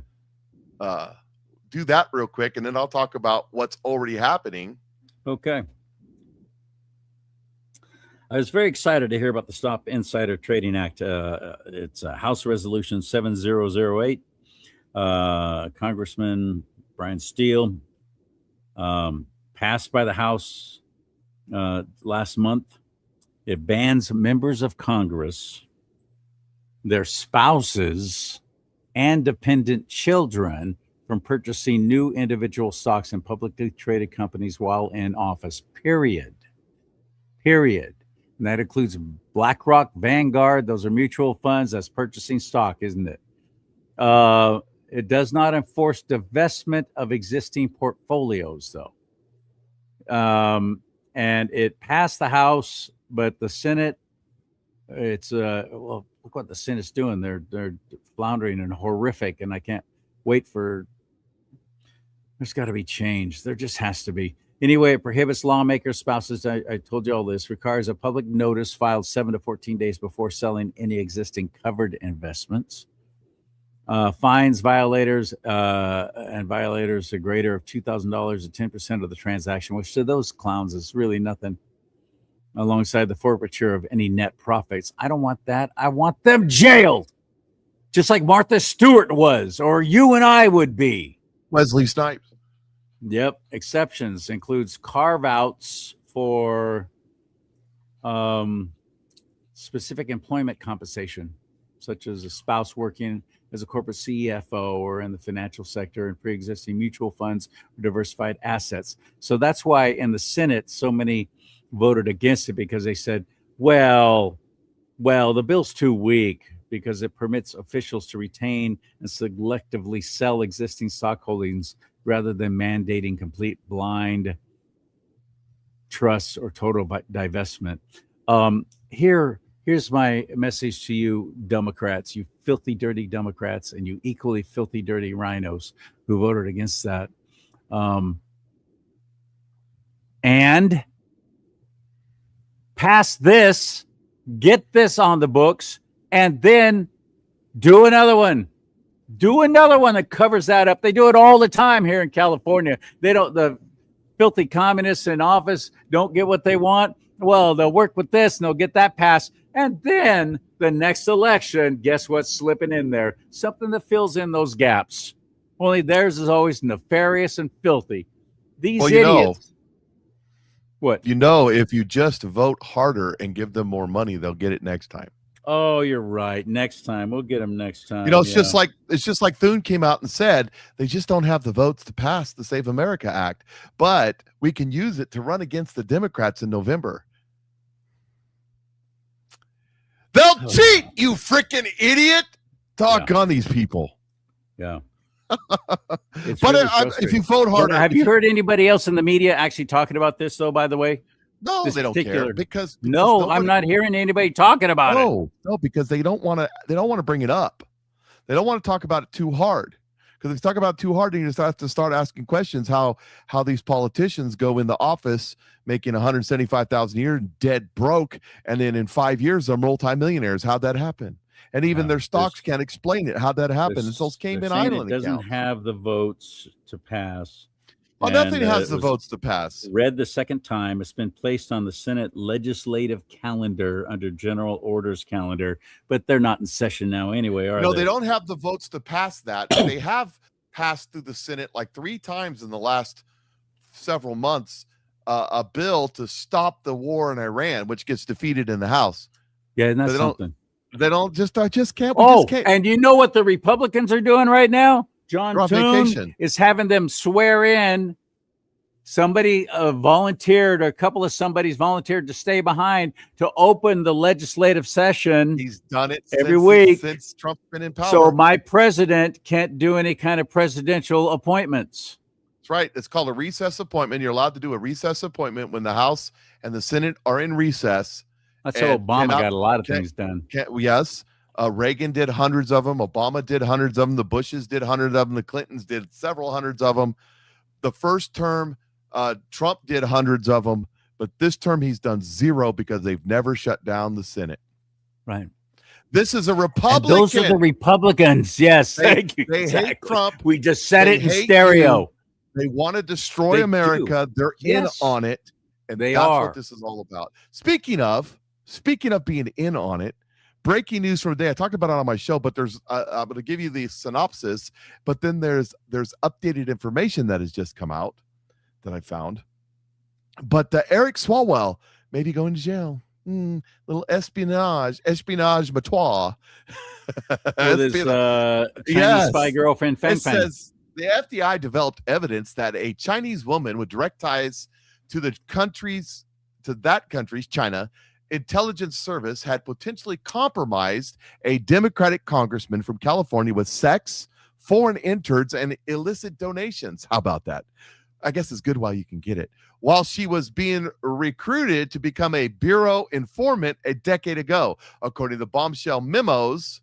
do that real quick, and then I'll talk about what's already happening. Okay. I was very excited to hear about the Stop Insider Trading Act. It's House Resolution 7008. Congressman Brian Steele passed by the House last month. It bans members of Congress, their spouses, and dependent children from purchasing new individual stocks in publicly traded companies while in office, period. And that includes BlackRock, Vanguard. Those are mutual funds. That's purchasing stock, isn't it? It does not enforce divestment of existing portfolios, though. And it passed the House, but the Senate, it's well, look what the Senate's doing. They're floundering and horrific, and I can't wait for. There's got to be change. There just has to be. Anyway, it prohibits lawmakers, spouses. I told you all this. Requires a public notice filed 7 to 14 days before selling any existing covered investments. Fines violators and violators a greater of $2,000 to 10% of the transaction, which to those clowns is really nothing. Alongside the forfeiture of any net profits. I don't want that. I want them jailed, just like Martha Stewart was, or you and I would be. Wesley Snipes. Yep. Exceptions includes carve-outs for specific employment compensation, such as a spouse working as a corporate CFO or in the financial sector and pre-existing mutual funds or diversified assets. So that's why in the Senate, so many voted against it, because they said, well, the bill's too weak because it permits officials to retain and selectively sell existing stock holdings rather than mandating complete blind trusts or total divestment. Here's my message to you, Democrats, you filthy, dirty Democrats, and you equally filthy, dirty rhinos who voted against that. And pass this, get this on the books, and then do another one. Do another one that covers that up. They do it all the time here in California. The filthy communists in office don't get what they want. Well, they'll work with this and they'll get that passed. And then the next election, guess what's slipping in there? Something that fills in those gaps. Only theirs is always nefarious and filthy. These idiots. What? If you just vote harder and give them more money, they'll get it next time. Oh, you're right. Next time. We'll get them next time. It's just like Thune came out and said they just don't have the votes to pass the Save America Act, but we can use it to run against the Democrats in November. They'll cheat, you freaking idiot. Talk on these people. Yeah. But really if you vote harder. Have you heard anybody else in the media actually talking about this, though, by the way? No, they don't care because I'm not hearing anybody talking about it. No, because they don't want to bring it up. They don't want to talk about it too hard. Because if you talk about it too hard, then you just have to start asking questions how these politicians go into office making $175,000 a year, dead broke, and then in 5 years they're multimillionaires. How'd that happen? And even their stocks can't explain it. How'd that happen? And so came in idling. It doesn't have the votes to pass. Oh, nothing has the votes to pass. Read the second time. It's been placed on the Senate legislative calendar under general orders calendar, but they're not in session now anyway, are they? No, they don't have the votes to pass that. They have passed through the Senate like 3 times in the last several months a bill to stop the war in Iran, which gets defeated in the House. Yeah, and that's something. They don't just, I just can't. And you know what the Republicans are doing right now? John Thune is having them swear in. Somebody volunteered, or a couple of somebody's volunteered to stay behind to open the legislative session. He's done it every week since Trump's been in power. So my president can't do any kind of presidential appointments. That's right. It's called a recess appointment. You're allowed to do a recess appointment when the House and the Senate are in recess. That's how Obama got a lot of things done. Yes. Reagan did hundreds of them. Obama did hundreds of them. The Bushes did hundreds of them. The Clintons did several hundreds of them. The first term, Trump did hundreds of them. But this term, he's done zero because they've never shut down the Senate. Right. This is a And Republican. those are the Republicans. Yes. They- Thank you. they hate Exactly. Trump. We just said They it in hate stereo. They want to destroy They America. do. They're Yes. in on it. And They that's are. what this is all about. Speaking of being in on it, breaking news from today. I talked about it on my show, but there's I'm going to give you the synopsis, but then there's updated information that has just come out that I found. But Eric Swalwell may be going to jail. Little espionage matois. With his Chinese spy girlfriend, Feng It Feng. says the FBI developed evidence that a Chinese woman with direct ties to that country's China intelligence service had potentially compromised a Democratic congressman from California with sex, foreign interns, and illicit donations. How about that? I guess it's good while you can get it. While she was being recruited to become a bureau informant a decade ago, according to the bombshell memos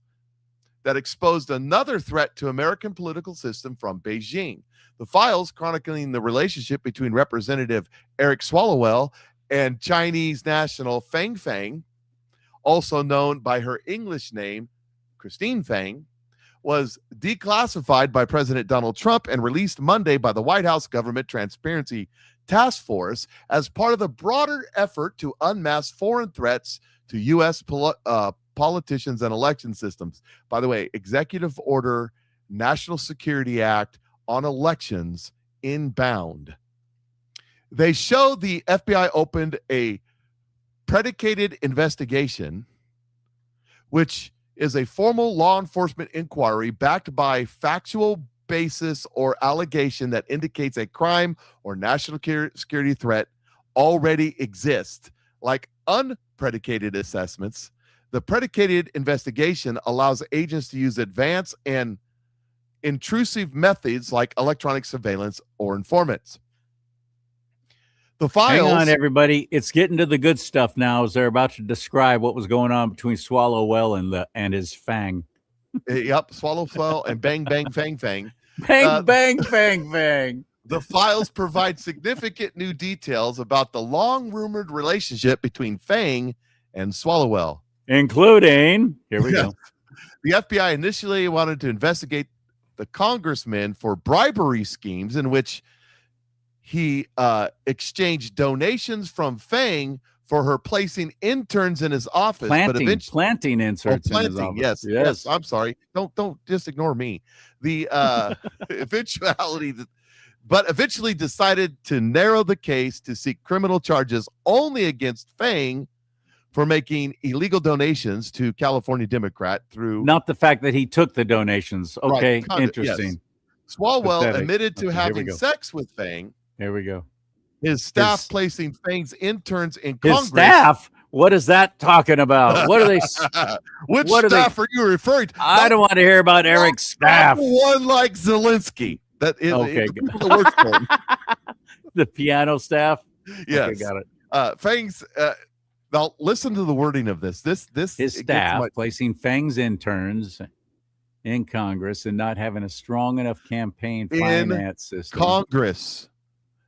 that exposed another threat to American political system from Beijing. The files chronicling the relationship between Representative Eric Swalwell and Chinese national Feng Feng, also known by her English name, Christine Feng, was declassified by President Donald Trump and released Monday by the White House Government Transparency Task Force as part of the broader effort to unmask foreign threats to U.S. politicians and election systems. By the way, Executive Order, National Security Act on elections inbound. They show the FBI opened a predicated investigation, which is a formal law enforcement inquiry backed by factual basis or allegation that indicates a crime or national security threat already exists. Like unpredicated assessments, the predicated investigation allows agents to use advanced and intrusive methods like electronic surveillance or informants. The files. Hang on, everybody. It's getting to the good stuff now as they're about to describe what was going on between Swallowwell and his Fang. Yep, Swallow and bang, bang, fang, fang. Bang, bang, bang, bang. The files provide significant new details about the long-rumored relationship between Fang and Swalwell. Including, here we go. The FBI initially wanted to investigate the congressman for bribery schemes in which he exchanged donations from Fang for her placing interns in his office. Planting planting inserts in his office. Yes. I'm sorry. Don't just ignore me. The eventually decided to narrow the case to seek criminal charges only against Fang for making illegal donations to California Democrat through Not the fact that he took the donations. Okay, Right, interesting. yes. Swalwell Pathetic. admitted to Okay, here we having go. sex with Fang. Here we go. His staff His- placing Fang's interns in His Congress. staff? What is that talking about? What are they? Which what are they- staff are you referring to? I don't want to hear about Eric's staff. Not one like Zelensky. That is Okay, the good. people that work for him. The piano staff? Yes. Okay, got it. Fang's now listen to the wording of this. This His it gets staff my- placing Fang's interns in Congress and not having a strong enough campaign In finance system. Congress.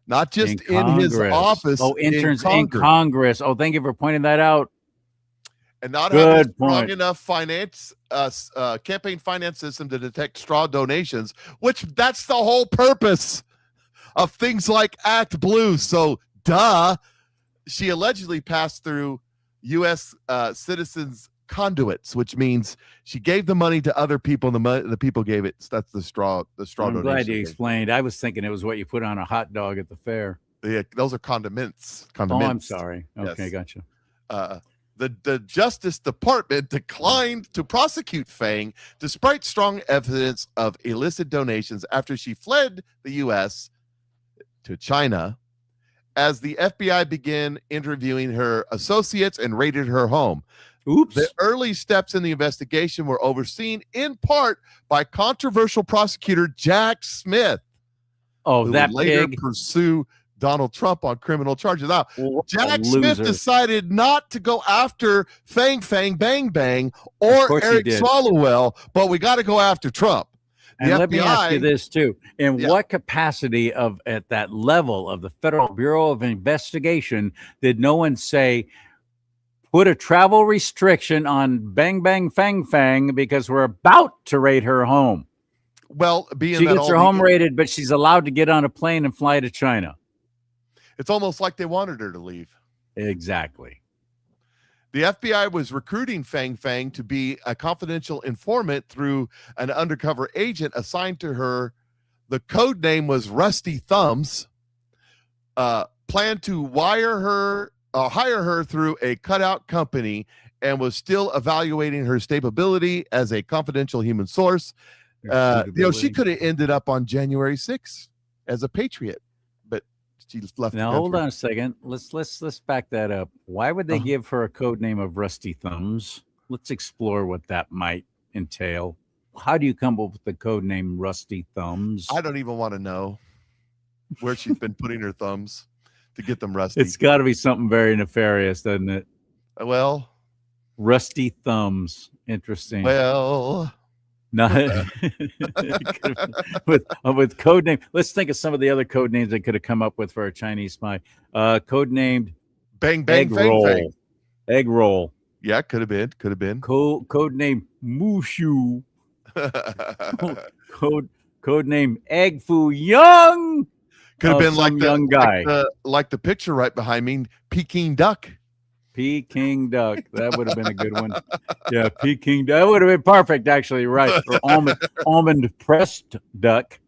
Not just in his Congress. office. Oh, interns in Congress. Congress. Oh, thank you for pointing that out. And not having a Good strong point. enough finance campaign finance system to detect straw donations, which that's the whole purpose of things like Act Blue. So she allegedly passed through U.S. Citizens conduits, which means she gave the money to other people and the people gave it. That's the straw I'm donation. glad you thing. explained. I was thinking it was what you put on a hot dog at the fair. Yeah, those are condiments. Oh, I'm Condiments. sorry. Okay, Yes. gotcha. The Justice Department declined to prosecute Fang despite strong evidence of illicit donations after she fled the U.S. to China as the FBI began interviewing her associates and raided her home. Oops. The early steps in the investigation were overseen in part by controversial prosecutor Jack Smith, Oh, who that would later pig. pursue Donald Trump on criminal charges. Now, What a Jack Smith loser. decided not to go after Fang Fang Bang Bang Of or course he Eric did. Swallowwell, but we got to go after Trump. The And let me ask you FBI this too. In Yeah. what capacity at that level of the Federal Bureau of Investigation did no one say, put a travel restriction on Bang Bang Fang Fang because we're about to raid her home? Well, being She that gets all her the- home raided, but she's allowed to get on a plane and fly to China. it's almost like they wanted her to leave. Exactly. The FBI was recruiting Fang Fang to be a confidential informant through an undercover agent assigned to her. The code name was Rusty Thumbs. Planned to hire her through a cutout company, and was still evaluating her stability as a confidential human source. She could have ended up on January 6th as a patriot, but she left. Now the hold country. on a second. Let's back that up. Why would they give her a code name of Rusty Thumbs? Let's explore what that might entail. How do you come up with the code name Rusty Thumbs? I don't even want to know where she's been putting her thumbs to get them rusty. It's got to be something very nefarious, doesn't it? Well, Rusty Thumbs. Interesting. well, No, with code name. Let's think of some of the other code names they could have come up with for a Chinese spy. Code named Bang Bang Egg Fang Roll. Fang. Egg Roll. Yeah, could have been. Code name Mushu. Code name Egg Foo Young. Could have been like some the young guy. like the picture right behind me, Peking duck. Peking duck. That would have been a good one. Yeah, Peking duck. That would have been perfect, actually. Right. Or almond pressed duck.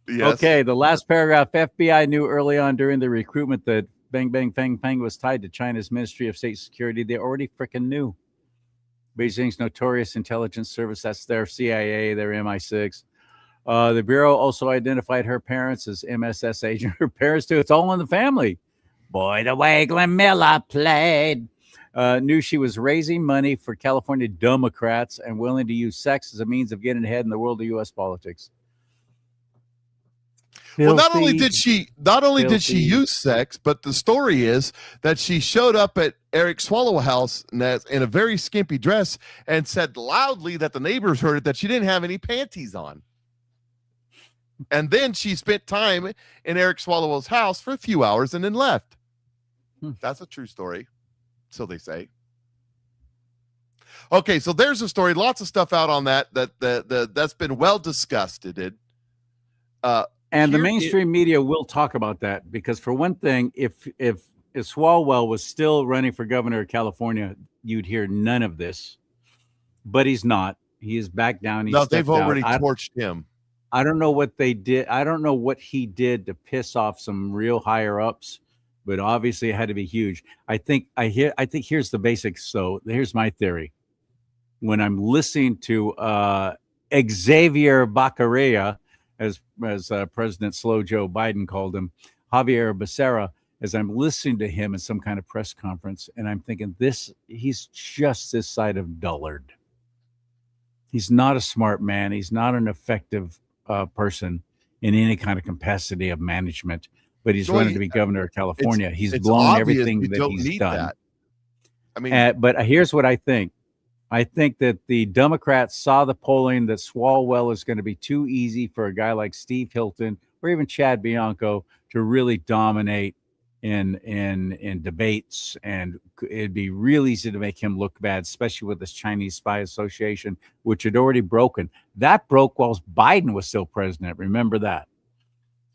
Yes. Okay, the last paragraph. FBI knew early on during the recruitment that Bang Bang Fang Fang was tied to China's Ministry of State Security. They already freaking knew. Beijing's notorious intelligence service, that's their CIA, their MI6. The Bureau also identified her parents as MSS agent. Her parents, too. It's all in the family. Boy, the way Glenn Miller played. Knew she was raising money for California Democrats and willing to use sex as a means of getting ahead in the world of U.S. politics. Well, not only did Filthy. she use sex, but the story is that she showed up at Eric Swallow House in a very skimpy dress and said loudly that the neighbors heard it that she didn't have any panties on. And then she spent time in Eric Swallowell's house for a few hours and then left. That's a true story, so they say. Okay, so there's a story. Lots of stuff out on that's been well discussed. It did. And the Here mainstream media will talk about that because, for one thing, if Swalwell was still running for governor of California, you'd hear none of this. But he's not. He is back down. No, they've already torched him. I don't know what they did. I don't know what he did to piss off some real higher ups, but obviously it had to be huge. I think here's the basics. So here's my theory. When I'm listening to Xavier Baccaria, as President Slow Joe Biden called him, Javier Becerra, as I'm listening to him in some kind of press conference, and I'm thinking he's just this side of dullard. He's not a smart man. He's not an effective person in any kind of capacity of management, but he's running to be governor of California. He's blown everything that he's done. That. I mean, but here's what I think. I think that the Democrats saw the polling that Swalwell is going to be too easy for a guy like Steve Hilton or even Chad Bianco to really dominate in debates, and it'd be real easy to make him look bad, especially with this Chinese Spy Association, which had already broken. That broke while Biden was still president. Remember that.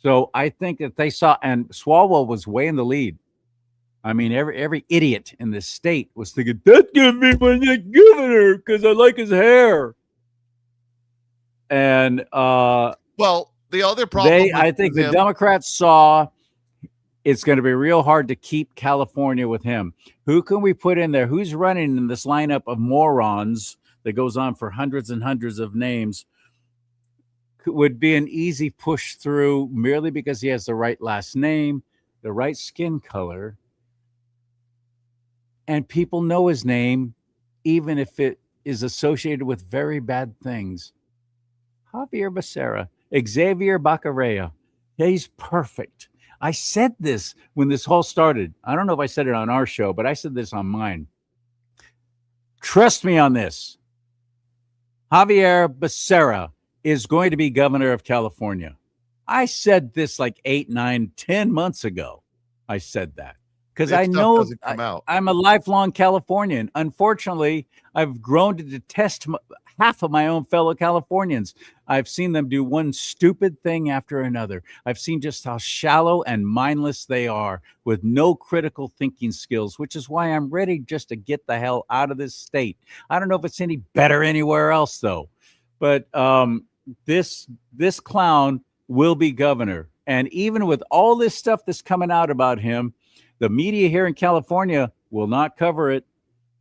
So I think that they saw, and Swalwell was way in the lead. I mean, every idiot in this state was thinking, that's going to be my next governor because I like his hair. And well, the other problem I think the Democrats saw it's going to be real hard to keep California with him. Who can we put in there? Who's running in this lineup of morons that goes on for hundreds and hundreds of names? Would be an easy push through merely because he has the right last name, the right skin color, and people know his name, even if it is associated with very bad things. Javier Becerra, Xavier Baccaria. Yeah, he's perfect. I said this when this all started. I don't know if I said it on our show, but I said this on mine. Trust me on this. Javier Becerra is going to be governor of California. I said this like 8, 9, 10 months ago. I said that because I know I'm a lifelong Californian. Unfortunately, I've grown to detest half of my own fellow Californians. I've seen them do one stupid thing after another. I've seen just how shallow and mindless they are with no critical thinking skills, which is why I'm ready just to get the hell out of this state. I don't know if it's any better anywhere else, though. But this clown will be governor. And even with all this stuff that's coming out about him, the media here in California will not cover it.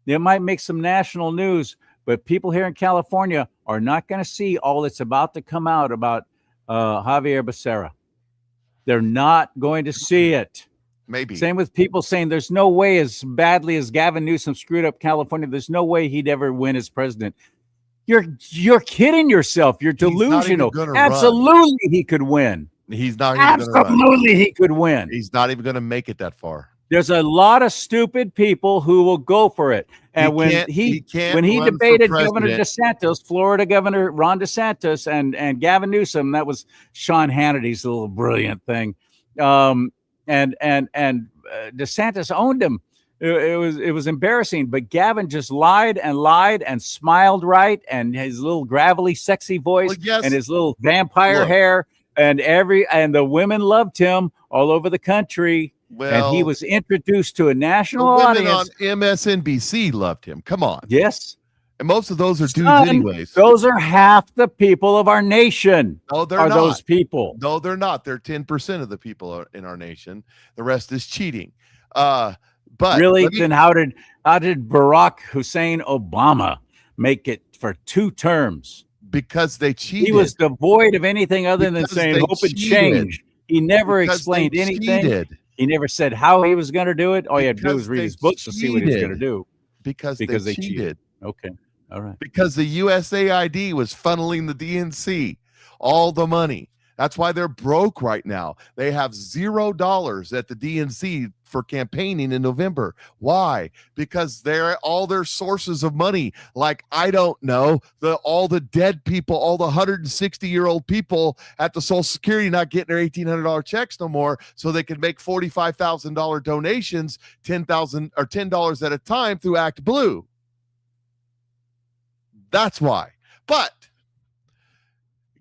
It might make some national news, but people here in California are not going to see all that's about to come out about Javier Becerra. They're not going to see it. Maybe. Same with people saying there's no way, as badly as Gavin Newsom screwed up California, there's no way he'd ever win as president. You're kidding yourself. You're delusional. Absolutely, he could win. He's not. Absolutely, he could win. He's not even going to make it that far. There's a lot of stupid people who will go for it. And when he debated Governor DeSantis, Florida Governor Ron DeSantis, and Gavin Newsom, that was Sean Hannity's little brilliant thing. And DeSantis owned him. It was embarrassing, but Gavin just lied and smiled right, and his little gravelly, sexy voice, and his little vampire hair, and the women loved him all over the country. Well, and he was introduced to a national audience. On MSNBC loved him. Come on. Yes. And most of those are dudes anyways. Those are half the people of our nation. No, they're not. Those people. No, they're not. They're 10% of the people in our nation. The rest is cheating. But really, then how did Barack Hussein Obama make it for 2 terms? Because they cheated. He was devoid of anything other than saying hope and change. He never explained anything. He never said how he was going to do it. All you had to do was read his books to see what he was going to do. Because they cheated. Okay. All right. Because the USAID was funneling the DNC all the money. That's why they're broke right now. They have $0 at the DNC for campaigning in November. Why? Because all their sources of money, like, I don't know, all the dead people, all the 160-year-old people at the Social Security not getting their $1,800 checks no more, so they can make $45,000 donations, $10 at a time through Act Blue. That's why. But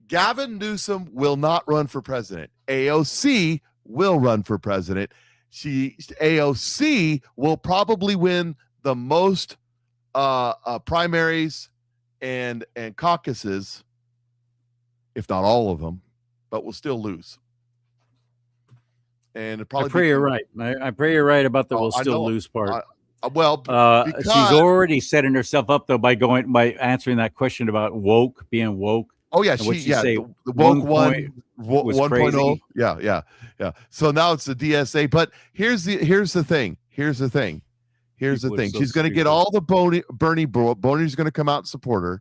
Gavin Newsom will not run for president. AOC will run for president. AOC will probably win the most primaries and caucuses, if not all of them, but will still lose. And probably I pray you're right. I pray you're right about the we'll still lose part. Because she's already setting herself up though by answering that question about being woke. Oh yeah, she say? The woke 1.0. Yeah. So now it's the DSA. But here's the thing. She's going to get all the Bernie's going to come out and support her.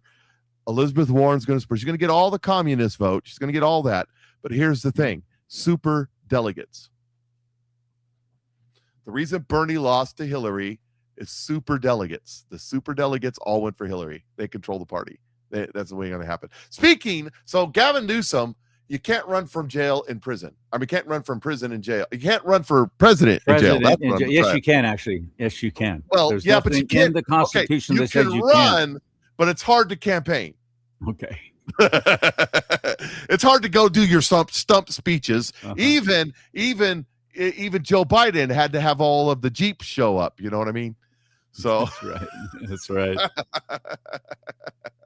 Elizabeth Warren's going to support. She's going to get all the communist vote. She's going to get all that. But here's the thing: super delegates. The reason Bernie lost to Hillary is super delegates. The super delegates all went for Hillary. They control the party. That's the way it's going to happen. So Gavin Newsom, you can't run from jail in prison. I mean, you can't run from prison in jail. You can't run for president in jail. Yes, you can actually. Yes, you can. Well, There's but you can't. In the Constitution that says you run, but it's hard to campaign. Okay. It's hard to go do your stump speeches. Uh-huh. Even Joe Biden had to have all of the Jeeps show up. You know what I mean? So that's right.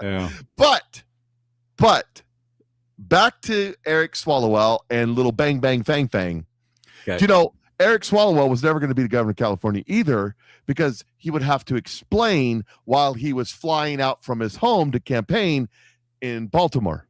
Yeah. But back to Eric Swalwell and little bang bang fang fang. Okay. You know, Eric Swalwell was never going to be the governor of California either, because he would have to explain while he was flying out from his home to campaign in Baltimore.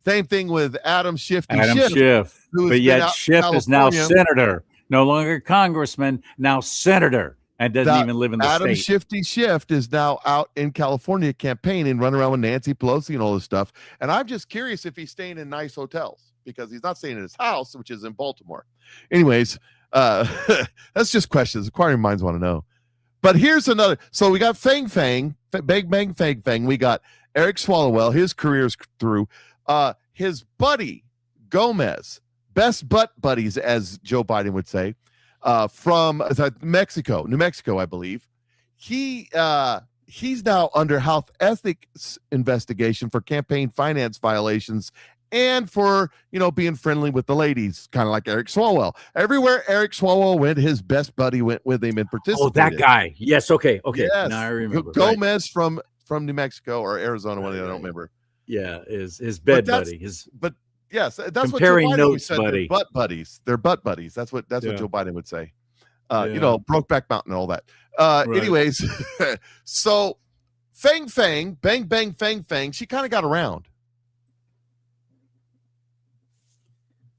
Same thing with Adam Schiff. But yet Schiff is now senator, no longer congressman, now senator, and doesn't even live in the Adam state. Shifty Schiff is now out in California campaigning, running around with Nancy Pelosi and all this stuff. And I'm just curious if he's staying in nice hotels, because he's not staying in his house, which is in Baltimore. Anyways, that's just questions inquiring minds want to know. But here's another. So we got Bang Fang. We got Eric Swallowwell. His career's through. His buddy Gomez, best butt buddies, as Joe Biden would say, from New Mexico, I believe. He's now under health ethics investigation for campaign finance violations and for, being friendly with the ladies, kind of like Eric Swalwell. Everywhere Eric Swalwell went, his best buddy went with him and participated. Oh, that guy. Yes. Okay. Yes. Now I remember. Gomez from New Mexico or Arizona, one I don't remember. Yeah, his bed buddy. But yes, that's comparing what Joe Biden notes, said. buddy. They're butt buddies. They're butt buddies. That's what Joe Biden would say. Brokeback Mountain and all that. Anyways, so Bang Fang, she kind of got around.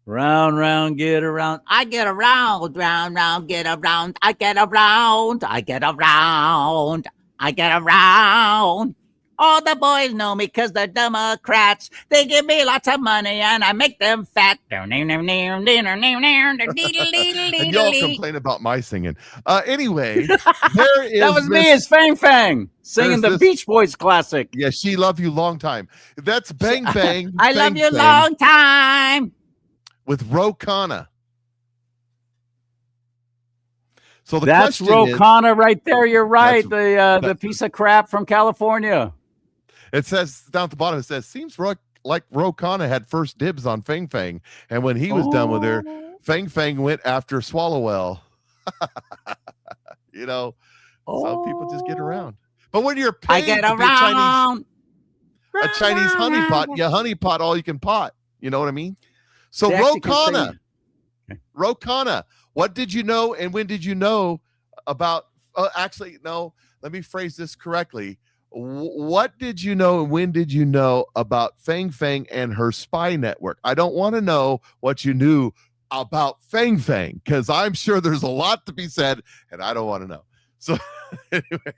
Round, round, get around. I get around, round, round, get around. I get around, I get around, I get around. All the boys know me because they're Democrats. They give me lots of money and I make them fat. And y'all complain about my singing. Anyway, there is that was me as Fang Fang singing the Beach Boys classic. Yeah, She Love You Long Time. That's Bang Bang. I love you long time. With Ro Khanna. So that's Ro Khanna right there. You're right. The piece of crap from California. It says down at the bottom, it says, seems like Ro Khanna had first dibs on Fang Fang. And when he was done with her, Fang Fang went after Swallowwell. Some people just get around. But when you're paid I get to be around. a Chinese honeypot, you honeypot all you can pot. You know what I mean? So Ro Khanna, what did you know and when did you know about, actually, no, let me phrase this correctly. What did you know and when did you know about Fang Fang and her spy network? I don't want to know what you knew about Fang Fang because I'm sure there's a lot to be said and I don't want to know. So anyway,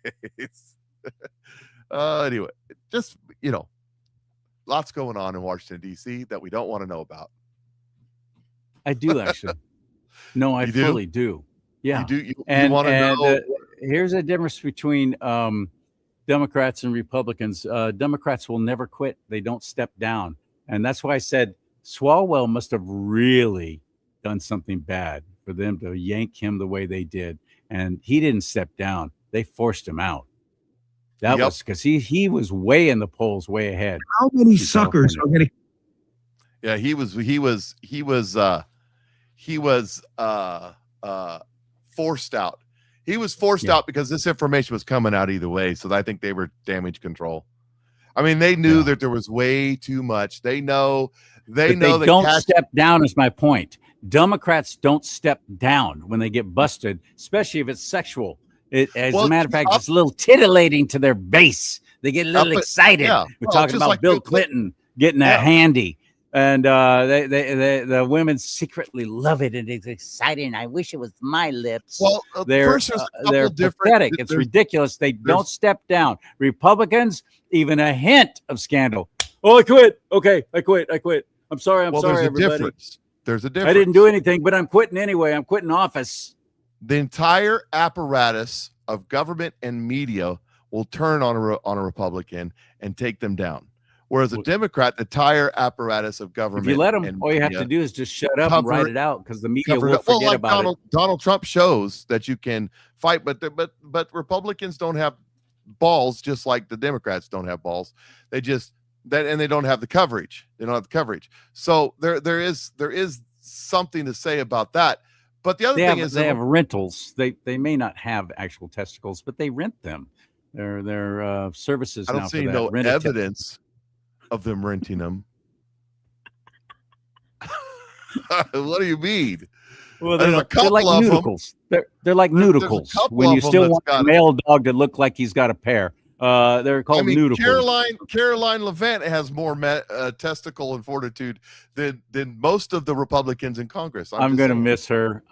just, lots going on in Washington, D.C. that we don't want to know about. I do actually. No, I fully do. Yeah. You do. You want to know? Here's a difference between Democrats and Republicans. Democrats will never quit. They don't step down. And that's why I said Swalwell must have really done something bad for them to yank him the way they did. And he didn't step down. They forced him out. That was because he was way in the polls, way ahead. How many suckers are going to? Yeah, he was forced out. He was forced out because this information was coming out either way. So I think they were damage control. I mean, they knew that there was way too much. They know that don't step down is my point. Democrats don't step down when they get busted, especially if it's sexual. As a matter of fact, it's a little titillating to their base. They get a little excited. We're talking about Bill Clinton getting that handy. And the women secretly love it, and it's exciting. I wish it was my lips. Well, they're pathetic. It's ridiculous. They don't step down. Republicans, even a hint of scandal. Oh, I quit. Okay, I quit. I'm sorry. I'm sorry, everybody. There's a difference. I didn't do anything, but I'm quitting anyway. I'm quitting office. The entire apparatus of government and media will turn on a Republican and take them down. Whereas a Democrat, the entire apparatus of government. If you let them, all you have to do is just shut up and write it out because the media will forget about it. Donald Trump shows that you can fight, but Republicans don't have balls, just like the Democrats don't have balls. They just and they don't have the coverage. They don't have the coverage. So there is something to say about that. But the other thing is they have rentals. They may not have actual testicles, but they rent them. They're services. I don't see no evidence of them renting them. What do you mean? Well, they're like noodles. They're like noodles. When you still want a male dog to look like he's got a pair, they're called noodles. Caroline Levant has more testicle and fortitude than most of the Republicans in Congress. I'm going to miss her.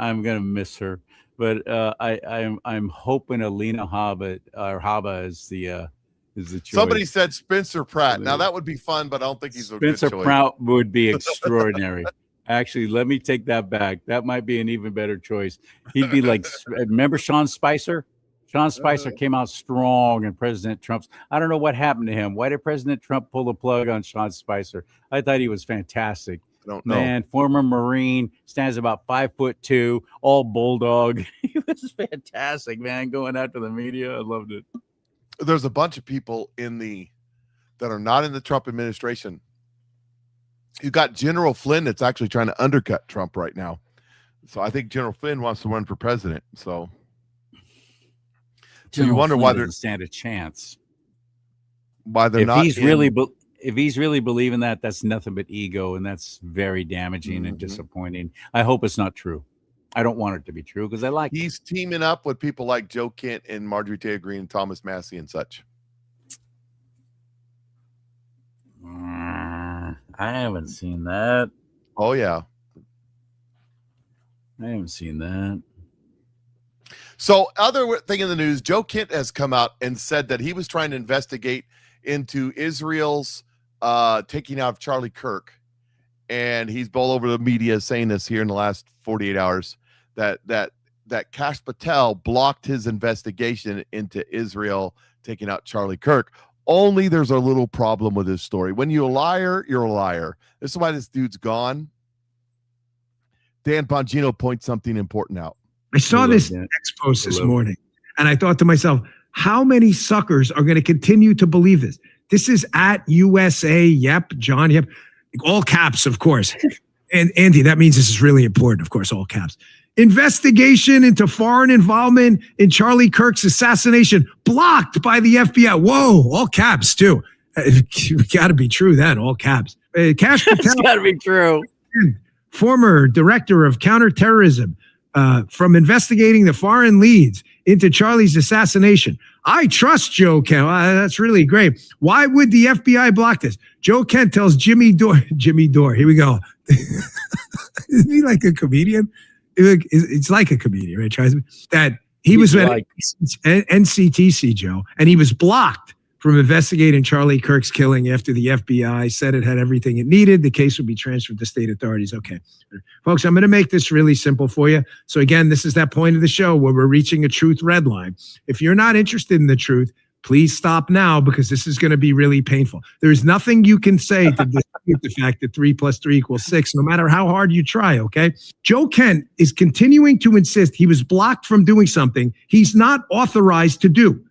But I'm hoping Alina Habba is is the choice. Somebody said Spencer Pratt. Now that would be fun, but I don't think he's a good Spencer choice. Pratt would be extraordinary. Actually, let me take that back. That might be an even better choice. He'd be like, remember Sean Spicer? Sean Spicer came out strong in President Trump's. I don't know what happened to him. Why did President Trump pull the plug on Sean Spicer? I thought he was fantastic. I don't know. Man, former Marine, stands about 5'2", all bulldog. He was fantastic, man, going after the media. I loved it. There's a bunch of people that are not in the Trump administration. You got General Flynn that's actually trying to undercut Trump right now. So I think General Flynn wants to run for president. So you wonder why doesn't stand a chance. Why they're if not. He's if he's really believing that, that's nothing but ego, and that's very damaging and disappointing. I hope it's not true. I don't want it to be true because I like. He's teaming up with people like Joe Kent and Marjorie Taylor Greene, and Thomas Massey, and such. I haven't seen that. Oh yeah, I haven't seen that. So, other thing in the news, Joe Kent has come out and said that he was trying to investigate into Israel's taking out of CharLee Kirk, and he's all over the media saying this here in the last 48 hours that Kash Patel blocked his investigation into Israel taking out CharLee Kirk. Only there's a little problem with this story. When you're a liar, you're a liar. This is why this dude's gone. Dan Bongino points something important out. I saw this X post this morning, and I thought to myself, how many suckers are going to continue to believe this? This is at USA. Yep, John. Yep, all caps, of course. And Andy, that means this is really important. Of course, all caps. Investigation into foreign involvement in CharLee Kirk's assassination blocked by the FBI. Whoa, all caps too. Got to be true. That all caps. Kash Patel. It's got to be true. Former director of counterterrorism. From investigating the foreign leads into CharLee's assassination. I trust Joe Kent. That's really great. Why would the FBI block this? Joe Kent tells Jimmy Dore, here we go. Isn't he like a comedian? It's like a comedian, right? That he was at NCTC, Joe, and he was blocked from investigating CharLee Kirk's killing after the FBI said it had everything it needed. The case would be transferred to state authorities. Okay, folks, I'm going to make this really simple for you. So again, this is that point of the show where we're reaching a truth red line. If you're not interested in the truth, please stop now because this is going to be really painful. There's nothing you can say to dispute the fact that 3 + 3 = 6, no matter how hard you try, okay? Joe Kent is continuing to insist he was blocked from doing something he's not authorized to do.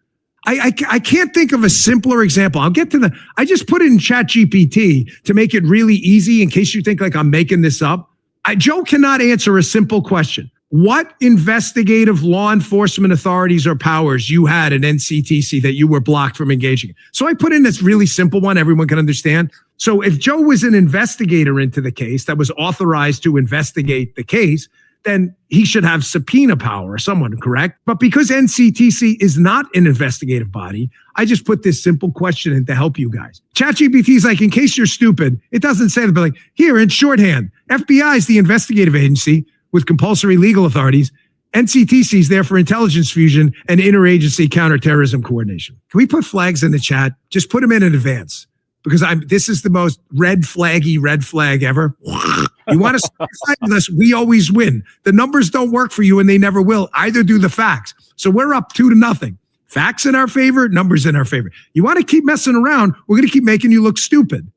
I can't think of a simpler example. I'll get to I just put it in ChatGPT to make it really easy in case you think like I'm making this up. Joe cannot answer a simple question. What investigative law enforcement authorities or powers you had at NCTC that you were blocked from engaging in? So I put in this really simple one everyone can understand. So if Joe was an investigator into the case that was authorized to investigate the case, then he should have subpoena power or someone, correct? But because NCTC is not an investigative body, I just put this simple question in to help you guys. ChatGPT is like, in case you're stupid, it doesn't say that, but like, here in shorthand, FBI is the investigative agency with compulsory legal authorities. NCTC is there for intelligence fusion and interagency counterterrorism coordination. Can we put flags in the chat? Just put them in advance because this is the most red flag ever. You want to fight with us? We always win. The numbers don't work for you and they never will. Either do the facts. So we're up 2-0. Facts in our favor, numbers in our favor. You want to keep messing around, we're going to keep making you look stupid.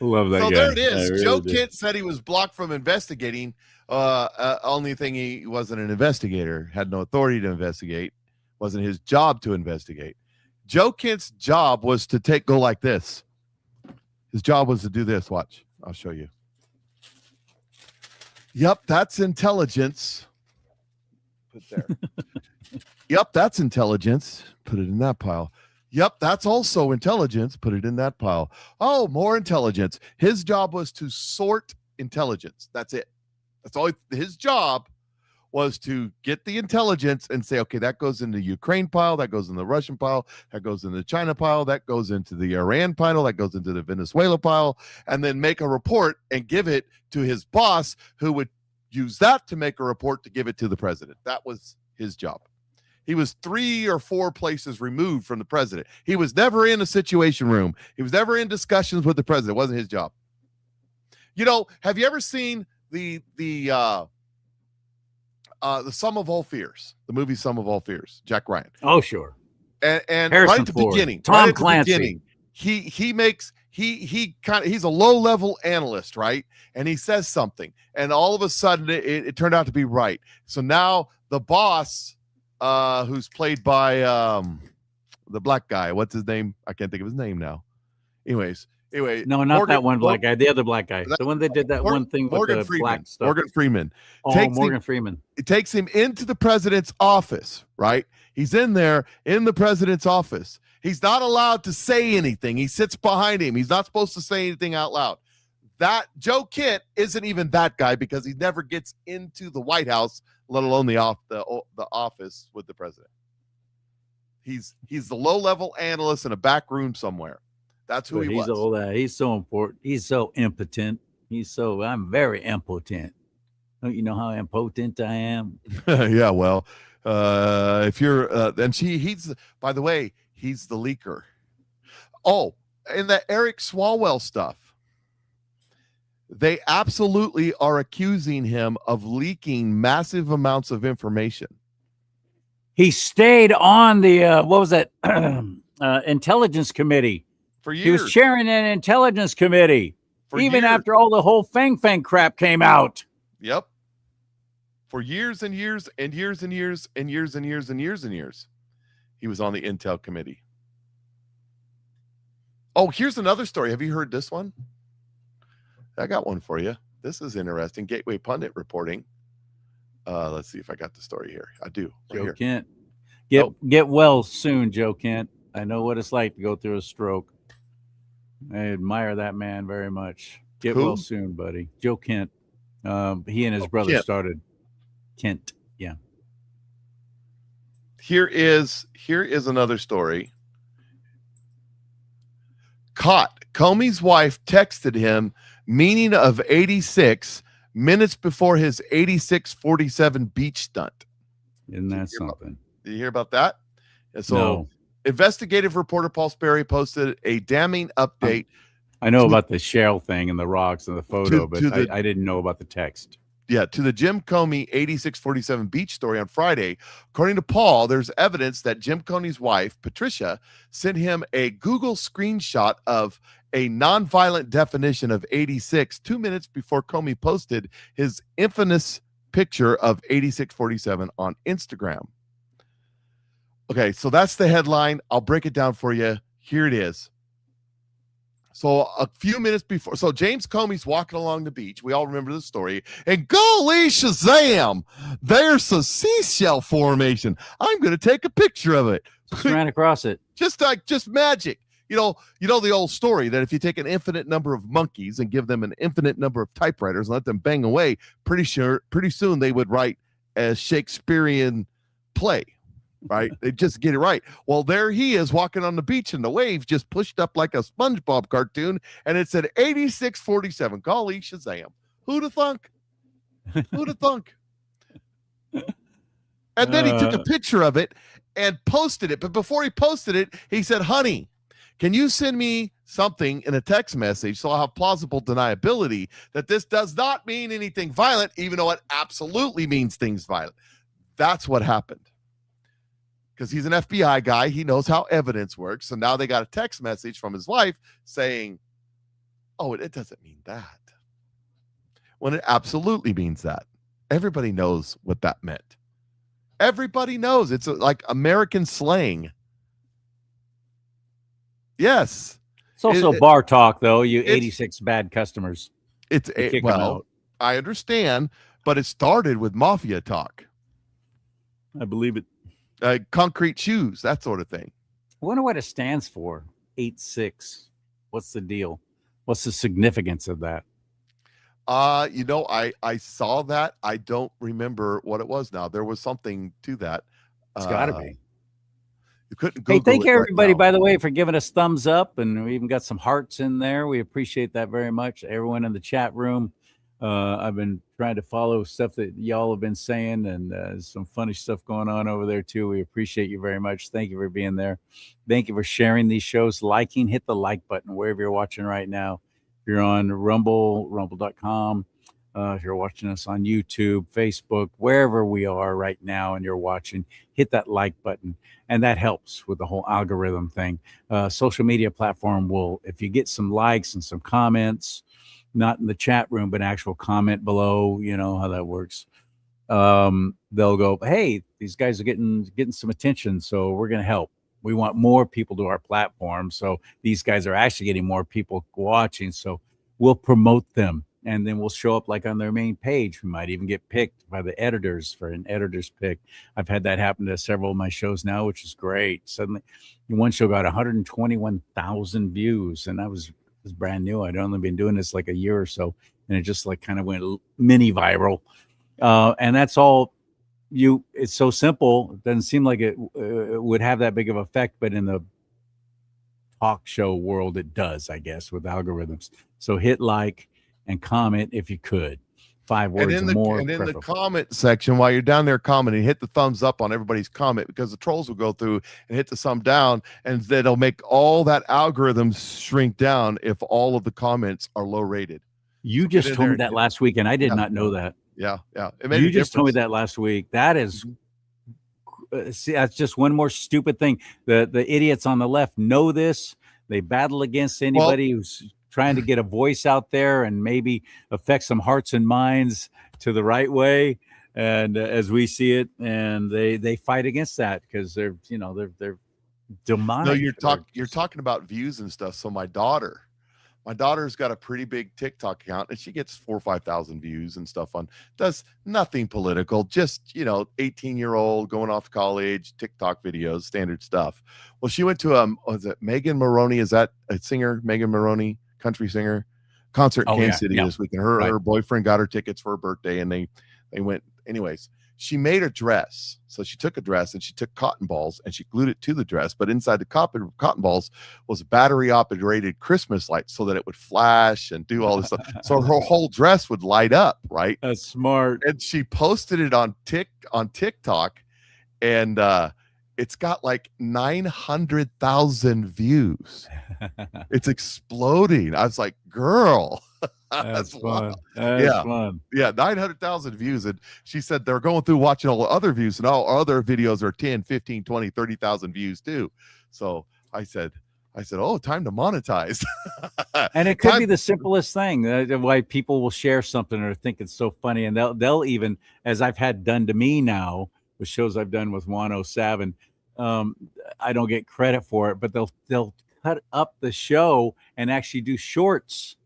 Love that. So guy. there it is. Really Joe do. Kent said he was blocked from investigating. Only thing, he wasn't an investigator, had no authority to investigate, wasn't his job to investigate. Joe Kent's job was to go like this. His job was to do this. Watch. I'll show you. Yep, that's intelligence. Put there. Yep, that's intelligence. Put it in that pile. Yep, that's also intelligence. Put it in that pile. Oh, more intelligence. His job was to sort intelligence. That's it. That's all his job was, to get the intelligence and say, okay, that goes in the Ukraine pile, that goes in the Russian pile, that goes in the China pile, that goes into the Iran pile, that goes into the Venezuela pile, and then make a report and give it to his boss, who would use that to make a report to give it to the president. That was his job. He was 3 or 4 places removed from the president. He was never in a situation room. He was never in discussions with the president. It wasn't his job. You know, have you ever seen the Sum of All Fears, the movie Sum of All Fears, Jack Ryan? Oh, sure. And Harrison right at the Ford. beginning, Tom right at the Clancy. beginning, he's a low-level analyst, right? And he says something, and all of a sudden it turned out to be right. So now the boss, who's played by the black guy, what's his name? I can't think of his name now. Anyway, No, not that one black guy. The other black guy. The one that did that one thing with Morgan the Freeman. black stuff. Morgan Freeman. Oh, Morgan Freeman. It takes him into the president's office, right? He's in there in the president's office. He's not allowed to say anything. He sits behind him. He's not supposed to say anything out loud. That Joe Kent isn't even that guy because he never gets into the White House, let alone the office with the president. He's the low-level analyst in a back room somewhere. That's who he was. All that. He's so important. He's so impotent. I'm very impotent. Don't you know how impotent I am? Yeah, well, if you're, and he's, by the way, he's the leaker. Oh, and the Eric Swalwell stuff. They absolutely are accusing him of leaking massive amounts of information. He stayed on the, what was that? Intelligence committee. For years. He was chairing an intelligence committee. Even after all the whole Fang crap came out. Yep. For years and years and years and years and years and years and years and years. He was on the Intel committee. Oh, here's another story. Have you heard this one? I got one for you. This is interesting. Gateway Pundit reporting. Let's see if I got the story here. I do. Right Joe here. Kent. Get well soon, Joe Kent. I know what it's like to go through a stroke. I admire that man very much. Get well soon, buddy. Joe Kent. He and his brother started Kent. Yeah. Here is another story. Caught. Comey's wife texted him meaning of 86 minutes before his 86-47 beach stunt. Isn't that something? Did you hear about that? And so No. Investigative reporter Paul Sperry posted a damning update. I know about the shell thing and the rocks and the photo, but I didn't know about the text. Yeah, to the Jim Comey 8647 beach story on Friday. According to Paul, there's evidence that Jim Comey's wife, Patricia, sent him a Google screenshot of a nonviolent definition of 86 2 minutes before Comey posted his infamous picture of 8647 on Instagram. Okay, so that's the headline. I'll break it down for you. Here it is. So a few minutes before, so James Comey's walking along the beach. We all remember the story. And golly Shazam, there's a seashell formation. I'm going to take a picture of it. Just ran across it. Just magic. You know the old story that if you take an infinite number of monkeys and give them an infinite number of typewriters and let them bang away, pretty soon they would write a Shakespearean play. Right? They just get it right. Well, there he is walking on the beach and the wave just pushed up like a SpongeBob cartoon and it said 8647. Golly Shazam. Who'd have thunk? Who'd have thunk? And then he took a picture of it and posted it. But before he posted it, he said, honey, can you send me something in a text message so I'll have plausible deniability that this does not mean anything violent, even though it absolutely means things violent. That's what happened. Because he's an FBI guy. He knows how evidence works. So now they got a text message from his wife saying, oh, it doesn't mean that. When it absolutely means that. Everybody knows what that meant. Everybody knows. It's like American slang. Yes. It's also bar talk, though. You 86 bad customers. I understand, but it started with mafia talk. I believe it. Concrete shoes, that sort of thing. I wonder what it stands for. 86. What's the deal? What's the significance of that? I saw that. I don't remember what it was now. There was something to that. It's got to be. You couldn't Google thank you, right everybody, now. by the way, for giving us thumbs up. And we even got some hearts in there. We appreciate that very much. Everyone in the chat room. I've been trying to follow stuff that y'all have been saying, and some funny stuff going on over there too. We appreciate you very much. Thank you for being there. Thank you for sharing these shows, liking, hit the like button wherever you're watching right now. If you're on rumble.com, if you're watching us on YouTube, Facebook, wherever we are right now and you're watching, hit that like button. And that helps with the whole algorithm thing. Social media platform will, if you get some likes and some comments, not in the chat room, but actual comment below, you know how that works. They'll go, hey, these guys are getting some attention, so we're going to help. We want more people to our platform. So these guys are actually getting more people watching. So we'll promote them, and then we'll show up like on their main page. We might even get picked by the editors for an editor's pick. I've had that happen to several of my shows now, which is great. Suddenly, one show got 121,000 views, and it was brand new. I'd only been doing this like a year or so, and it just like kind of went mini viral. And that's all. It's so simple. It doesn't seem like it would have that big of effect, but in the talk show world, it does, I guess, with algorithms. So hit like and comment if you could. 5 words and or more. And in the comment section, while you're down there commenting, hit the thumbs up on everybody's comment, because the trolls will go through and hit the thumb down, and that'll make all that algorithm shrink down if all of the comments are low rated. You just told me that last week, and I did not know that. Yeah. You just told me that last week. That is, see, that's just one more stupid thing. The idiots on the left know this. They battle against anybody who's trying to get a voice out there and maybe affect some hearts and minds to the right way, and as we see it, and they fight against that because they're demonic. No, you're talking about views and stuff. So my daughter's got a pretty big TikTok account, and she gets 4,000 or 5,000 views and stuff does nothing political, just 18-year-old going off to college, TikTok videos, standard stuff. Well, she went to was it Megan Maroney? Is that a singer? Megan Maroney, country singer, concert in Kansas City this weekend. Her boyfriend got her tickets for her birthday, and they went. Anyways, she made a dress. So she took a dress and she took cotton balls and she glued it to the dress. But inside the cotton balls was battery operated Christmas lights so that it would flash and do all this stuff. So her whole dress would light up, right? That's smart. And she posted it on TikTok, and it's got like 900,000 views. It's exploding. I was like, girl. That's fun. Fun. Yeah, 900,000 views. And she said they're going through watching all the other views, and all other videos are 10, 15, 20, 30,000 views too. So I said, oh, time to monetize. And it could be the simplest thing, why people will share something or think it's so funny. And they'll even, as I've had done to me now with shows I've done with 107, I don't get credit for it, but they'll cut up the show and actually do shorts.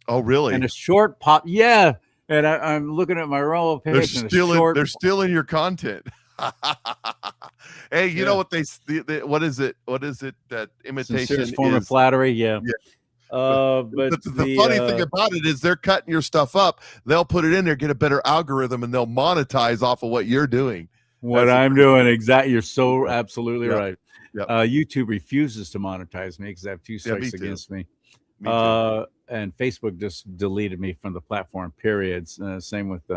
Oh, really? And a short pop. Yeah. And I'm looking at my roll of page. They're stealing your content. Hey, you know what what is it that imitation is? Form of flattery. Yeah. But the funny thing about it is they're cutting your stuff up. They'll put it in there, get a better algorithm, and they'll monetize off of what you're doing. What I'm doing. Exactly. You're so absolutely right. Yep. YouTube refuses to monetize me because I have 2 strikes against me. And Facebook just deleted me from the platform, periods. Same with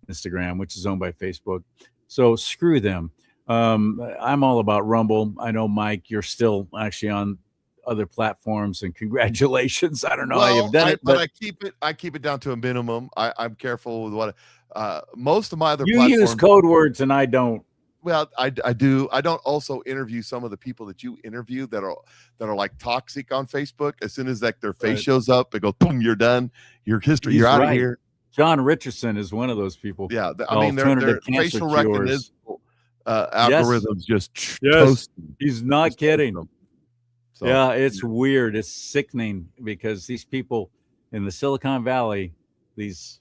Instagram, which is owned by Facebook. So screw them. I'm all about Rumble. I know, Mike, you're still actually on other platforms, and congratulations. I don't know how you've done it, but I keep it down to a minimum. I'm careful with what most of my other platforms use code words, and I don't. Well, I do. I don't also interview some of the people that you interview that are like toxic on Facebook. As soon as their face shows up, it goes boom, you're done. Your history, you're out of here. John Richardson is one of those people. Yeah, I mean, their facial recognition algorithms just toast. He's not kidding. So, yeah, it's weird. It's sickening because these people in the Silicon Valley, these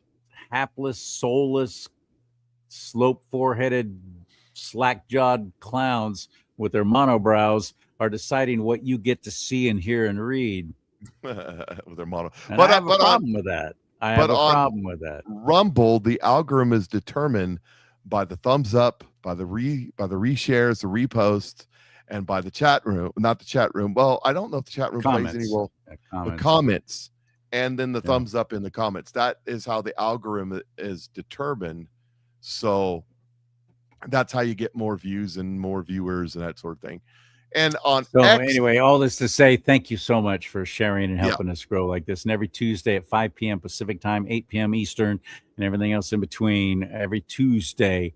hapless, soulless, slope foreheaded, slack-jawed clowns with their monobrows are deciding what you get to see and hear and read. With their mono. But I have a problem with that. I have a problem with that. Rumble, the algorithm is determined by the thumbs up, by the reshares, the reposts, and by the chat room. Not the chat room. Well, I don't know if the chat room plays any role. Comments. and then the Yeah. thumbs up in the comments. That is how the algorithm is determined. So that's how you get more views and more viewers and that sort of thing. And on So X, anyway, all this to say, thank you so much for sharing and Yeah. helping us grow like this. And every Tuesday at 5 p.m. Pacific time, 8 p.m. Eastern, and everything else in between, every Tuesday,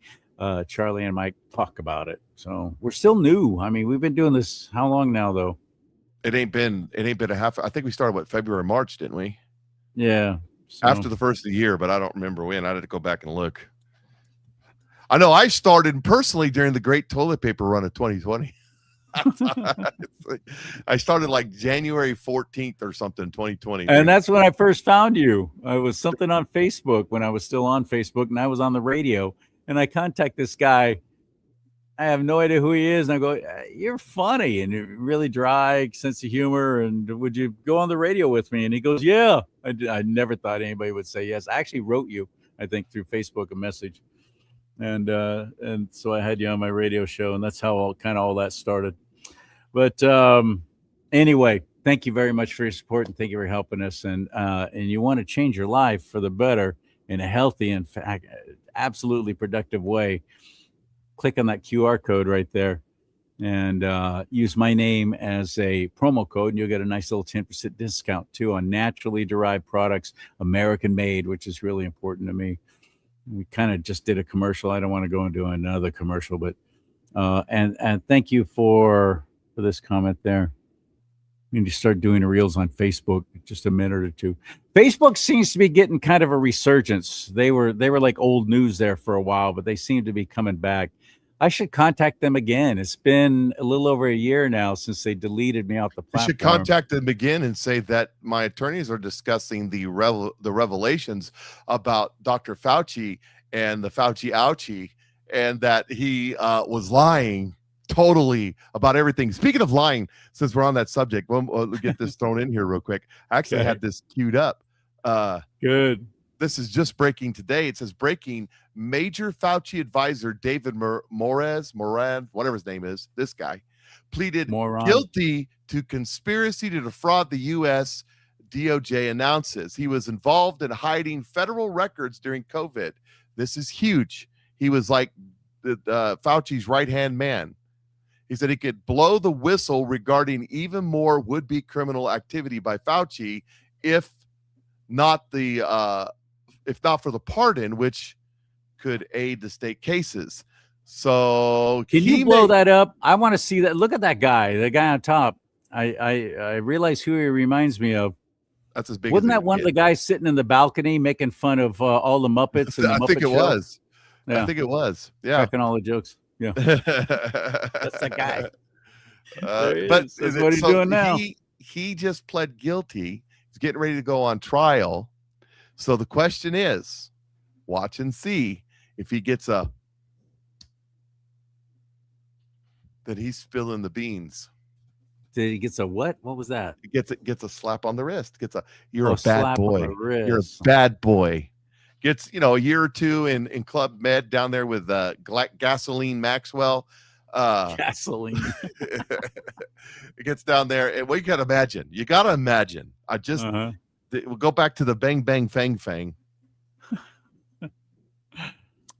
Charlie and Mike talk about it. So we're still new. I mean, we've been doing this how long now, though? it ain't been a half. I think we started February, March, didn't we? Yeah. So, After the first of the year, but I don't remember when. I had to go back and look. I know I started personally during the great toilet paper run of 2020. I started like January 14th or something, 2020. and that's when I first found you. I was something on Facebook when I was still on Facebook, and I was on the radio, and I contact this guy. I have no idea who he is. And I go, "You're funny and you're really dry sense of humor. And would you go on the radio with me?" And he goes, "Yeah." I never thought anybody would say yes. I actually wrote you, I think, through Facebook a message, and so I had you on my radio show, and that's how all that started. But anyway, thank you very much for your support, and thank you for helping us. And you want to change your life for the better in a healthy and absolutely productive way. Click on that QR code right there and use my name as a promo code, and you'll get a nice little 10% discount too on naturally derived products, American made, which is really important to me. We kind of just did a commercial. I don't want to go into another commercial, but and thank you for this comment there. We need to start doing the reels on Facebook, just a minute or two. Facebook seems to be getting kind of a resurgence. They were like old news there for a while, but they seem to be coming back. I should contact them again. It's been a little over a year now since they deleted me off the You platform. should contact them again and say that my attorneys are discussing the revelations about Dr. Fauci and the Fauci ouchie, and that he was lying totally about everything. Speaking of lying, since we're on that subject, we'll get this thrown in here real quick. I actually Okay. had this queued up. Good. This is just breaking today. It says breaking: major Fauci advisor David Moran, whatever his name is, this guy, pleaded Moron. guilty to conspiracy to defraud the U.S. DOJ announces he was involved in hiding federal records during COVID. This is huge. He was like Fauci's right-hand man. He said he could blow the whistle regarding even more would-be criminal activity by Fauci if not for the pardon, which could aid the state cases. So Can you blow that up? I want to see that. Look at that guy, the guy on top. I realize who he reminds me of. That's as big. Wasn't as that one of the guys sitting in the balcony making fun of all the Muppets? And the I Muppet think it Show? was. Yeah. I think it was. Yeah. Cracking all the jokes. Yeah. That's the guy. But That's what he's doing now. He just pled guilty. He's getting ready to go on trial. So the question is, watch and see if he gets that he's spilling the beans. Did he get a what? What was that? He gets a slap on the wrist. You're Oh, a bad slap on boy. the wrist. You're a bad boy. Gets a year or two in Club Med down there with Gasoline Maxwell. Gasoline. It gets down there, and you gotta imagine. I just we'll go back to the bang bang fang fang.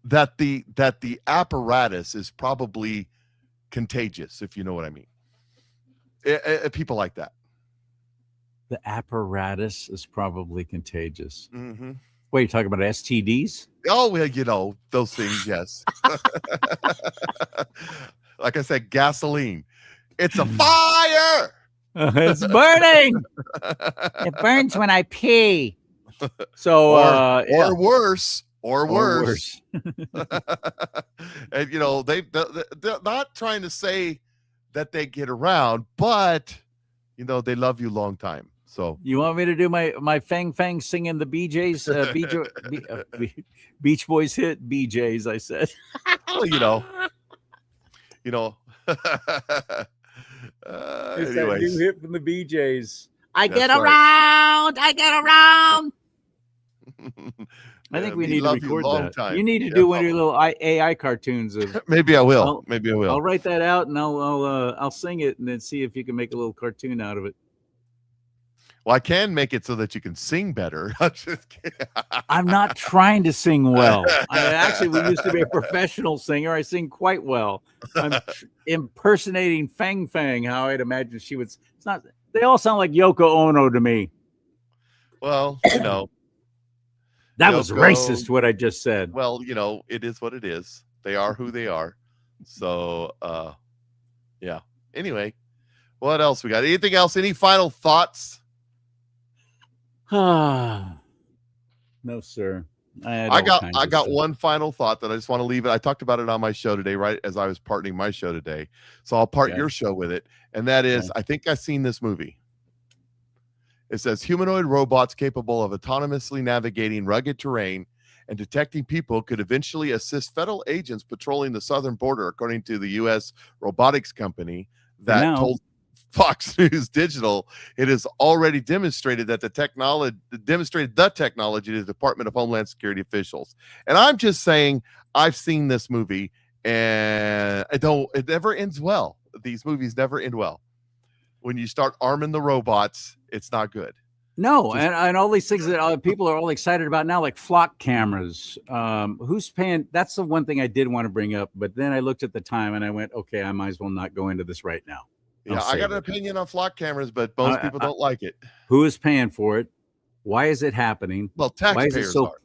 that the apparatus is probably contagious, if you know what I mean. People like that. The apparatus is probably contagious. Mm-hmm. Wait, you're talking about STDs? Oh, well, those things, yes. Like I said, gasoline. It's a fire. It's burning. It burns when I pee. So, or worse. Or worse. And they're not trying to say that they get around, but they love you long time. So you want me to do my Fang Fang singing the BJ's Beach Boys hit BJ's? I said. Well, It's that new hit from the BJ's. I get around. I get around. I think we need to record that. Time. You need to do one of your little AI cartoons of. Maybe I will. Maybe I will. I'll write that out and I'll sing it and then see if you can make a little cartoon out of it. Well, I can make it so that you can sing better. I'm just kidding. I'm not trying to sing well. I actually we used to be a professional singer. I sing quite well. I'm impersonating Fang Fang, how I'd imagine she would. It's not. They all sound like Yoko Ono to me. Well, That was Yoko- racist. What I just said. well, it is what it is. They are who they are. So, yeah. Anyway, what else we got? Anything else? Any final thoughts? No, sir. I got one final thought that I just want to leave it. I talked about it on my show today, right as I was parting my show today. So I'll part Okay. your show with it. And that is, I think I've seen this movie. It says humanoid robots capable of autonomously navigating rugged terrain and detecting people could eventually assist federal agents patrolling the southern border, according to the U.S. robotics company that Now. told Fox News Digital it has already demonstrated that the technology to the Department of Homeland Security officials. And I'm just saying, I've seen this movie, and it never ends well. These movies never end well. When you start arming the robots, it's not good. No, and all these things that people are all excited about now, like flock cameras. Who's paying? That's the one thing I did want to bring up, but then I looked at the time and I went, okay, I might as well not go into this right now. Yeah, I got an opinion on flock cameras, but most people don't like it. Who is paying for it? Why is it happening? Well, Why is it taxpayers so? are.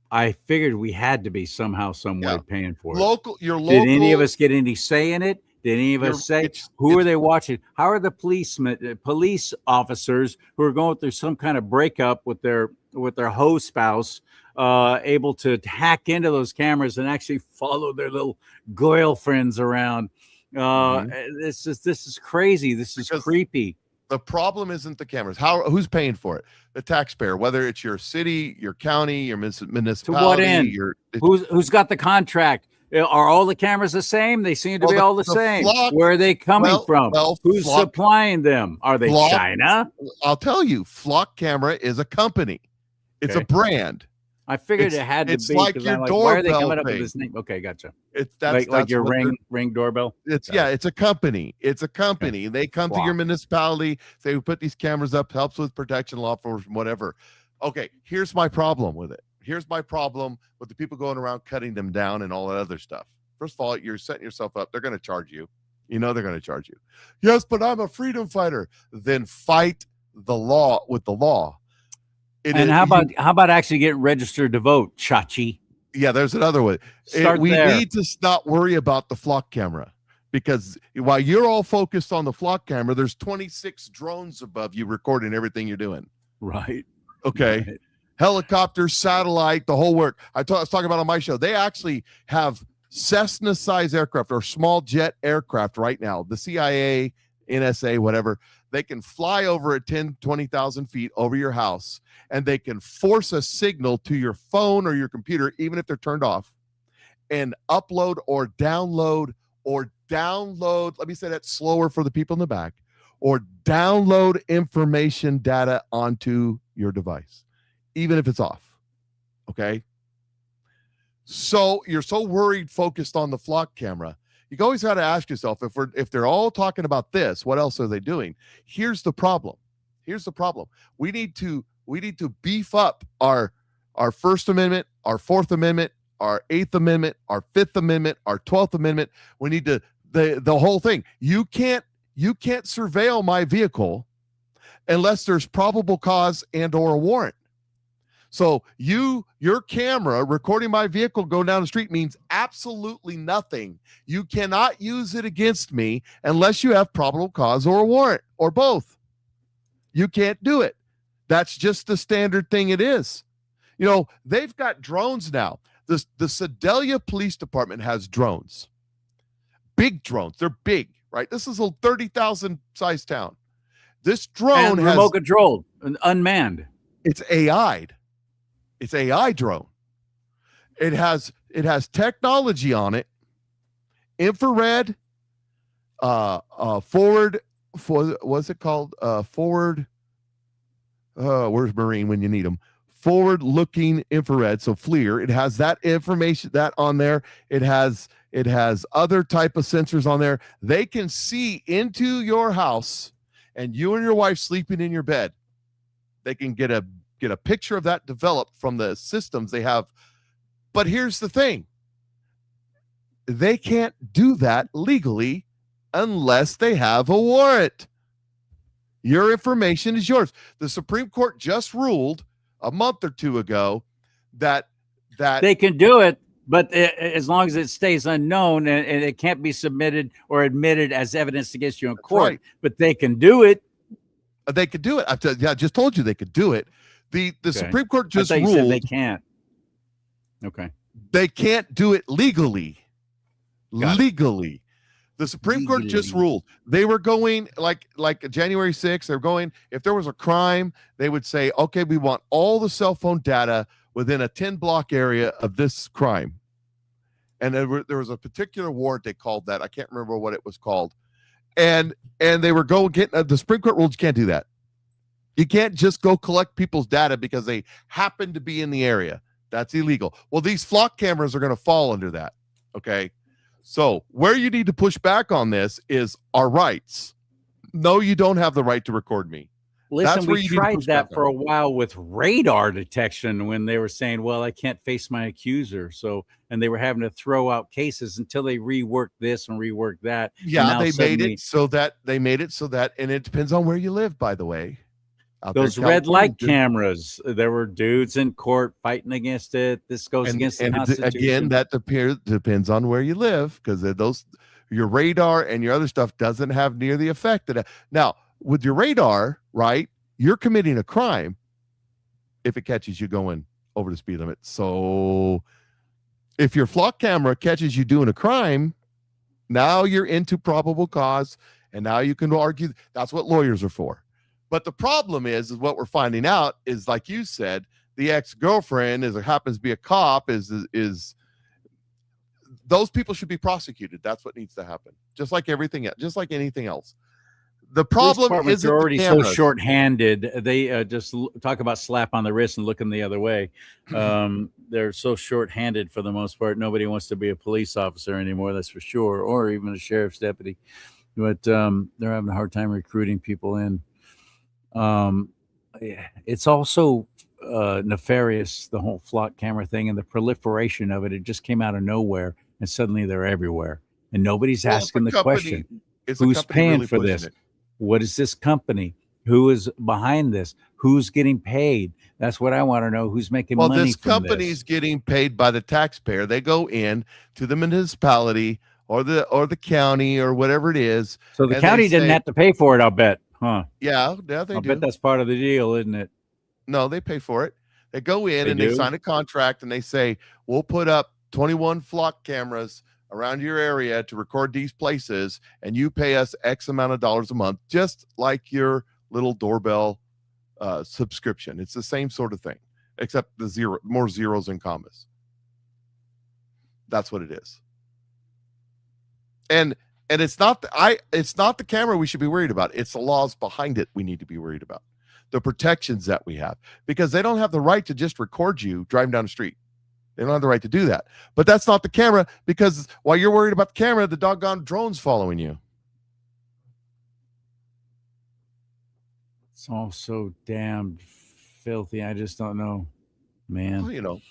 I figured we had to be somehow, some way paying for it. Your local. Did any of us get any say in it? Did any of us say who are they watching? How are the police officers who are going through some kind of breakup with their hoe spouse able to hack into those cameras and actually follow their little girlfriends around? This is crazy. This is creepy. The problem isn't the cameras. Who's paying for it? The taxpayer, whether it's your city, your county, your municipality. To what end? Who's got the contract? Are all the cameras the same? They seem to be all the same. Where are they coming from? Who's supplying them? Are they China? I'll tell you, Flock Camera is a company. It's a brand. I figured it had to be. Like your doorbell. Why are they coming up with this name? Okay, gotcha. That's like your ring doorbell. It's a company. It's a company. They come to your municipality. Say we put these cameras up, helps with protection, law enforcement, whatever. Okay, here's my problem with it. Here's my problem with the people going around cutting them down and all that other stuff. First of all, you're setting yourself up. They're going to charge you. You know they're going to charge you. Yes, but I'm a freedom fighter. Then fight the law with the law. How about actually getting registered to vote, Chachi? Yeah, there's another one. We need to not worry about the flock camera, because while you're all focused on the flock camera, there's 26 drones above you recording everything you're doing. Right. Okay. Right. Helicopter, satellite, the whole work. I was talking about on my show. They actually have Cessna-sized aircraft or small jet aircraft right now. The CIA, NSA, whatever. They can fly over at 10, 20,000 feet over your house, and they can force a signal to your phone or your computer, even if they're turned off, and upload or download, let me say that slower for the people in the back, or download information data onto your device, even if it's off. Okay? So you're so worried, focused on the flock camera. You always got to ask yourself, if they're all talking about this, what else are they doing? Here's the problem. We need to beef up our First Amendment, our Fourth Amendment, our Eighth Amendment, our Fifth Amendment, our 12th Amendment. We need to the whole thing. You can't surveil my vehicle unless there's probable cause and or a warrant. So your camera recording my vehicle going down the street means absolutely nothing. You cannot use it against me unless you have probable cause or a warrant, or both. You can't do it. That's just the standard thing it is. You know, they've got drones now. The Sedalia Police Department has drones. Big drones. They're big, right? This is a 30,000 size town. This drone has remote controlled and unmanned. It's AI'd. It's AI drone. It has technology on it. Infrared, forward, what's it called? Forward. Where's Marine when you need them? Forward-looking infrared. So FLIR. It has that information that on there. It has other type of sensors on there. They can see into your house and you and your wife sleeping in your bed, they can get a picture of that developed from the systems they have. But here's the thing. They can't do that legally unless they have a warrant. Your information is yours. The Supreme Court just ruled a month or two ago that they can do it, but as long as it stays unknown and it can't be submitted or admitted as evidence against you in court, right. But they can do it. They could do it. I just told you they could do it. The Supreme Court just I thought you ruled said they can't. Okay. They can't do it legally. Got legally. The Supreme Court just ruled. They were going like January 6th. They're going, if there was a crime, they would say, okay, we want all the cell phone data within a 10-block area of this crime. And there was a particular warrant they called that. I can't remember what it was called. And they were the Supreme Court ruled you can't do that. You can't just go collect people's data because they happen to be in the area. That's illegal. Well, these flock cameras are going to fall under that. Okay. So where you need to push back on this is our rights. No, you don't have the right to record me. Listen, we tried that for a while with radar detection when they were saying, well, I can't face my accuser. So, and they were having to throw out cases until they reworked this and reworked that. Yeah, they made it so that, and it depends on where you live, by the way. Those red light cameras, there were dudes in court fighting against it. This goes against the Constitution. Again, that depends on where you live, because your radar and your other stuff doesn't have near the effect that. Now, with your radar, right, you're committing a crime if it catches you going over the speed limit. So if your flock camera catches you doing a crime, now you're into probable cause, and now you can argue. That's what lawyers are for. But the problem is what we're finding out is, like you said, the ex-girlfriend happens to be a cop, is those people should be prosecuted. That's what needs to happen. Just like everything else, just like anything else. The problem is they're already so short-handed. They just talk about slap on the wrist and looking the other way. They're so short-handed for the most part. Nobody wants to be a police officer anymore, that's for sure, or even a sheriff's deputy. But they're having a hard time recruiting people in. It's also nefarious, the whole flock camera thing and the proliferation of it. It just came out of nowhere, and suddenly they're everywhere, and nobody's asking the question: who's paying really for this? What is this company? Who is behind this? Who's getting paid? That's what I want to know. Who's making money? Well, this company's getting paid by the taxpayer. They go in to the municipality or the county or whatever it is. So the county didn't have to pay for it, I'll bet. Huh? Yeah, they do. I bet that's part of the deal, isn't it? No, they pay for it. They go in they sign a contract and they say, we'll put up 21 flock cameras around your area to record these places, and you pay us X amount of dollars a month, just like your little doorbell subscription. It's the same sort of thing, except more zeros and commas. That's what it is. And it's not the camera we should be worried about. It's the laws behind it we need to be worried about. The protections that we have, because they don't have the right to just record you driving down the street. They don't have the right to do that. But that's not the camera, because while you're worried about the camera, the doggone drone's following you. It's all so damn filthy. I just don't know, man. Well,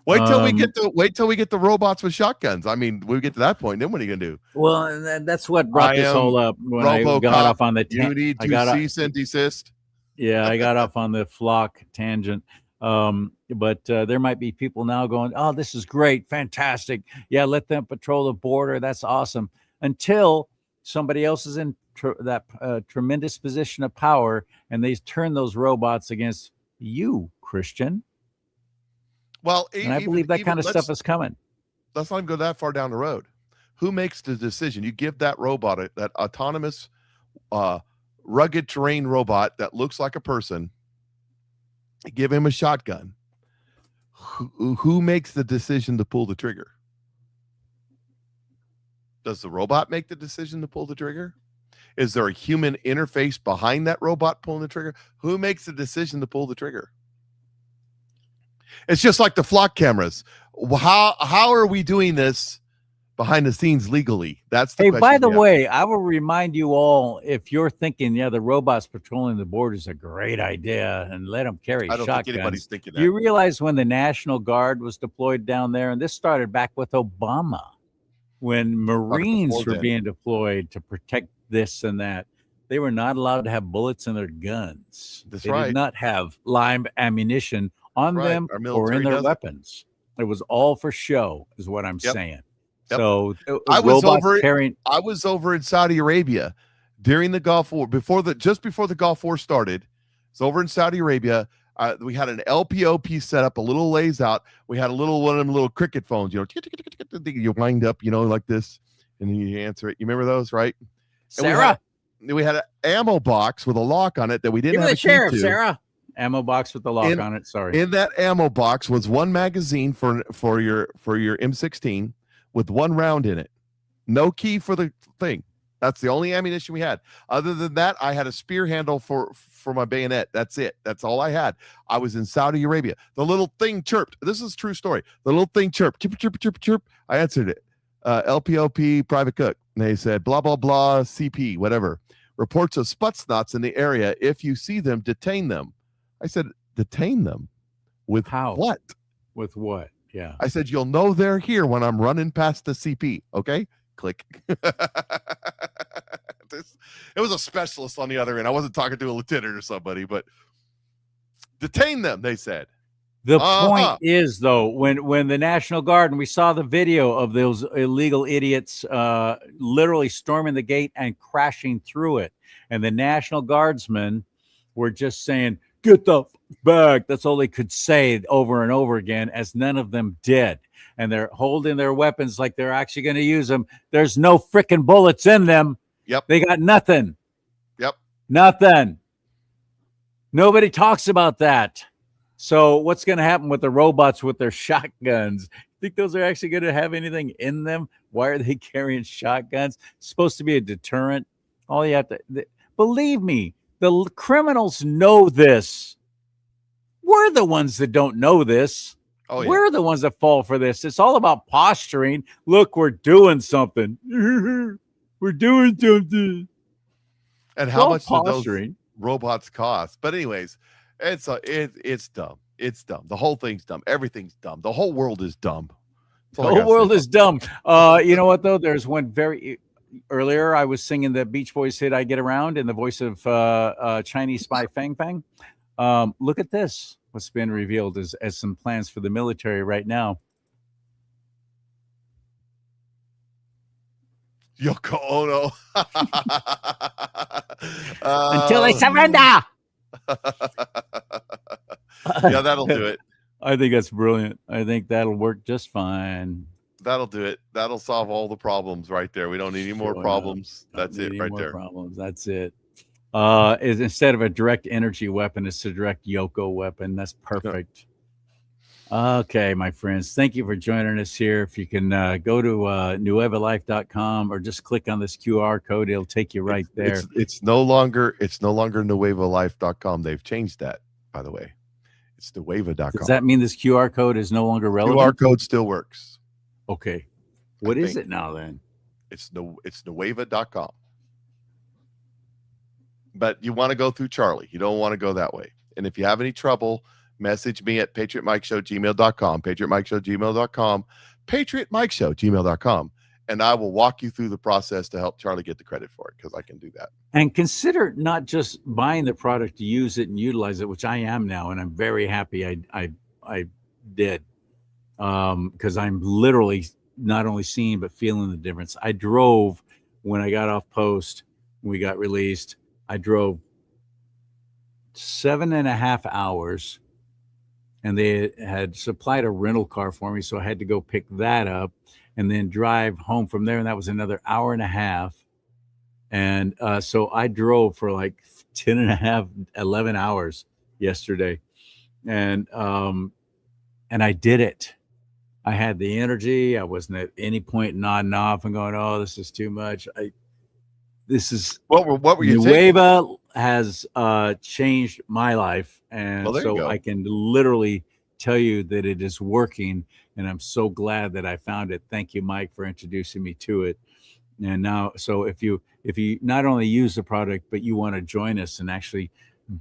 wait till we get the robots with shotguns. I mean, we get to that point, then what are you gonna do? Well, that's what brought this whole up when I got off on the you need to cease and desist. Yeah, I got off on the flock tangent. But there might be people now going, oh, this is great, fantastic. Yeah, let them patrol the border. That's awesome. Until somebody else is in that tremendous position of power, and they turn those robots against you, Christian. Well, and I believe that kind of stuff is coming. Let's not even go that far down the road. Who makes the decision? You give that robot, that autonomous, rugged terrain robot that looks like a person, give him a shotgun. Who makes the decision to pull the trigger? Does the robot make the decision to pull the trigger? Is there a human interface behind that robot pulling the trigger? Who makes the decision to pull the trigger? It's just like the flock cameras. How are we doing this behind the scenes legally? That's the Hey, question. by the we have. way, I will remind you all, if you're thinking, yeah, the robots patrolling the border is a great idea and let them carry I don't think anybody's shotguns. thinking Do you that. realize when the National Guard was deployed down there, and this started back with Obama, when Marines before were then. being deployed to protect this and that, they were not allowed to have bullets in their guns. That's They right. did not have live ammunition on Right. them Our or in military their doesn't. weapons. It was all for show, is what I'm Yep. saying. Yep. So I was robots over. carrying. I was over in Saudi Arabia during the Gulf War, just before the Gulf War started. It's over in Saudi Arabia. We had an LPOP set up, a little lays out. We had one of them little cricket phones, you wind up, like this, and then you answer it. You remember those, right? And Sarah, we had an ammo box with a lock on it that we didn't give me have the a key sheriff, to. Sarah. Ammo box with the lock on it. Sorry. In that ammo box was one magazine for your M16 with one round in it. No key for the thing. That's the only ammunition we had. Other than that, I had a spear handle for my bayonet. That's it. That's all I had. I was in Saudi Arabia. The little thing chirped. This is a true story. The little thing chirped. Chirp, chirp, chirp, chirp. I answered it. LPOP, private cook. And they said, blah, blah, blah, CP, whatever. Reports of Sputznats in the area. If you see them, detain them. I said, detain them? With How? what? With what? Yeah. I said, you'll know they're here when I'm running past the CP. Okay? Click. It was a specialist on the other end. I wasn't talking to a lieutenant or somebody, but detain them, they said. The point is, though, when the National Guard, and we saw the video of those illegal idiots literally storming the gate and crashing through it, and the National Guardsmen were just saying, get the back. That's all they could say over and over again, as none of them did. And they're holding their weapons like they're actually going to use them. There's no freaking bullets in them. Yep. They got nothing. Yep. Nothing. Nobody talks about that. So what's going to happen with the robots with their shotguns? Think those are actually going to have anything in them? Why are they carrying shotguns? It's supposed to be a deterrent. All you have to believe me, the criminals know this. We're the ones that don't know this. Oh, yeah. We're the ones that fall for this. It's all about posturing. Look, we're doing something. We're doing something. And how much do posturing. those robots cost? But anyways, it's dumb. It's dumb. The whole thing's dumb. Everything's dumb. The whole world is dumb. The whole world is dumb. You know what, though? There's one earlier I was singing the Beach Boys hit I Get Around in the voice of Chinese spy Fang Fang. Look at this. What's been revealed as some plans for the military right now. Yoko Ono. Until they surrender. Yeah, that'll do it. I think that's brilliant. I think that'll work just fine. That'll do it. That'll solve all the problems right there. We don't need any more problems. That's it right there. Problems. That's it. Is instead of a direct energy weapon, it's a direct Yoko weapon. That's perfect. Okay, my friends, thank you for joining us here. If you can go to nuevalife.com or just click on this QR code, it'll take you right there. It's no longer nuevalife.com. They've changed that, by the way. It's nueva.com. Does that mean this QR code is no longer relevant? QR code still works. Okay. What is it now then? It's nueva.com. But you want to go through CharLee. You don't want to go that way. And if you have any trouble, message me at patriotmikeshow@gmail.com, patriotmikeshow@gmail.com, patriotmikeshow@gmail.com, and I will walk you through the process to help CharLee get the credit for it, because I can do that. And consider not just buying the product to use it and utilize it, which I am now, and I'm very happy I did, because I'm literally not only seeing but feeling the difference. I drove when I got off post, when we got released. I drove 7.5 hours, and they had supplied a rental car for me, so I had to go pick that up and then drive home from there, and that was another 1.5 hours. And so I drove for like 11 hours yesterday, and I did it. I had the energy. I wasn't at any point nodding off and going, "Oh, this is too much." This is what were you Nueva has changed my life, and Well, there you so go. I can literally tell you that it is working, and I'm so glad that I found it. Thank you, Mike, for introducing me to it. And now, so if you not only use the product, but you want to join us and actually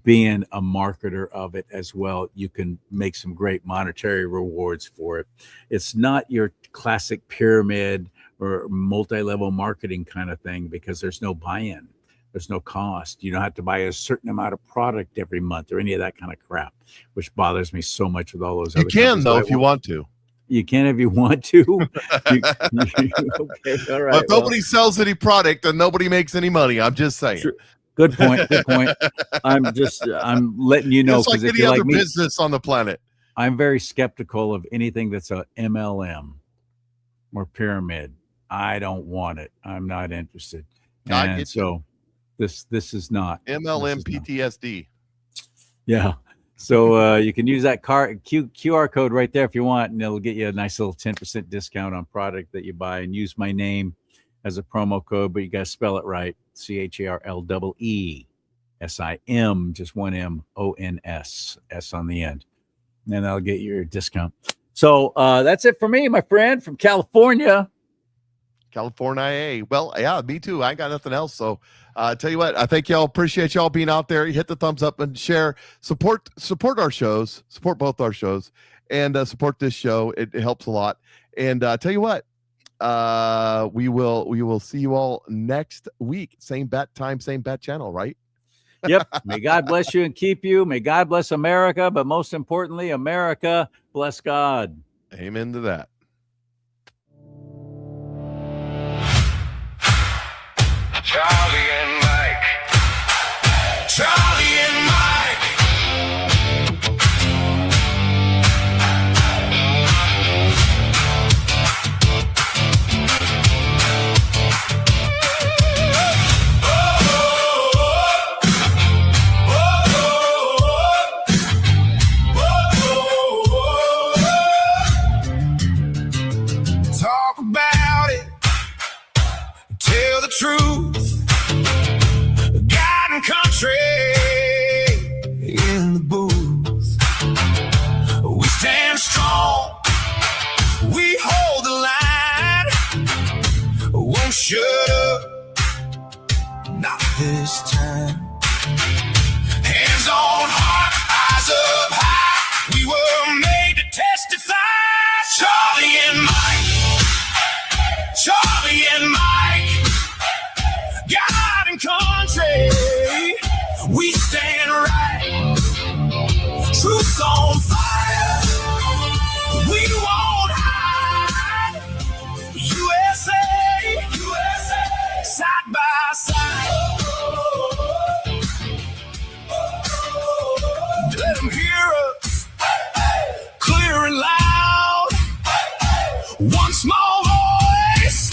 being a marketer of it as well, you can make some great monetary rewards for it. It's not your classic pyramid or multi-level marketing kind of thing, because there's no buy-in. There's no cost. You don't have to buy a certain amount of product every month or any of that kind of crap, which bothers me so much with all those You other can, companies. though, if you want to. You can if you want to. Okay, all right. But if nobody sells any product and nobody makes any money. I'm just saying. Sure. Good point. Good point. I'm letting you know, It's like because if any you're other like me, business on the planet. I'm very skeptical of anything that's a MLM or pyramid. I don't want it. I'm not interested. I And get so this is not MLM this is not. PTSD. Yeah. So you can use that QR code right there if you want, and it'll get you a nice little 10% discount on product that you buy, and use my name as a promo code, but you got to spell it right. CharLeeSim, just one MONS, S on the end. And that'll get you your discount. So that's it for me, my friend from California. California. Well, yeah, me too. I ain't got nothing else. So tell you what, I thank y'all. Appreciate y'all being out there. Hit the thumbs up and share. Support our shows. Support both our shows, and support this show. It helps a lot. And tell you what, we will see you all next week. Same bat time, same bat channel, right? Yep. May God bless you and keep you. May God bless America, but most importantly, America bless God. Amen to that. Charlie and Mike. Charlie and Mike. Talk about it. Tell the truth. God and country in the booth. We stand strong. We hold the line. Won't shut up. Not this time. Hands on heart, eyes up high. We were made to testify. Charlie and Mike. Charlie and Mike. God and country, we stand right. Truth on fire, we won't hide. USA, USA, side by side. Let them hear us, clear and loud. One small voice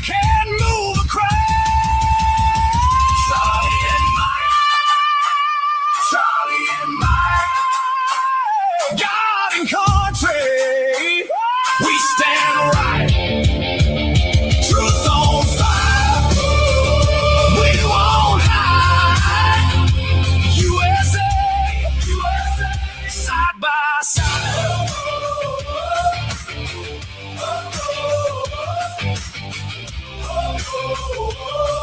can move a crowd. Charlie and Mike, God and country, we stand right. Truth on fire, we won't hide. USA, USA, side by side. Oh,